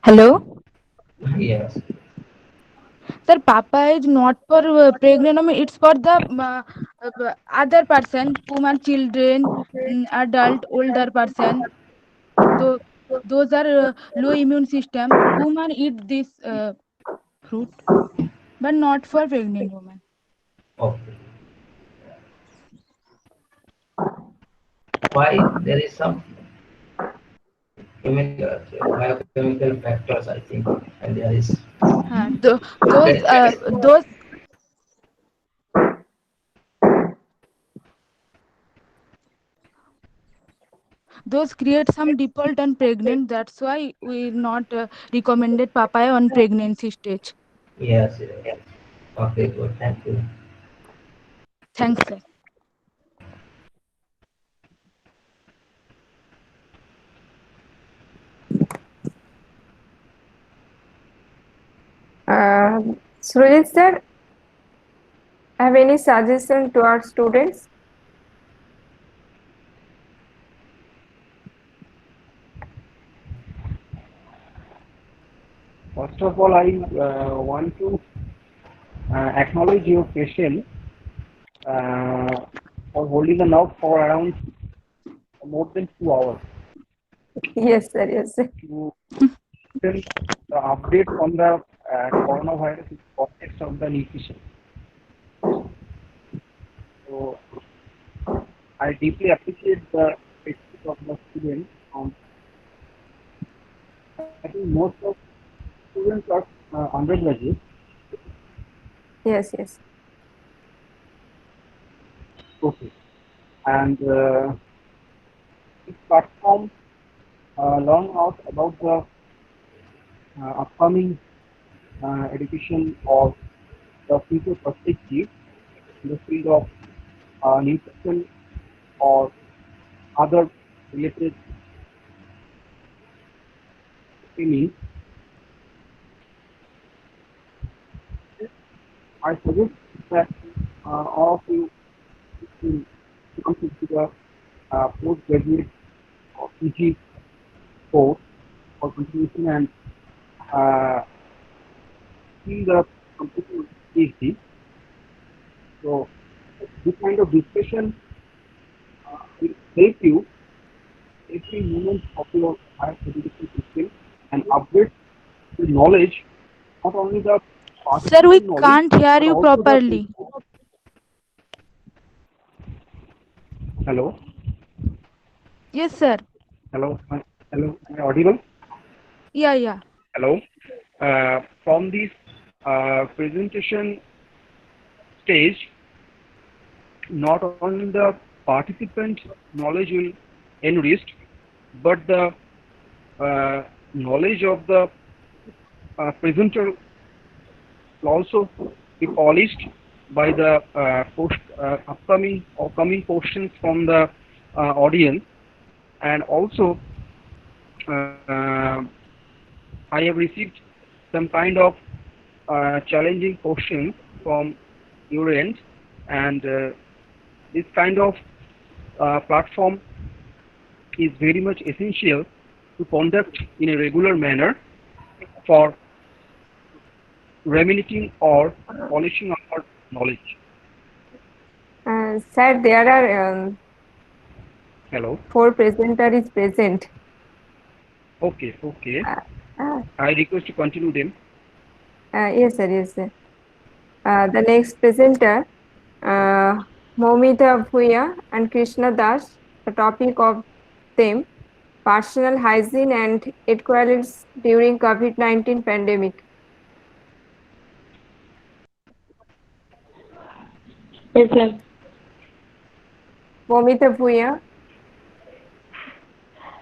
Hello? Yes. Sir, Papa is not for pregnant women, it's for the other person, woman, children, adult, older person. Though those are low immune system. Woman eat this fruit, but not for pregnant women. Okay. Why there is some chemical, biochemical factors, I think, and there is. Those those create some default on pregnant. That's why we not recommended papaya on pregnancy stage. Yes, yes. Okay, good. Thank you. Thanks, sir. Sujit sir, have any suggestion to our students? First of all, I want to acknowledge your patient for holding the knob for around more than 2 hours Yes, sir. Yes, sir. to tell the update on the coronavirus in context of the nutrition. So I deeply appreciate the patience of the students. I think most of students are undergraduate. Yes, yes. Okay. And this platform learn out about the upcoming education or the future perspective in the field of nutrition or other related training. I suggest that all of you to come into the postgraduate or PG course or continuation and uh, see the completion PhD. So this kind of discussion will help you every moment of your higher education system and upgrade the knowledge, not only the Sir, we participant knowledge, can't hear but you also the properly. hello, Yes, sir. hello, am I audible? Yeah, yeah. Hello. From this presentation stage, not only the participant knowledge will enriched, but the knowledge of the presenter will also be polished by the upcoming or coming questions from the audience, and also uh, I have received some kind of challenging questions from your end, and this kind of platform is very much essential to conduct in a regular manner for remediating or polishing our knowledge. Sir, there are Hello. 4 presenters present. Okay, okay. Uh, uh, I request to continue them. yes, sir. Yes, sir. The next presenter, Momita Bhuya and Krishna Das. the topic of them, personal hygiene and equalities during COVID-19 pandemic. Yes, ma'am. Momita Bhuya,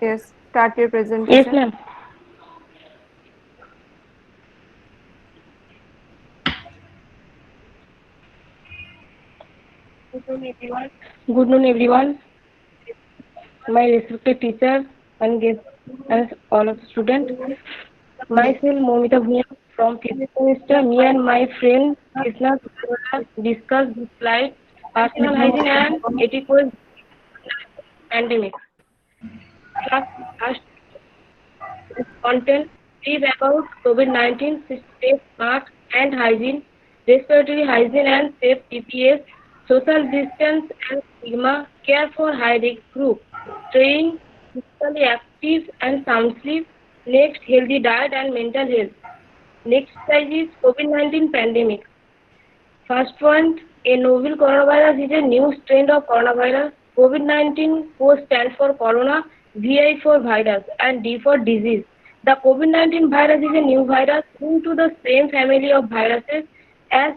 yes, start your Yes, presentation. ma'am. Good noon, everyone. My respected teacher and guests and all of students. Myself, Momita Bhuya from 5th semester. Me and my friend Krishna discuss this slide, personal hygiene and etiquette pandemic. First content brief about COVID-19, stay smart and hygiene, respiratory hygiene and safe PPS, social distance and stigma, care for high risk group, staying physically active and sound sleep, next healthy diet and mental health. Next slide is COVID-19 pandemic. First point, a novel coronavirus is a new strain of coronavirus. COVID-19 O stands for corona, VI for virus, and D for disease. The COVID-19 virus is a new virus linked to the same family of viruses as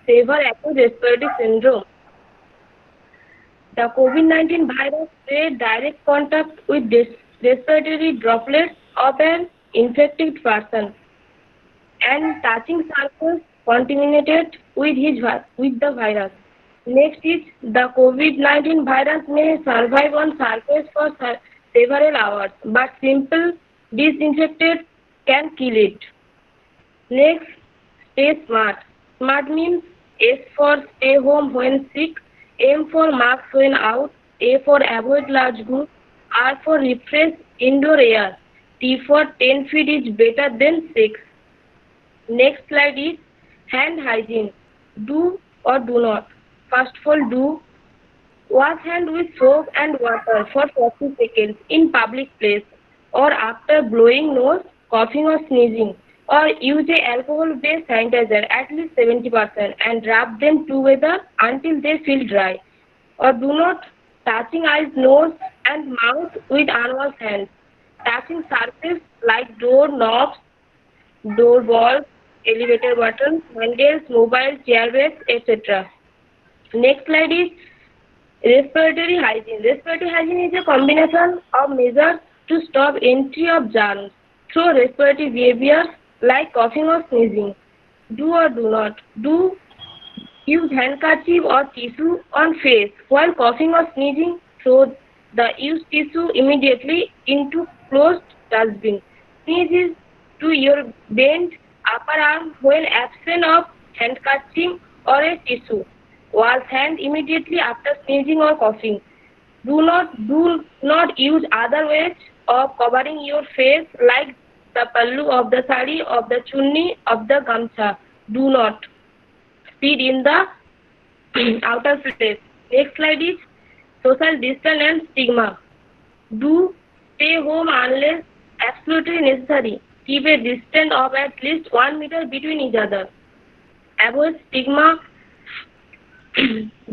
severe acute respiratory syndrome. The COVID-19 virus creates direct contact with respiratory droplets of an infected person and touching surface contaminated with the virus. Next is the COVID-19 virus may survive on surface for several hours, but simple disinfected can kill it. Next, stay smart. Smart means S for stay home when sick, M for mask when out, A for avoid large groups, R for refresh indoor air, T for 10 feet is better than 6. Next slide is hand hygiene. Do or do not. First of all, do. Wash hand with soap and water for 40 seconds in public place or after blowing nose, coughing or sneezing. Or use a alcohol-based sanitizer at least 70% and rub them together until they feel dry. Or do not touching eyes, nose and mouth with unwashed hands. Touching surface like door knobs, door balls, elevator buttons, handles, mobile, chair beds, etc. Next slide is respiratory hygiene. Respiratory hygiene is a combination of measures to stop entry of germs through respiratory behaviors like coughing or sneezing. Do or do not. Do use handkerchief or tissue on face while coughing or sneezing. Throw the used tissue immediately into closed dustbin. Sneeze is to your bent upper arm when absent of handkerchief or a tissue. Wash hand immediately after sneezing or coughing. Do not use other ways of covering your face like the pallu of the sari, of the chunni, of the gamcha. Do not spit in the outer place. Next slide is social distance and stigma. Do stay home unless absolutely necessary. Keep a distance of at least 1 meter between each other. Avoid stigma,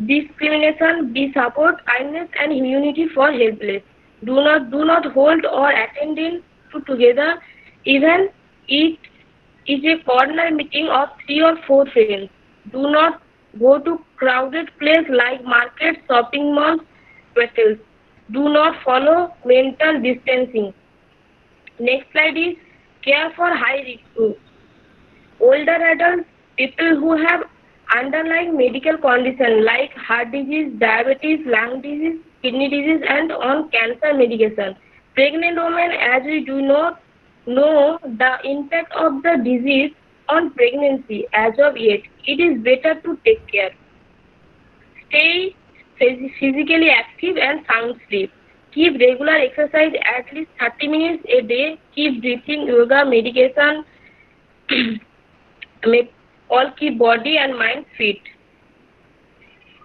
discrimination, be support, kindness and humanity for helpless. Do not hold or attend in together, even it is a corner meeting of 3 or 4 friends. Do not go to crowded places like markets, shopping malls, hotels. Do not follow mental distancing. Next slide is care for high risk groups. Older adults, people who have underlying medical conditions like heart disease, diabetes, lung disease, kidney disease, and on cancer medication. Pregnant women, as we do not know the impact of the disease on pregnancy as of yet, it is better to take care. Stay physically active and sound sleep. Keep regular exercise at least 30 minutes a day. Keep breathing, yoga, medication. All keep body and mind fit.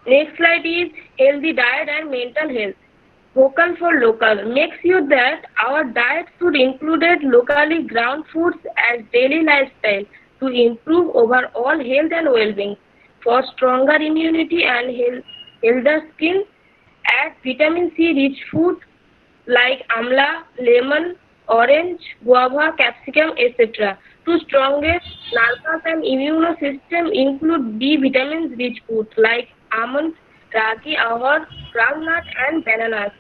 Next slide is healthy diet and mental health. Vocal for local. Make sure that our diet should include locally ground foods as daily lifestyle to improve overall health and well-being. For stronger immunity and healthier skin, Add vitamin C rich food like amla, lemon, orange, guava, capsicum, etc. To strongest nervous and immune system include B vitamins rich food like almonds, ragi, ahar, groundnut and bananas.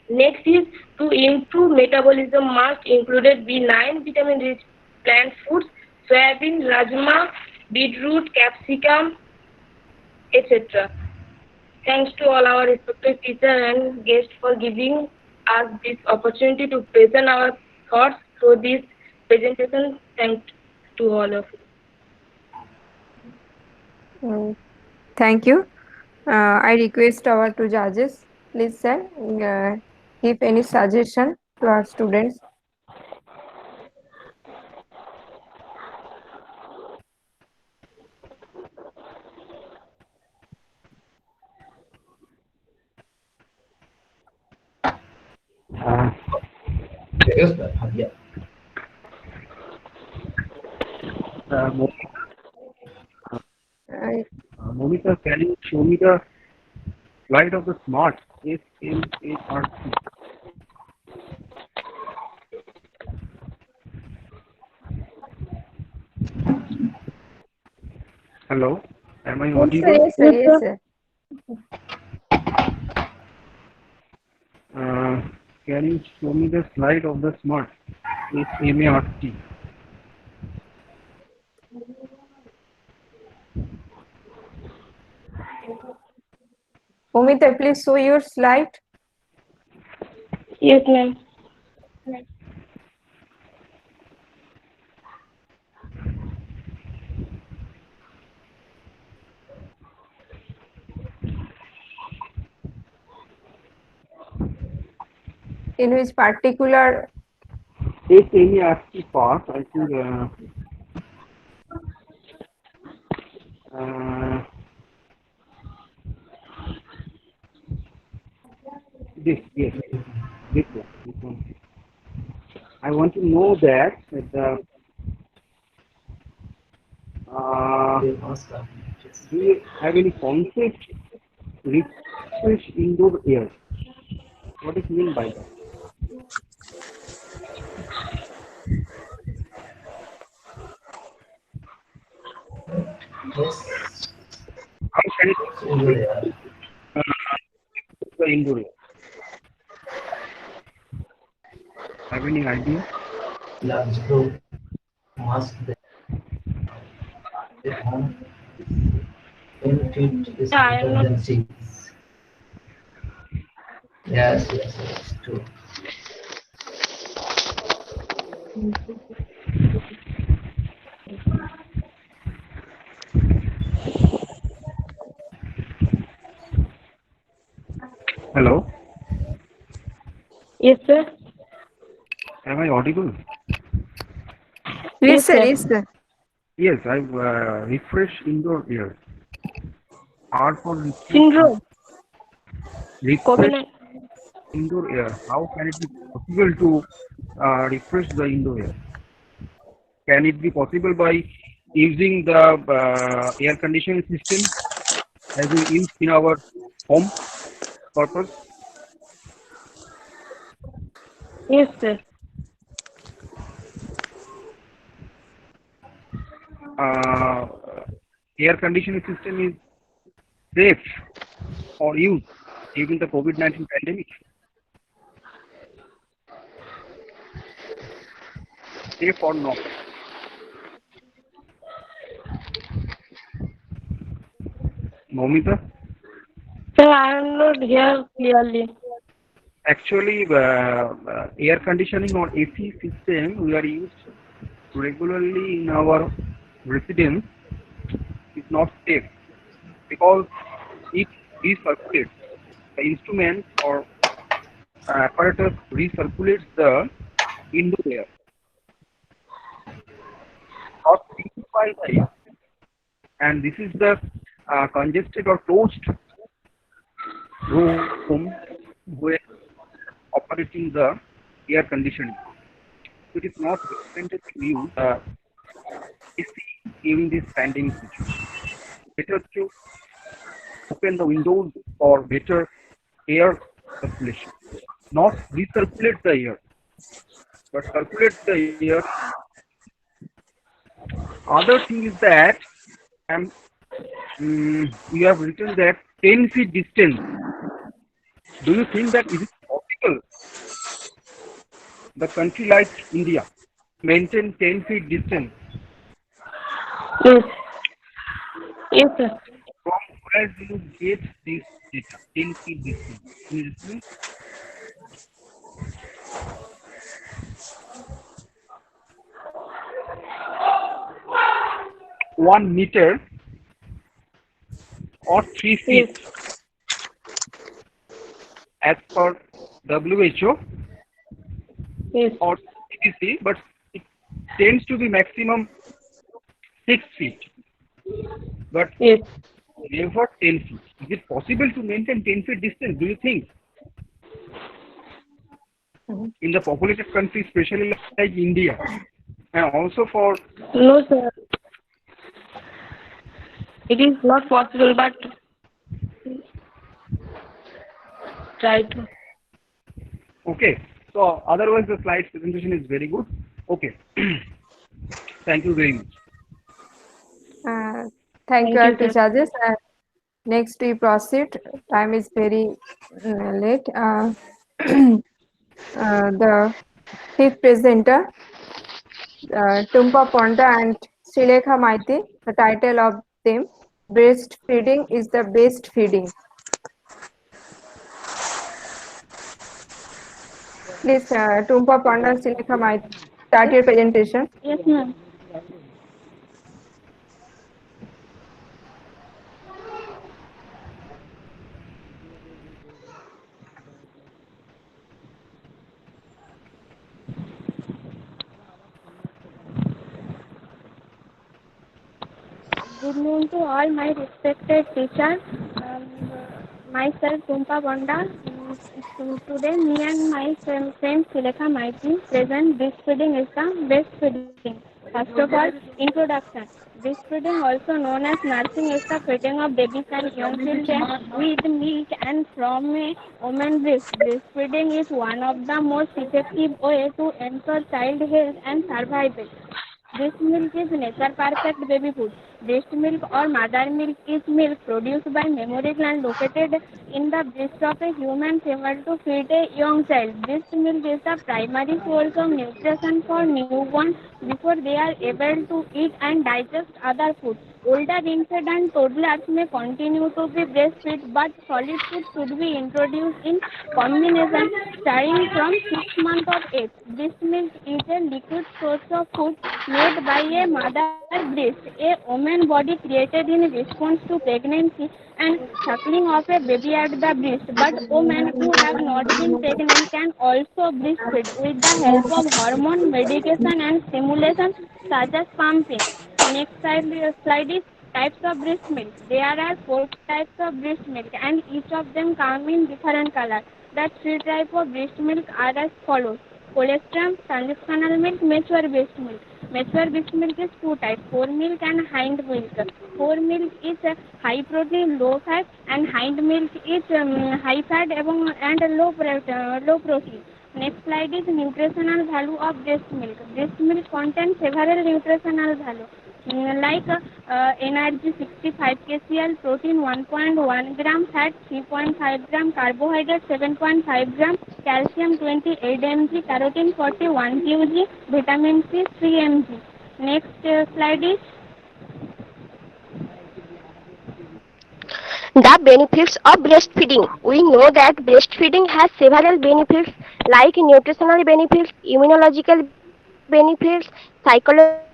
Next is to improve metabolism must include B9 vitamin rich plant foods, soybean, rajma, beetroot, capsicum, etc. Thanks to all our respected teacher and guests for giving us this opportunity to present our thoughts through this presentation. Thanks to all of you. Thank you. I request our two judges, please sir, give any suggestion to our students. Yes, sir. Yeah. Momita, can you show me the slide of the smart SMART? Hello, am I audible? Yes, sir. Yes, sir. Can you show me the slide of the smart SMART? Umita, please show your slide. Yes, ma'am. In which particular SMART part, I think this, yes, this one. I want to know that the do you have any concept refresh indoor air? What is meant by that? Yes. How can it Yeah. the indoor air? Have any idea? Large group must home benefit is Yeah, I am not. dependencies. Yes, true. Hello, Yes, sir. am I audible? Yes, sir. sir. Yes, sir. Yes, I refresh indoor air. R for refresh, Syndrome. refresh COVID-19. indoor air. How can it be possible to refresh the indoor air? Can it be possible by using the air conditioning system as we use in our home purpose? Yes, sir. Uh, Air conditioning system is safe for use during the COVID-19 pandemic? Safe or not? Momita? Sir, I am not here clearly. Actually, air conditioning or AC system we are used regularly in our residence is not safe because it recirculates. The instrument or apparatus recirculates the indoor air. Not purified air. And this is the congested or closed room where operating the air conditioning. It is not recommended to use AC during this pandemic situation. Better to open the windows or better air circulation, not recirculate the air, but circulate the air. Other thing is that um, we have written that 10 feet distance. Do you think that is it possible the country like India maintain 10 feet distance? Yes. Yes, sir. From where do you get this data? 10 feet distance. Can you explain? One meter or 3 feet Yes. as per WHO Yes. or CDC, but it tends to be maximum 6 feet, but Yes. never 10 feet. Is it possible to maintain 10 feet distance? Do you think in the populated country, especially like India, and also for No, sir. It is not possible, but try to. okay? So otherwise, the slide presentation is very good. Okay, thank you very much. Thank you, Thank you, RT sir. charges. Next, we proceed. Time is very late. The fifth presenter, Tumpa Ponda and Srilekha Maiti. The title of them, Breastfeeding is the Best Feeding. Please, Tumpa Ponda and Srilekha Maiti, start your presentation. Yes, ma'am. Good noon to all my respected teachers. Myself, Tumpa Bonda. Today, me and my friend Silekha Maiti present breastfeeding is the best feeding. First of all, introduction. Breastfeeding, also known as nursing, is the feeding of babies and young children with milk and from a woman's breast. Breastfeeding is one of the most effective ways to ensure child health and survival. Breast milk is nature perfect baby food. Breast milk or mother milk is milk produced by mammary gland located in the breast of a human female to feed a young child. Breast milk is the primary source of nutrition for newborns before they are able to eat and digest other foods. Older infants and toddlers may continue to be breastfed, but solid food should be introduced in combination starting from 6 months of age. Breast milk is a liquid source of food made by a mother breast, a woman body created in response to pregnancy and suckling of a baby at the breast. But women who have not been pregnant can also breastfeed with the help of hormone medication and stimulation such as pumping. Next slide is types of breast milk. There are 4 types of breast milk and each of them come in different colors. The 3 types of breast milk are as follows: colostrum, transitional milk, mature breast milk. Mature breast milk is 2 types: foremilk and hind milk. Foremilk is high protein, low fat, and hind milk is high fat and low protein. Next slide is nutritional value of breast milk. Breast milk contains several nutritional values like energy 65 kcal, protein 1.1 gram, fat 3.5 gram, carbohydrate 7.5 gram, calcium 28 mg, carotene 41 kg, vitamin C 3 mg. Next slide is The benefits of breastfeeding. We know that breastfeeding has several benefits like nutritional benefits, immunological benefits, psychological benefits,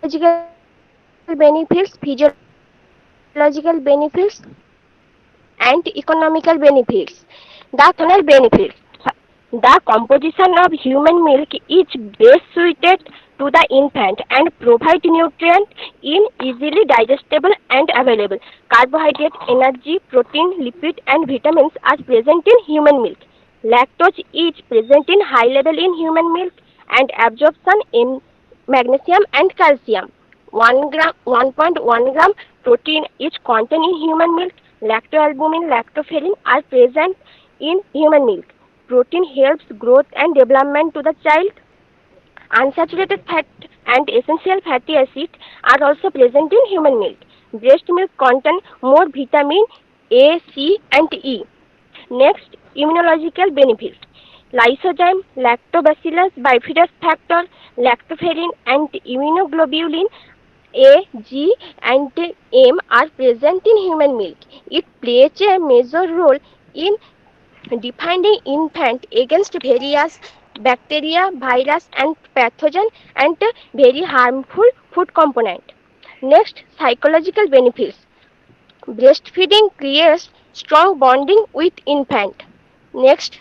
physiological benefits, and economical benefits. The nutritional benefits. The composition of human milk is best suited to the infant and provide nutrient in easily digestible and available. Carbohydrate, energy, protein, lipid, and vitamins are present in human milk. Lactose is present in high level in human milk and absorption in magnesium and calcium. 1 gram, 1.1 gram protein is contained in human milk. Lactoalbumin, lactoferrin are present in human milk. Protein helps growth and development to the child. Unsaturated fat and essential fatty acids are also present in human milk. Breast milk contains more vitamin A, C, and E. Next, immunological benefits. Lysozyme, lactobacillus bifidus factor, lactoferrin, and immunoglobulin A, G, and M are present in human milk. It plays a major role in defending infant against various bacteria, virus, and pathogen and very harmful food component. Next, psychological benefits. Breastfeeding creates strong bonding with infant. Next,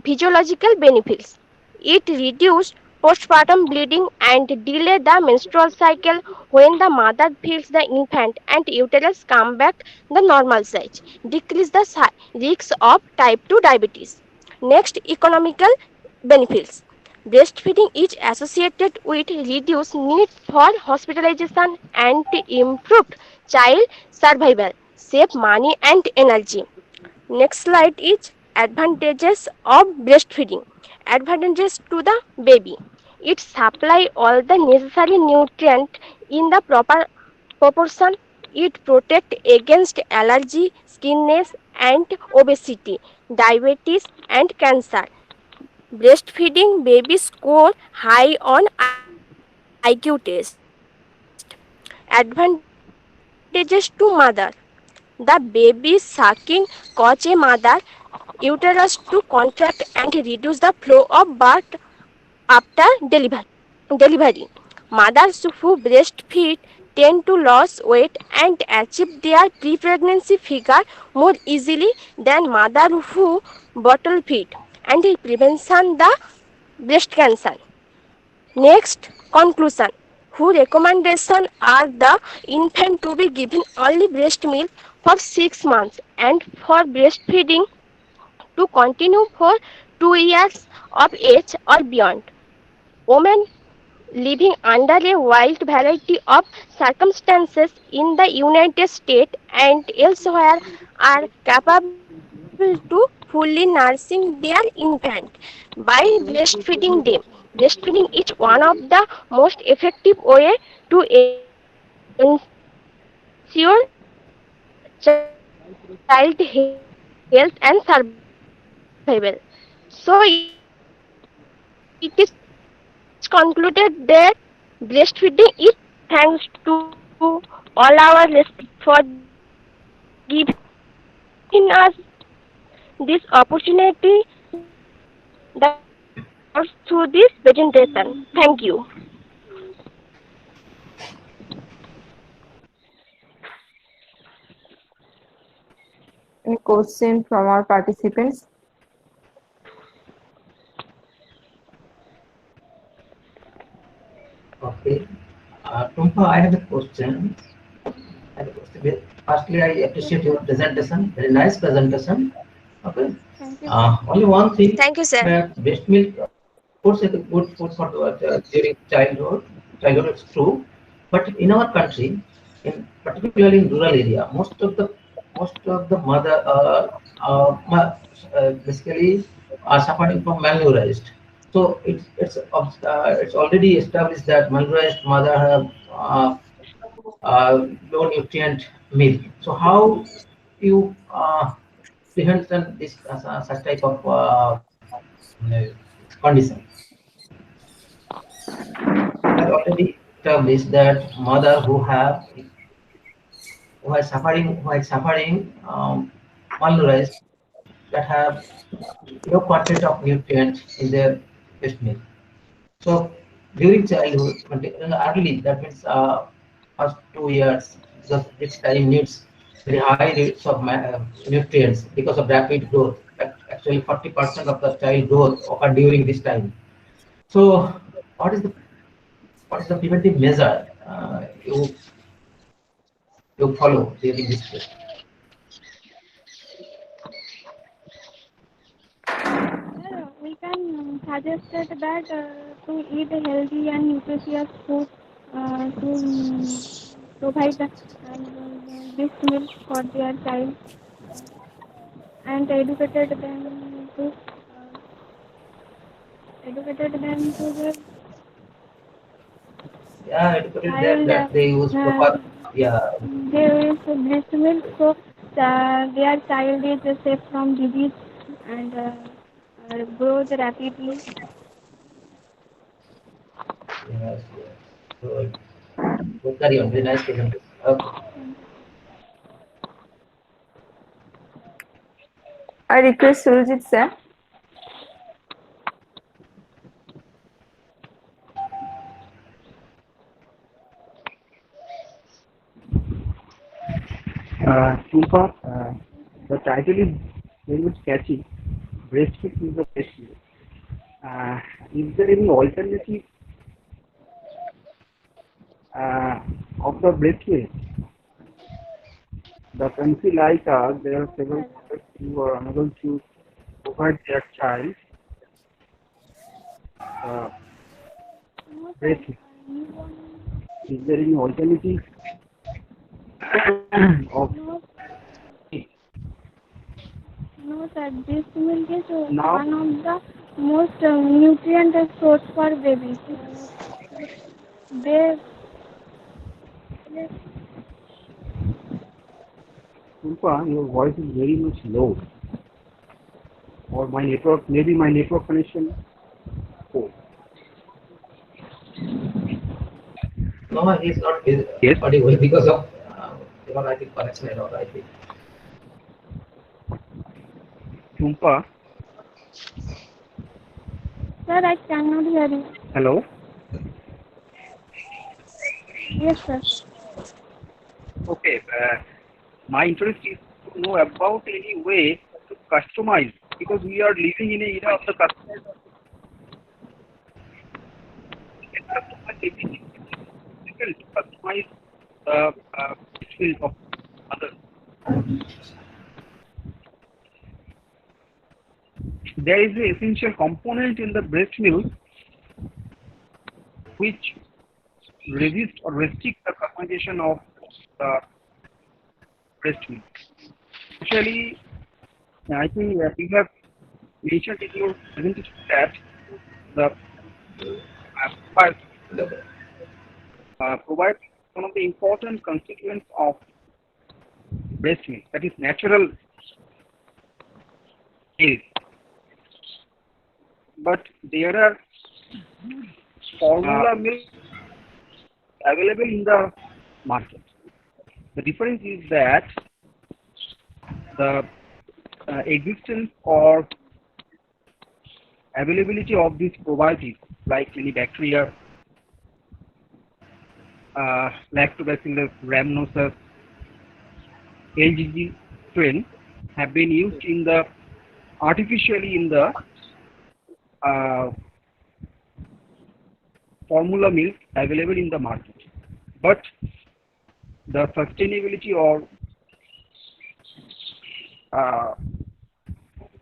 physiological benefits. It reduces postpartum bleeding and delay the menstrual cycle when the mother feeds the infant and uterus come back the normal size. Decrease the risk of type 2 diabetes. Next, economical benefits. Breastfeeding is associated with reduced need for hospitalization and improved child survival, save money and energy. Next slide is advantages of breastfeeding. Advantages to the baby. It supply all the necessary nutrient in the proper proportion. It protect against allergy, skinness and obesity, diabetes and cancer. Breastfeeding babies score high on IQ test. Advantages to mother. The baby sucking cause a mother uterus to contract and reduce the flow of blood after delivery. Mothers who breastfeed tend to lose weight and achieve their pre-pregnancy figure more easily than mothers who bottle feed and prevention the breast cancer. Next, conclusion. Who recommendation are the infant to be given only breast milk for 6 months and for breastfeeding to continue for 2 years of age or beyond. Women living under a wide variety of circumstances in the United States and elsewhere are capable to fully nursing their infant by breastfeeding them. Breastfeeding is one of the most effective way to ensure child health and survival. So it is concluded that breastfeeding is thanks to all our listeners for giving us this opportunity through this presentation. Thank you. Any question from our participants? Okay. Tumpa, I have a question. Firstly, I appreciate your presentation. Very nice presentation. Okay. Thank you. Only one thing Thank you, sir. that breast milk, of course, is a good food for during childhood. Childhood is true, but in our country, particularly in rural area, most of the mother basically are suffering from malnourished. So it's already established that malnourished mother have low nutrient milk. So how you prevent this such type of condition? It has already established that mother who is suffering malnourished, that have low content of nutrient in their breast milk. So during childhood, early, that means first 2 years, because this time needs very high rates of nutrients because of rapid growth. Actually, 40% of the child growth occur during this time. So, what is the what is the preventive measure you follow during this period? We can suggest that to eat healthy and nutritious food to provide breast milk for their child. and educated than to the Yeah, educated that child. that they use proper. Yeah, They use breast milk, so their child is safe from disease and grows rapidly. yes, yes. Good. Good, carry on. Very nice presentation. Okay. I request Surajit sir. Tumpa, the title is very much catchy. Breastfeed is the best meal. Is there any alternative uh, of the breast milk? The country like us, there are several mothers who are unable to provide their child uh, breast milk. Is there any alternative of No, no, sir. Breast milk is now? one of the most nutrient source for babies. They Tumpa, your voice is very much low. Or my network, maybe my network connection. Oh, No, he's not yes, audible because of I think connection error. I think. Tumpa. sir, I cannot hear you. Hello. Yes, sir. Okay. My interest is to know about any way to customize because we are living in a era of the customer. Customize everything. Difficult to customize the field of others. There is an essential component in the breast milk which resist or restrict the customization of the breast milk. Especially, I think you have mentioned in your presentation that the provide one of the important constituents of breast milk, that is natural milk. But there are formula milk available in the market. The difference is that the existence or availability of these probiotics like many bacteria, lactobacillus rhamnosus, LGG strain have been used in the artificially in the uh, formula milk available in the market. But the sustainability or uh,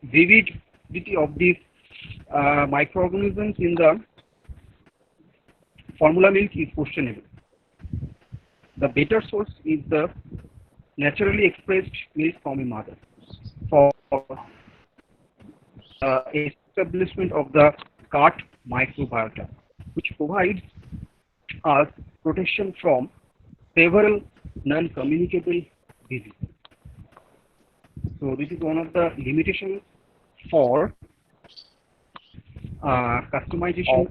vividity of these microorganisms in the formula milk is questionable. The better source is the naturally expressed milk from a mother for establishment of the gut microbiota, which provides us protection from several non-communicable diseases. So this is one of the limitations for customization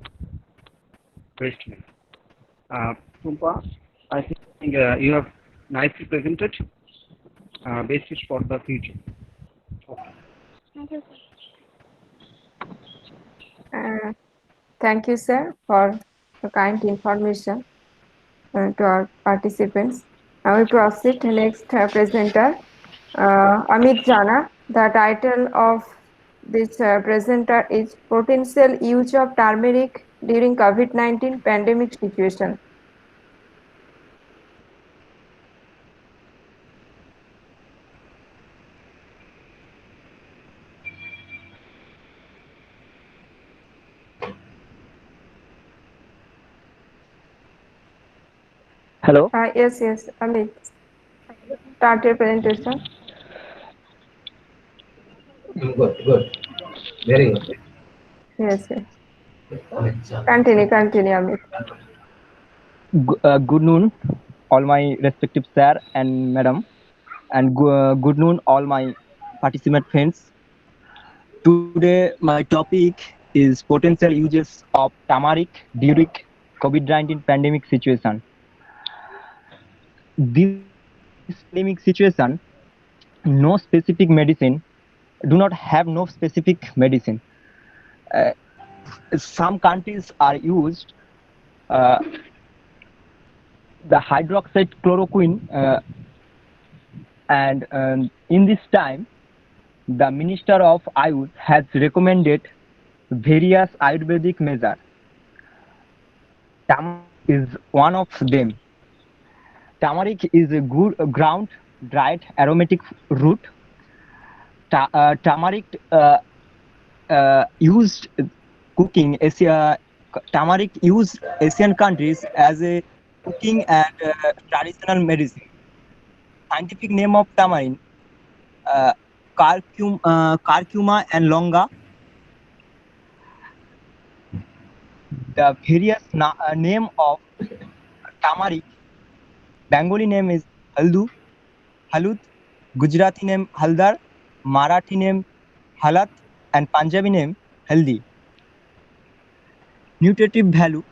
breast milk. Tumpa, I think you have nicely presented. Best is for the future. Okay. Thank you, sir. Thank you, sir, for the kind information to our participants. Now we proceed to next presenter, Amit Jana. The title of this presenter is Potential Use of Turmeric During COVID-19 Pandemic Situation. Hello. Yes, Amit. Start your presentation. Good, good. Very good. Yes, yes. Good. Continue, Amit. Good noon, all my respective sir and madam, and good noon, all my participant friends. Today, my topic is potential uses of turmeric during COVID-19 pandemic situation. This pandemic situation, no specific medicine, do not have no specific medicine. Uh, some countries are used uh, the hydroxide chloroquine, and in this time, the Minister of Ayush has recommended various Ayurvedic measures. Turmeric is one of them. Turmeric is a good ground dried aromatic root. Turmeric used cooking Asia. Turmeric used Asian countries as a cooking and traditional medicine. Scientific name of tamarind, uh, curcuma and longa. The various name of turmeric. Bengali name is halud, Gujarati name haldar, Marathi name halat, and Punjabi name haldi. Nutritive value: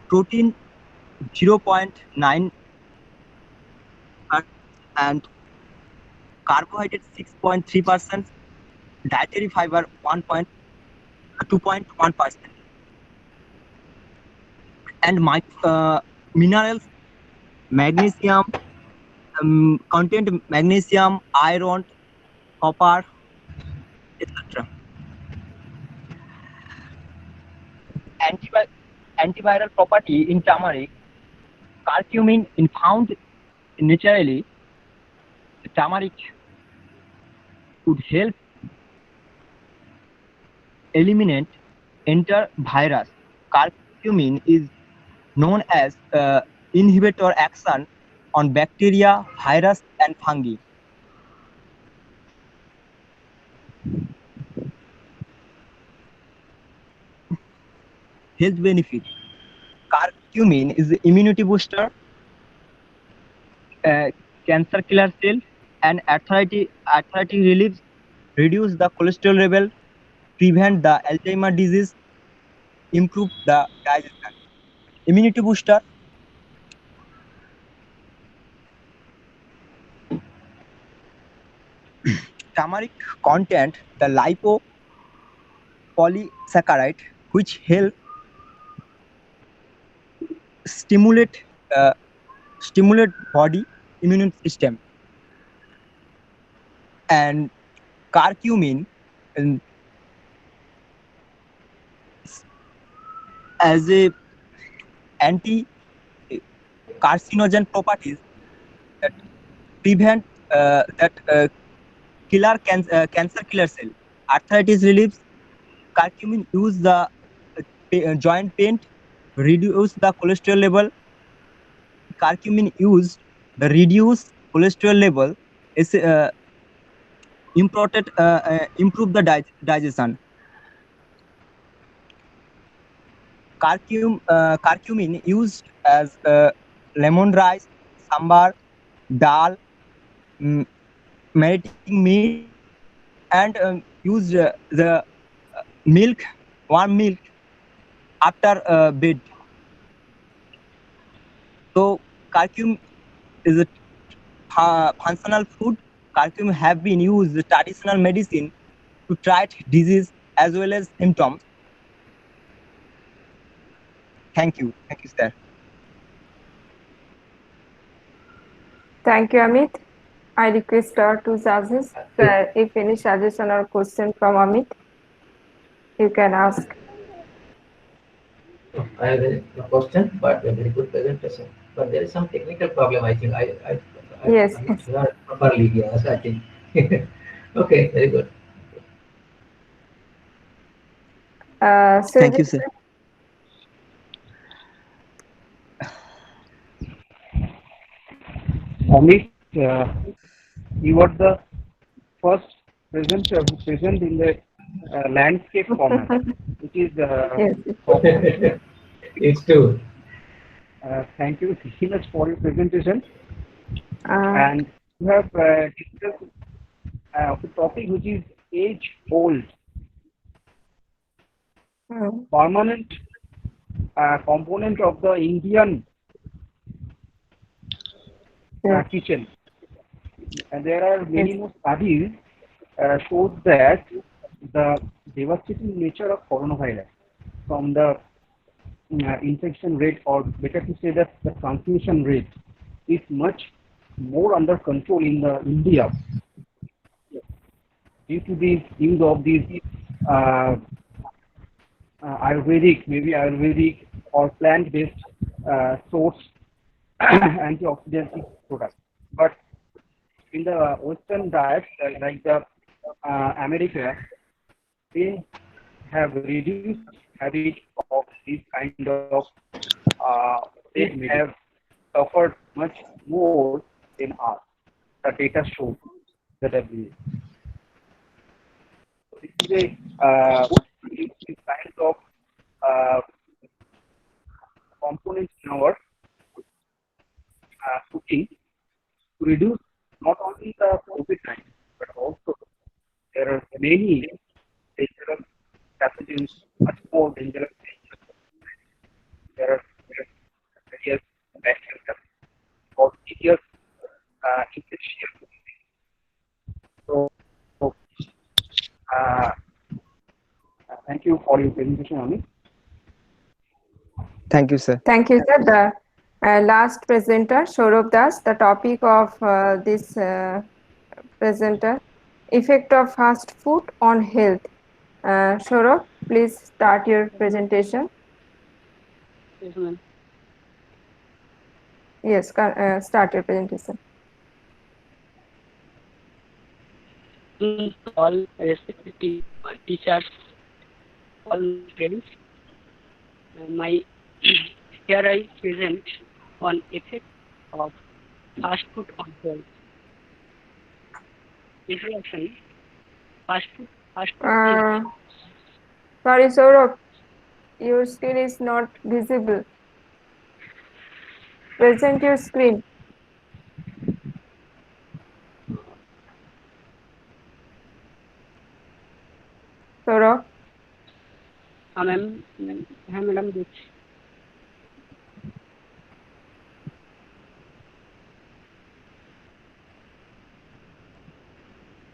protein 0.9 and carbohydrate 6.3%, dietary fiber 2.1%, and minerals: magnesium, content magnesium, iron, copper, etc. Antiviral property in turmeric: curcumin is found naturally. Turmeric would help eliminate enter virus. Curcumin is known as inhibitor action on bacteria, virus, and fungi. Health benefit: curcumin is the immunity booster, cancer killer cell, and arthritis relief, reduce the cholesterol level, prevent the Alzheimer disease, improve the digestion. Immunity booster: turmeric content the lipopolysaccharide which help stimulate uh, stimulate body immune system, and curcumin um, as a anti carcinogen properties that prevent cancer killer cell, arthritis relief. Curcumin use the joint pain, reduce the cholesterol level. Curcumin used the reduce cholesterol level is improve the digestion. Curcumin used as lemon rice, sambar, dal, marinating meat, and use the milk, warm milk after bed. So curcumin is a functional food. Curcumin have been used as traditional medicine to treat disease as well as symptoms. Thank you, sir. Thank you, Amit. I request our two judges, if any suggestion or question from Amit, you can ask. I have a question, but a very good presentation. But there is some technical problem. I think Yes, I'm not yes. sure properly. Yes, I think. Okay, very good. Thank you, Sujit, sir. Amit, you are the first present in the landscape format, which is Yes. It's true. thank you very much for your presentation. Uh, And you have discussed the topic which is age old, permanent component of the Indian kitchen. And there are many more studies shows that the devastating nature of coronavirus, from the infection rate, or better to say that the transmission rate, is much more under control in the India due to the use of these Ayurvedic or plant-based source antioxidant products. But in the Western diet, like the America, they have reduced habit of this kind of. They have suffered much more than us. The data shows the WHO. This is a kind of components in our cooking to reduce not only the COVID-19, but also there are many dangerous pathogens, much more dangerous. There are various bacteria or serious infectious diseases. So, thank you for your presentation, Amit. Thank you, sir. Thank you, sir. The last presenter, Saurabh Das, the topic of this presenter, effect of fast food on health. Saurabh, please start your presentation. Yes, ma'am. Yes, start your presentation. All respected teachers, all friends, my here I present on effect of fast food on health. Introduction. Fast food Sorry, Saurabh, your screen is not visible. Present your screen. Saurabh. Ma'am, madam,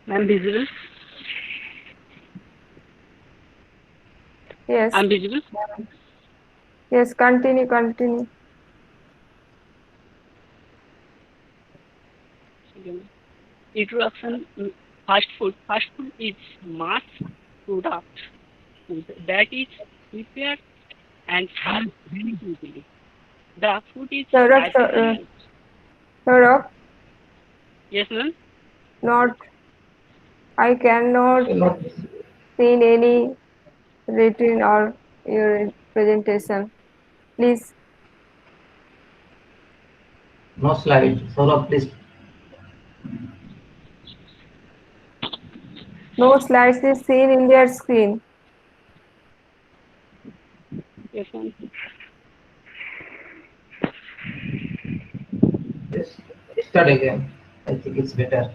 ma'am, visible? Yes. I'm visible? Yes, continue. Introduction. Fast food. Fast food is mass product food that is prepared and served very quickly. The food is Saurabh. Yes, ma'am. I cannot see any written or your presentation. Please. No slide. Saurabh, please. No slides is seen in their screen. Yes, ma'am. Yes. Start again. I think it's better.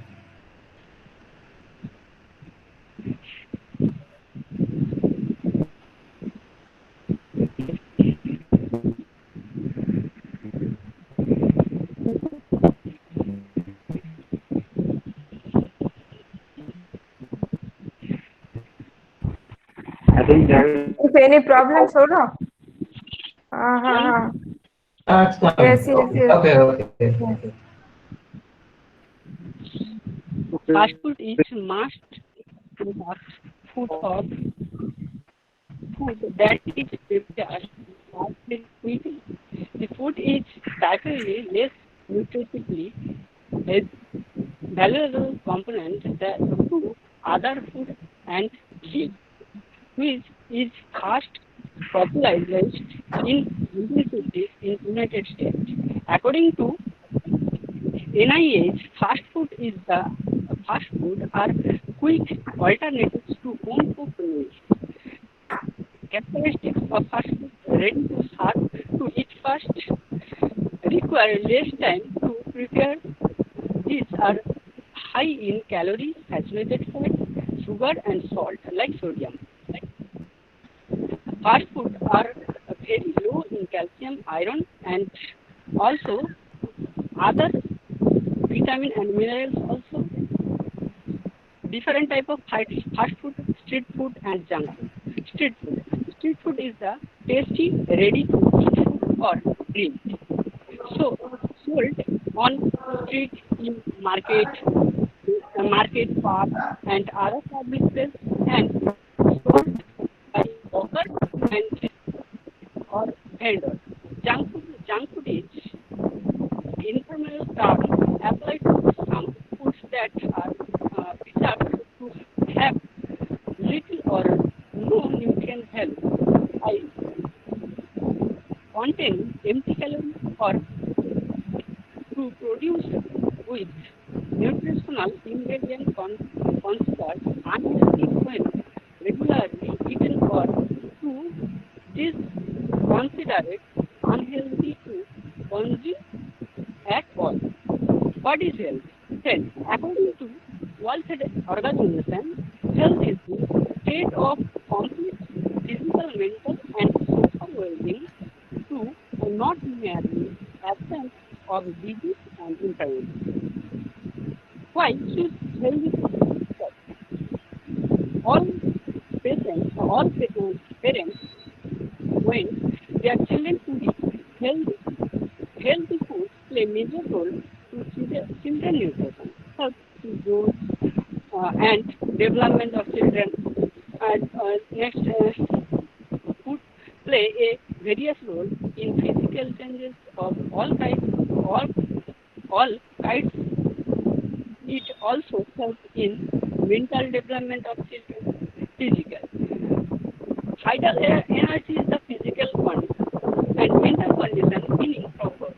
I think there is any problem, Saurabh? It's coming. Yes. Okay. Fast food is must product food of food that is prepared quickly. The food is typically less nutritively valuable component to other food and feed, which is first popularized in 1950s in United States. According to NIH, fast food is the fast food are quick alternatives to home cooked meals. Characteristics of fast food: ready to serve, to eat fast, require less time to prepare. These are high in calories, saturated fat, sugar, and salt, like sodium. Fast food are very low in calcium, iron, and also other vitamin and minerals also. Different type of fast food: street food and junk food. Street food. Street food is the tasty, ready to eat food or drink. So sold on street, in market, park, and other public places, and sold by hawkers and or vendors. Junk food is informal term applied to some foods that are preserved to have little or no nutrient value, containing empty calories, or to produce with nutritional ingredients considered unhealthy when regularly eaten, or to this considered unhealthy to consume at all. What is health? Health, according to World Health Organization, health is the state of complete physical, mental, and social well-being, to not merely absence of disease and infirmity. Why should healthy food be served? All parents want their children to eat healthy foods play major role to children nutrition, help to growth and development of children. And next, food play a various role in physical changes of all kinds. All kinds. It also helps in mental development of children. Physical. Vital energy is the physical condition, and mental condition meaning proper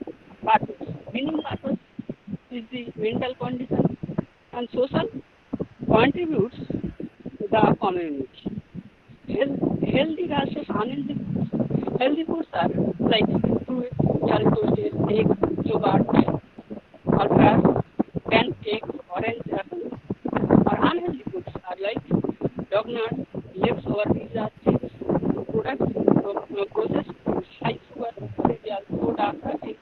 purpose. Meaning purpose is the mental condition, and social contributes to the community. Healthy versus unhealthy foods. Healthy foods are like fruit, toasted, eggs, yogurt, or grass, pancakes, orange, apple. Or unhealthy foods are like dog nuts, leftover pizza, chips, products, processed foods, high sugar, cereal, soda, coffee.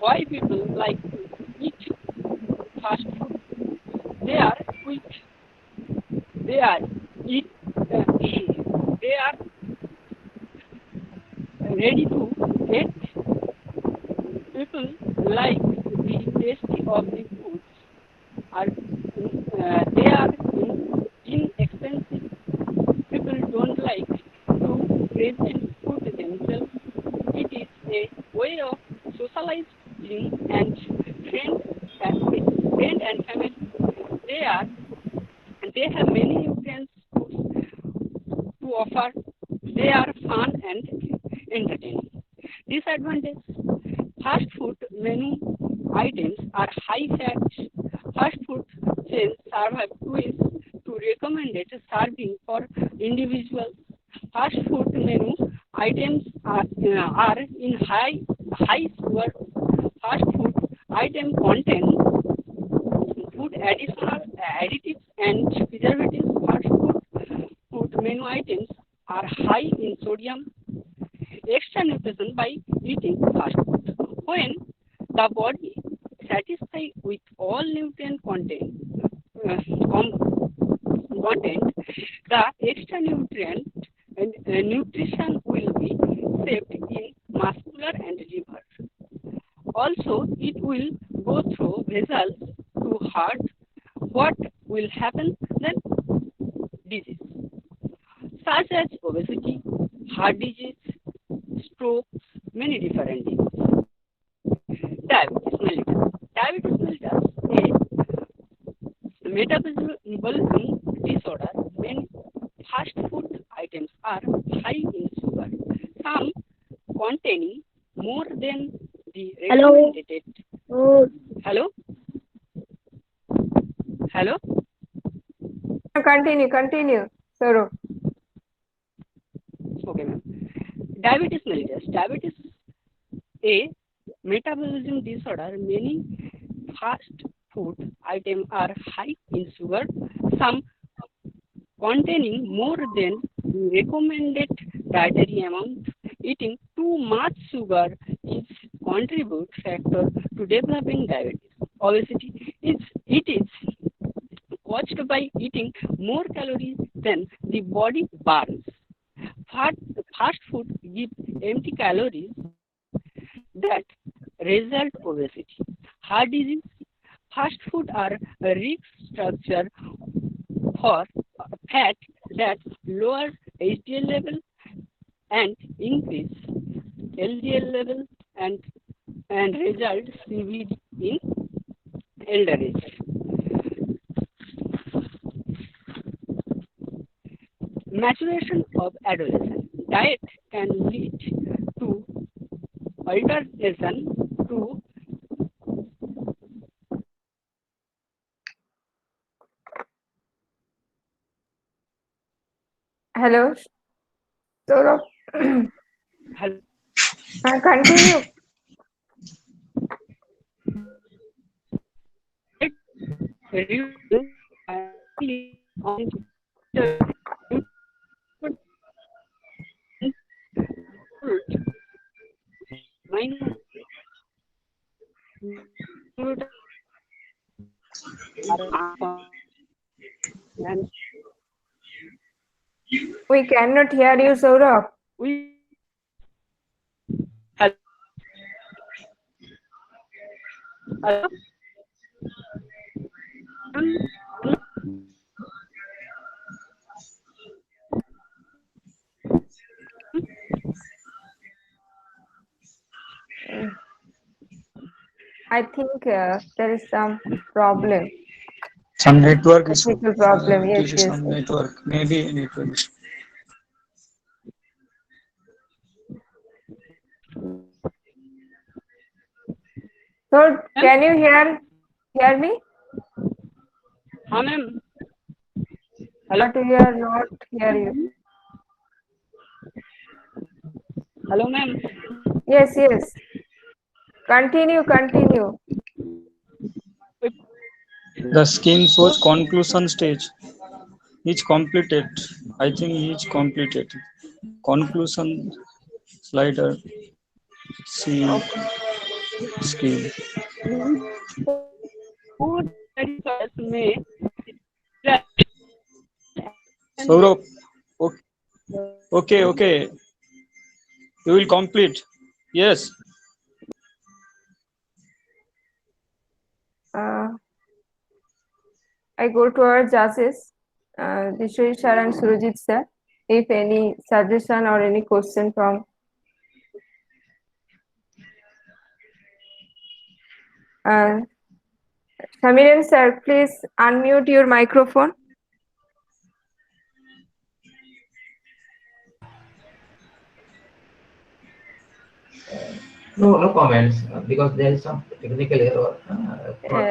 Why people like to eat fast food? They are quick. They are eat. They are ready to get. People like the tasty of the foods. They are inexpensive. People don't like to present food themselves. It is a way of socializing and friend and family. They have many nutrients to offer. They are fun and entertaining. Disadvantage: fast food menu items are high fat. Fast food chains survive quiz to recommended serving for individuals. Fast food menu items are in high sugar. Fast food items contain food additional additives and preservatives. Fast food menu items are high in sodium. Extra nutrition by eating fast food. When the body satisfied with all nutrient content, the extra nutrition will be saved in muscular and liver. Also, it will go through vessels to heart. What will happen then? Disease such as obesity, heart disease, stroke, many different diseases. Diabetes mellitus. Diabetes mellitus, a metabolism disorder. Many fast food items are high in sugar, some containing more than the recommended. Hello. Hello? Continue. Saurabh. Okay, ma'am. Diabetes mellitus. Diabetes a metabolism disorder. Many fast food items are high in sugar, some containing more than the recommended dietary amount. Eating too much sugar is contribute factor to developing diabetes. Obesity it is caused by eating more calories than the body burns. Fast, fast food gives empty calories that result obesity. Heart disease. Fast food are a rich structure for fat that lower HDL level and increase LDL level and result CVD in elder age. Maturation of adolescence. Diet can lead to alteration to Hello, Saurabh. help Continue. reduce on and We cannot hear you, Saurabh. we hello. Hello? I think there is some problem. Some network issue. Technical problem. It Yes, is yes. some network. Maybe network issue. So, can you hear me? हाँ ma'am hello But we are not hear you. Hello ma'am Yes. Continue. The skin shows conclusion stage. Is completed. I think is completed. Conclusion slider. See skin. food में Saurabh. Okay. You will complete. Yes. I go to our judges, Vishwari sir and Surajit sir. If any suggestion or any question from Samiran sir, please unmute your microphone. No comments because there is some technical error.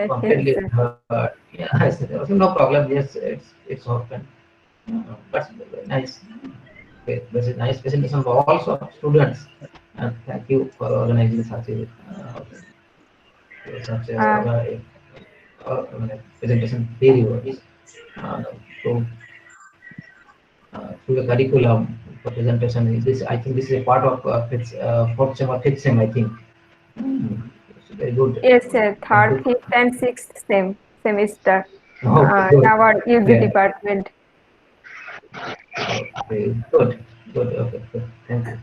Completely Yes, heard. Yeah, I said, okay, no problem. Yes, it's open. But nice. Okay, this is nice presentation for all students. And thank you for organizing such presentation periods. So through the curriculum for presentation, this I think this is a part of fourth sem or fifth sem. I think. It's very good. Yes, sir. Thank Third, you. fifth, and sixth semester Okay, in good. our UG Yeah. department. Okay, good. Okay, good. Thank you.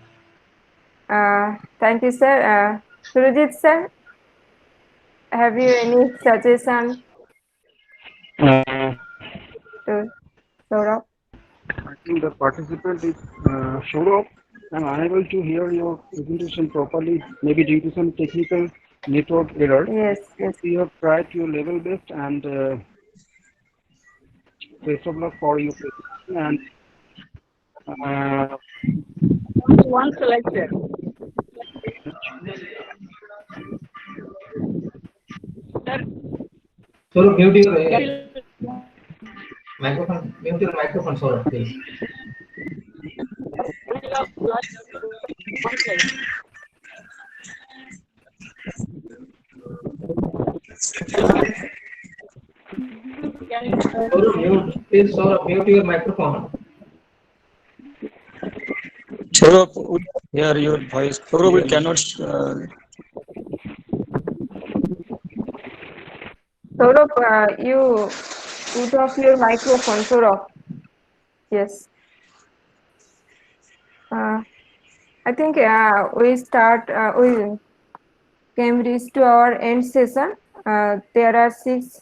Thank you, sir. Surajit sir, have you any suggestion to Saurabh? I think the participant is Saurabh. I'm unable to hear your presentation properly, maybe due to some technical network error. Yes. You have tried your level best and best of luck for your presentation. And one selected. Sir, So, mute your Microphone, mute your microphone, Saurabh, please. Saurabh, mute. Please, Saurabh, mute your microphone. Saurabh, we hear your voice. Saurabh, we cannot. Saurabh, you put off your microphone, Saurabh. Yes. I think we came reach to our end session. There are 6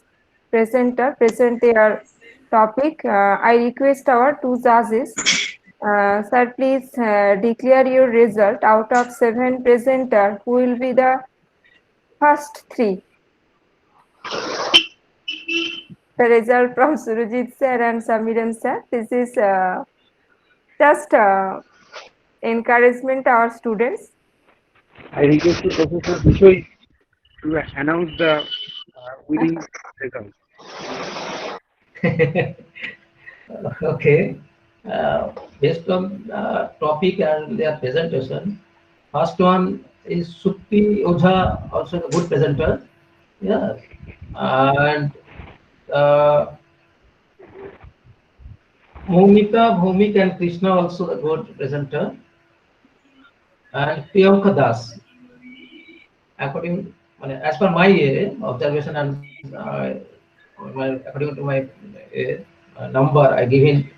presenters present their topic. I request our 2 judges. Sir, please declare your result out of 7 presenters. Who will be the first 3? The result from Surajit sir and Samiran sir. This is just encouragement to our students. I request to Professor Bishoy to announce the winning result. Okay. Based on topic and their presentation, first one is Sukti Ojha, also a good presenter. Yeah. And Momita, Bhumik and Krishna also a good presenter. And Priyanka Das. As per my observation and according to my number I given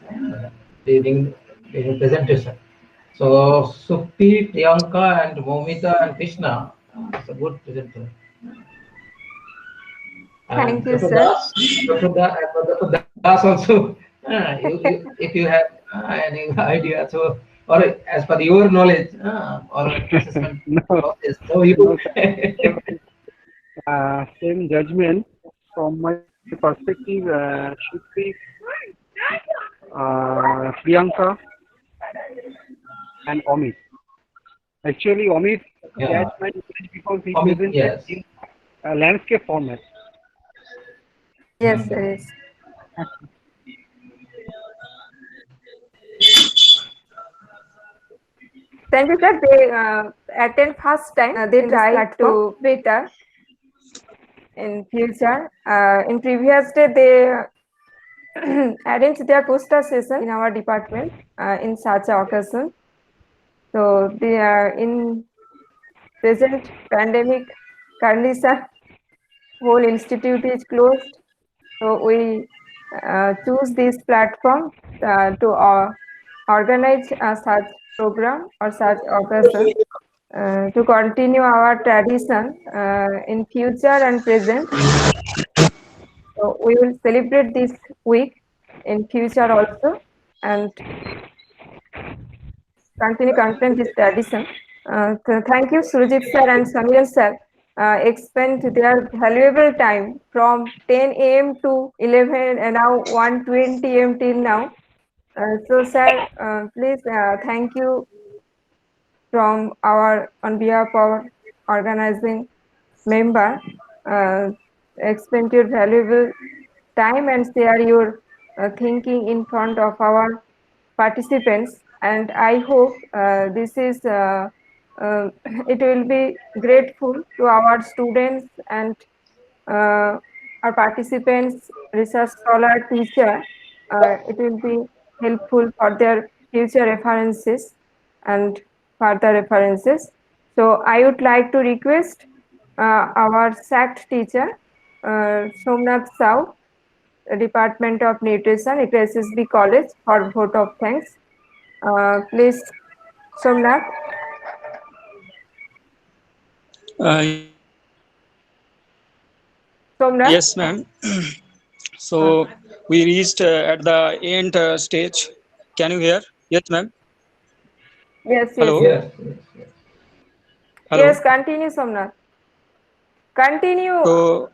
during presentation. So Sukti, Priyanka and Momita and Krishna is a good presenter. Thank And you, sir. Dr. Das also, if you have any idea, so or as per your knowledge or assessment No, process, so you. no, same judgment from my perspective should be Priyanka and Amit. Actually, Amit Yeah. catch my attention because he Amit, presented yes. in a landscape format. Yes, sir. Yes. Thank you, sir. They attend first time. They try to better in future. In previous day, they arrange their poster session in our department in such a occasion. So they are in present pandemic condition. Whole institute is closed. So we choose this platform to organize such program or such occasion to continue our tradition in future and present. So we will celebrate this week in future also and continue this tradition. So thank you, Surajit sir and Samiran sir. Expend their valuable time from 10 a.m. to 11 and now 1:20 a.m. till now. So sir, please thank you from on behalf of our organizing member. Expend your valuable time and share your thinking in front of our participants, and I hope this is it will be grateful to our students and our participants, research scholar, teacher. It will be helpful for their future references and further references. So I would like to request our SACT teacher, Somnath Sau, Department of Nutrition, SSB College, for vote of thanks. Please, Somnath. Somnath. Yes, ma'am. So we reached at the end stage. Can you hear? Yes, ma'am. Yes, yes, Hello. yes. Hello. Yes, continue, Somnath. Continue. So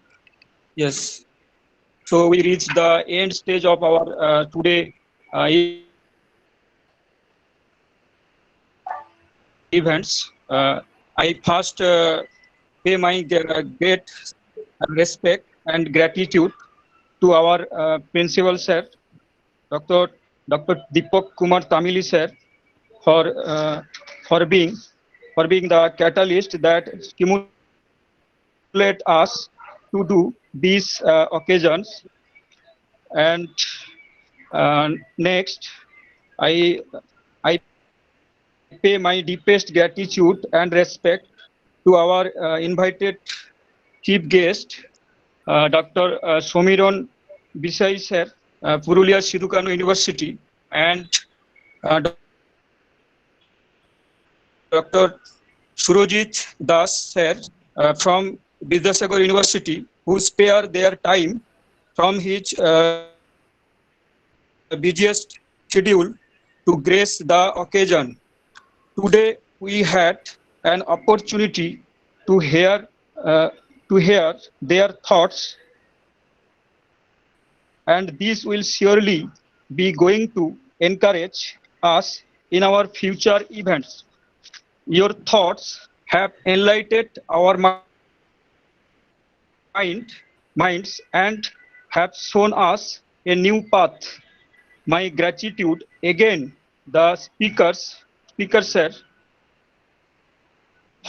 yes. So we reached the end stage of our today events. I first pay my great respect and gratitude to our principal sir Dr. Deepak Kumar Tamili sir for for being the catalyst that stimulate us to do these occasions. And next, I I pay my deepest gratitude and respect to our invited chief guest, Dr. Somiron Bisai sir, Purulia Sidhukanu University, and Dr. Surojit Das sir from Vidyasagar University, who spare their time from his busiest schedule to grace the occasion. Today we had an opportunity to hear their thoughts, and this will surely be going to encourage us in our future events. Your thoughts have enlightened our minds and have shown us a new path. My gratitude again, the speaker sir,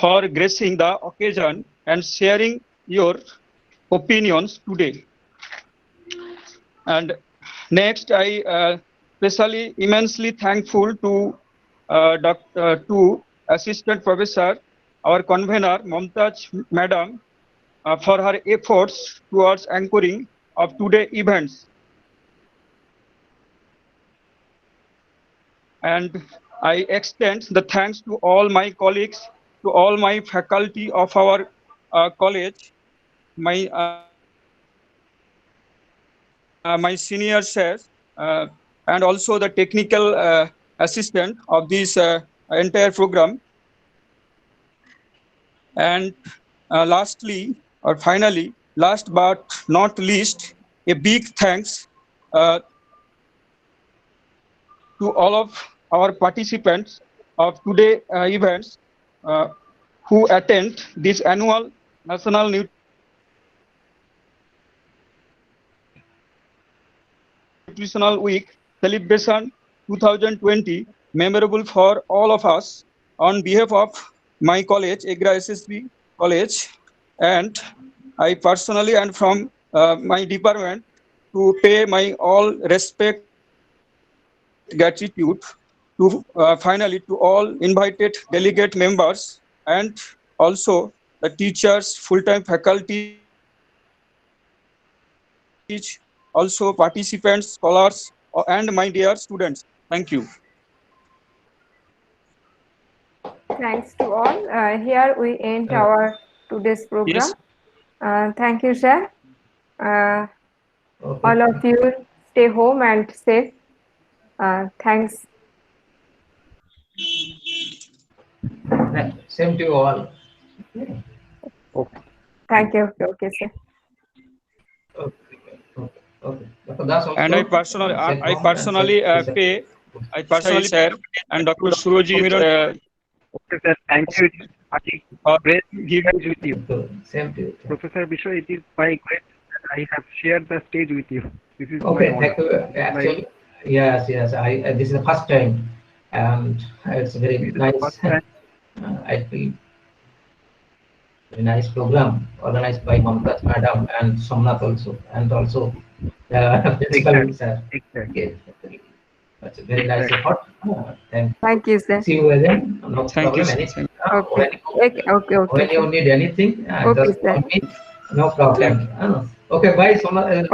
for gracing the occasion and sharing your opinions today. And next, I especially immensely thankful to to Assistant Professor, our convener Momtaj Madam, for her efforts towards anchoring of today's events. And I extend the thanks to all my colleagues, to all my faculty of our college, my my senior sirs, and also the technical assistant of this entire program. And lastly, or finally, last but not least, a big thanks to all of our participants of today events who attend this annual National Nutritional Week celebration 2020, memorable for all of us. On behalf of my college, EGRA SSB College, and I personally and from my department to pay my all respect, gratitude to finally to all invited delegate members and also the teachers, full-time faculty, also participants, scholars, and my dear students. Thank you. Thanks to all. Here we end our today's program. Yes. Thank you, sir. Okay. All of you stay home and safe. Thanks. Same to you all. Okay. Thank you. Okay, sir. Okay. Dr. Das also, And I personally share and Dr. Surojit Okay, sir. Thank you. Great event with you. Same to you. Professor Bishoy, it is my great that I have shared the stage with you. This is Okay, my honor. thank you. Actually, yes. I this is the first time, and it's very nice. I feel very nice program organized by Mamta Madam and Somnath also, and also principal sir. Exactly. That's a very nice effort. Thank you, sir. See you again. No Thank you, problem. sir. Okay. When you need anything, just call me. No problem. Okay, bye, Somnath. Okay.